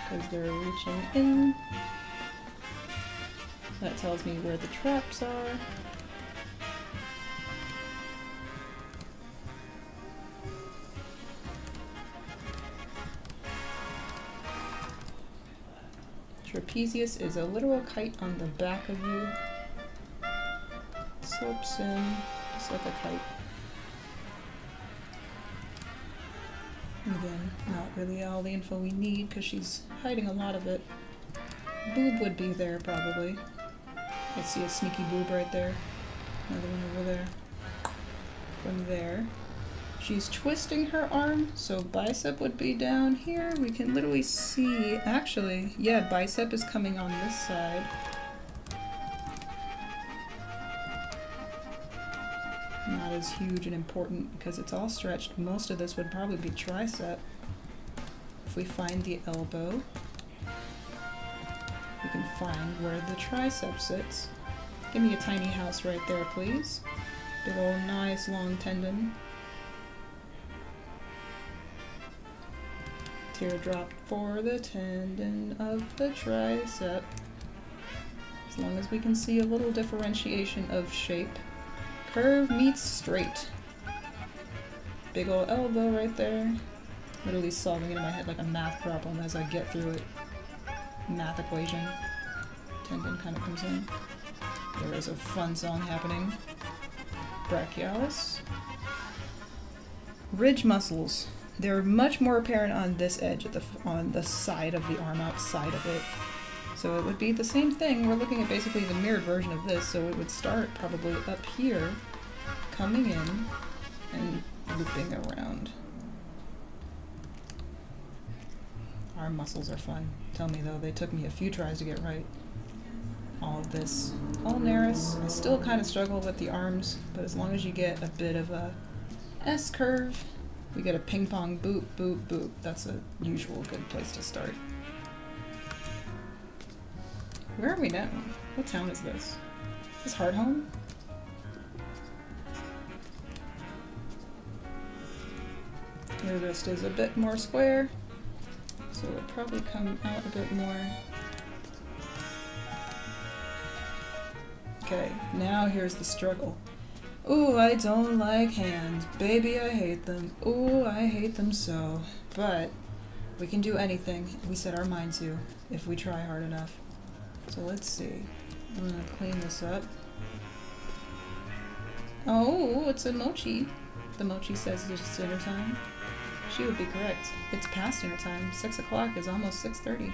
Speaker 1: because they're reaching in. That tells me where the traps are. Trapezius is a literal kite on the back of you. Slopes in, just like a kite. Again, not really all the info we need because she's hiding a lot of it. Boob would be there probably. I see a sneaky boob right there. Another one over there. From there. She's twisting her arm, so bicep would be down here. We can literally see, actually, yeah, bicep is coming on this side. Not as huge and important because it's all stretched. Most of this would probably be tricep. If we find the elbow, we can find where the tricep sits. Give me a tiny house right there, please. Big old nice long tendon. Teardrop for the tendon of the tricep. As long as we can see a little differentiation of shape. Curve meets straight. Big ol' elbow right there. Literally solving it in my head like a math problem as I get through it. math equation. Tendon kind of comes in. There is a fun song happening. Brachialis. Ridge muscles. They're much more apparent on this edge, on the side of the arm, outside of it. So it would be the same thing. We're looking at basically the mirrored version of this, so it would start probably up here, coming in, and looping around. Arm muscles are fun. Tell me though, they took me a few tries to get right. All of this. Ulnaris. I still kind of struggle with the arms, but as long as you get a bit of a S-curve, we get a ping pong boop, boop, boop. That's a usual good place to start. Where are we now? What town is this? Is this Hardhome? Your wrist is a bit more square, so it'll probably come out a bit more. Okay, now here's the struggle. Ooh, I don't like hands. Baby, I hate them. Ooh, I hate them so. But we can do anything we set our mind to if we try hard enough. So let's see. I'm gonna clean this up. Oh, it's a mochi. The mochi says it's dinner time. She would be correct. It's past dinner time. 6 o'clock is almost 6:30.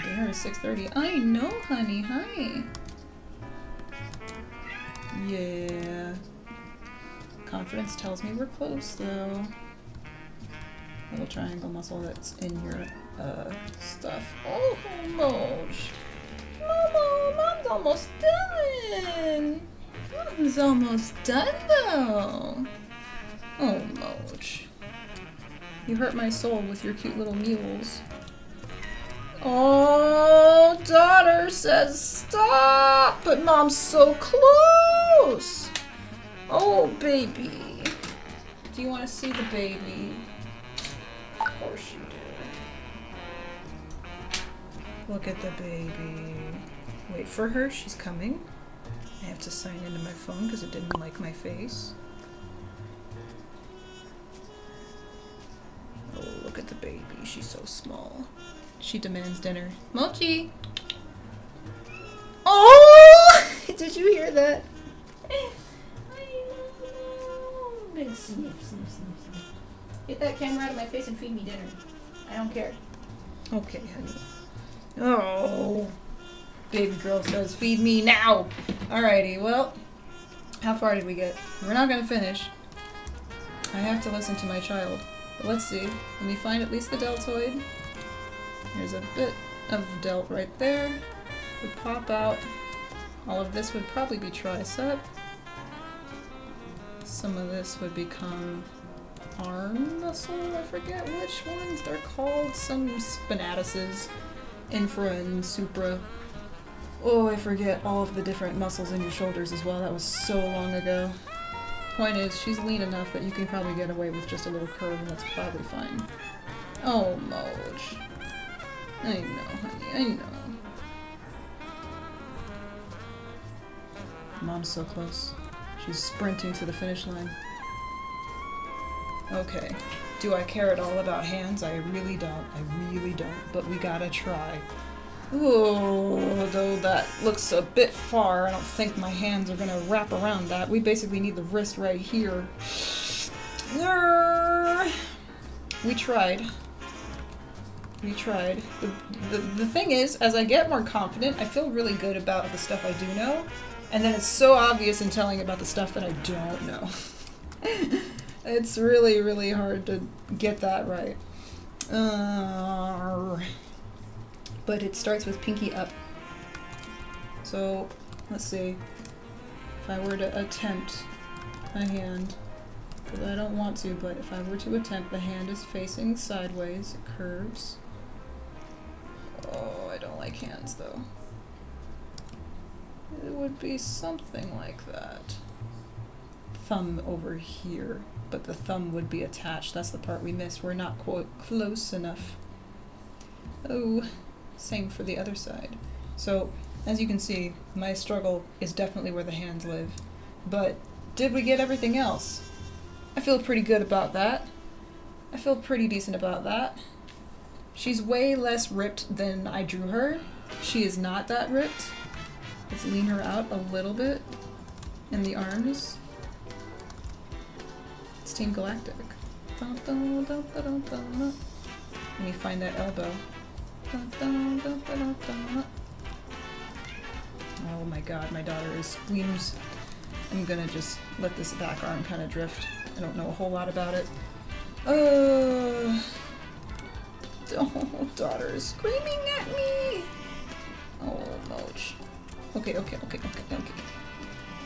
Speaker 1: Dinner is 6:30. I know, honey. Hi. Yeah. Confidence tells me we're close, though. Little triangle muscle that's in your stuff. Oh, Moch. Momo, Mom's almost done. Mom's almost done, though. Oh, Moch. You hurt my soul with your cute little mules. Oh, daughter says stop, but Mom's so close. Oh, baby. Do you want to see the baby? Of course you do. Look at the baby. Wait for her, she's coming. I have to sign into my phone because it didn't like my face. Oh, look at the baby, she's so small. She demands dinner. Mochi! Oh! Did you hear that? Big sniff, sniff, sniff, sniff. Get that camera out of my face and feed me dinner. I don't care. Okay, honey. Oh. Baby girl says, feed me now! Alrighty, well, how far did we get? We're not gonna finish. I have to listen to my child. But let's see. Let me find at least the deltoid. There's a bit of delt right there. Would pop out. All of this would probably be tricep. Some of this would become arm muscle. I forget which ones they're called. Some spinatuses. Infra and supra. Oh, I forget all of the different muscles in your shoulders as well. That was so long ago. Point is, she's lean enough that you can probably get away with just a little curve and that's probably fine. Oh, Moj. I know, honey, I know. Mom's so close. She's sprinting to the finish line. Okay. Do I care at all about hands? I really don't. I really don't. But we gotta try. Ooh, though that looks a bit far. I don't think my hands are gonna wrap around that. We basically need the wrist right here. We tried. We tried. The thing is, as I get more confident, I feel really good about the stuff I do know, and then it's so obvious in telling about the stuff that I don't know. It's really, really hard to get that right. But it starts with pinky up. So, let's see. If I were to attempt a hand, because I don't want to, but if I were to attempt, the hand is facing sideways, it curves. Oh, I don't like hands though. It would be something like that. Thumb over here, but the thumb would be attached. That's the part we missed. We're not quite close enough. Oh, same for the other side. So, as you can see, my struggle is definitely where the hands live. But did we get everything else? I feel pretty good about that. I feel pretty decent about that. She's way less ripped than I drew her. She is not that ripped. Let's lean her out a little bit in the arms. It's Team Galactic. Dun, dun, dun, dun, dun, dun. Let me find that elbow. Dun, dun, dun, dun, dun, dun. Oh my god, my daughter is screams. I'm gonna just let this back arm kind of drift. I don't know a whole lot about it. Oh, daughter is screaming at me. Oh, Moch. Okay.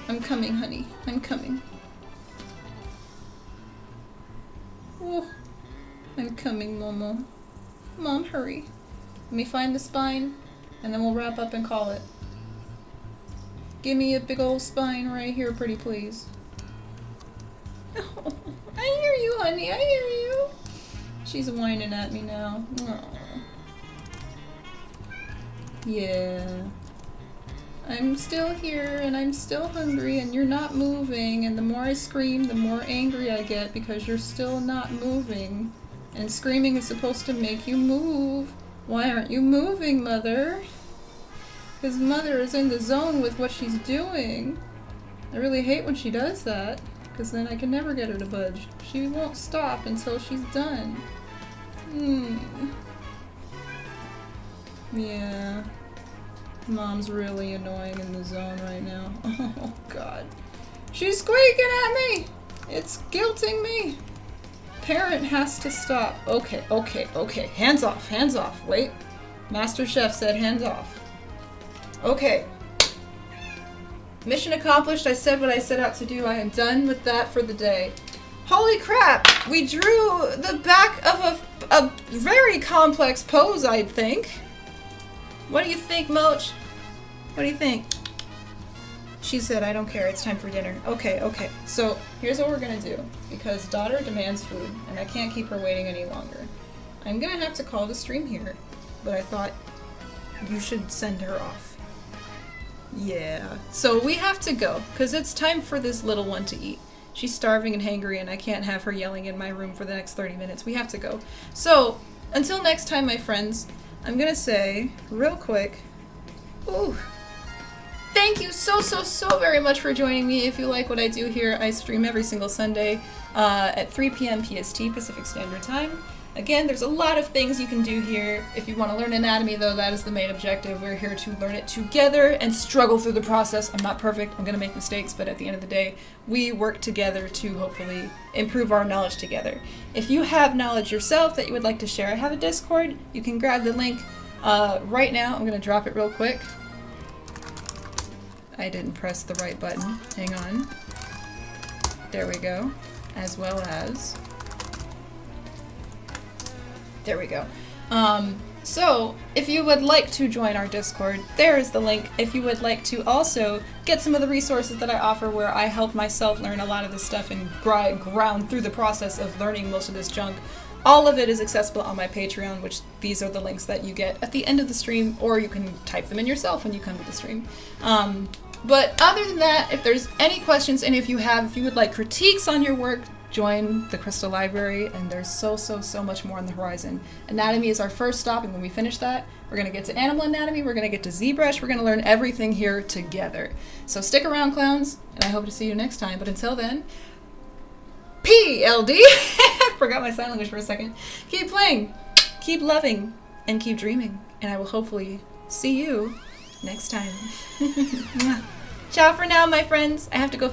Speaker 1: I'm coming, honey. I'm coming. Oh, I'm coming, Momo. Mom, hurry. Let me find the spine, and then we'll wrap up and call it. Give me a big old spine right here, pretty please. Oh, I hear you, honey. I hear you. She's whining at me now. Oh. Yeah. I'm still here, and I'm still hungry, and you're not moving, and the more I scream, the more angry I get because you're still not moving. And screaming is supposed to make you move. Why aren't you moving, Mother? Because Mother is in the zone with what she's doing. I really hate when she does that, because then I can never get her to budge. She won't stop until she's done. Yeah. Mom's really annoying in the zone right now. Oh god. She's squeaking at me! It's guilting me! Parent has to stop. Okay. Hands off. Wait. Master Chef said hands off. Okay. Mission accomplished. I said what I set out to do. I am done with that for the day. Holy crap! We drew the back of a very complex pose, I think. What do you think, Moch? What do you think? She said, I don't care, it's time for dinner. Okay. So, here's what we're gonna do. Because daughter demands food, and I can't keep her waiting any longer. I'm gonna have to call the stream here, but I thought you should send her off. Yeah. So we have to go, because it's time for this little one to eat. She's starving and hangry, and I can't have her yelling in my room for the next 30 minutes. We have to go. So, until next time, my friends, I'm gonna say, real quick, ooh, thank you so very much for joining me. If you like what I do here, I stream every single Sunday at 3 p.m. PST, Pacific Standard Time. Again, there's a lot of things you can do here. If you want to learn anatomy, though, that is the main objective. We're here to learn it together and struggle through the process. I'm not perfect. I'm going to make mistakes, but at the end of the day, we work together to hopefully improve our knowledge together. If you have knowledge yourself that you would like to share, I have a Discord. You can grab the link right now. I'm going to drop it real quick. I didn't press the right button. Hang on. There we go. As well as... There we go. So, if you would like to join our Discord, there is the link. If you would like to also get some of the resources that I offer where I help myself learn a lot of this stuff and ground through the process of learning most of this junk, all of it is accessible on my Patreon, which these are the links that you get at the end of the stream, or you can type them in yourself when you come to the stream. But other than that, if there's any questions, and if you would like critiques on your work, join the Crystal Library, and there's so much more on the horizon. Anatomy is our first stop, and when we finish that, we're going to get to animal anatomy, we're going to get to ZBrush, we're going to learn everything here together. So stick around, clowns, and I hope to see you next time. But until then, PLD! I forgot my sign language for a second. Keep playing, keep loving, and keep dreaming, and I will hopefully see you next time. Ciao for now, my friends. I have to go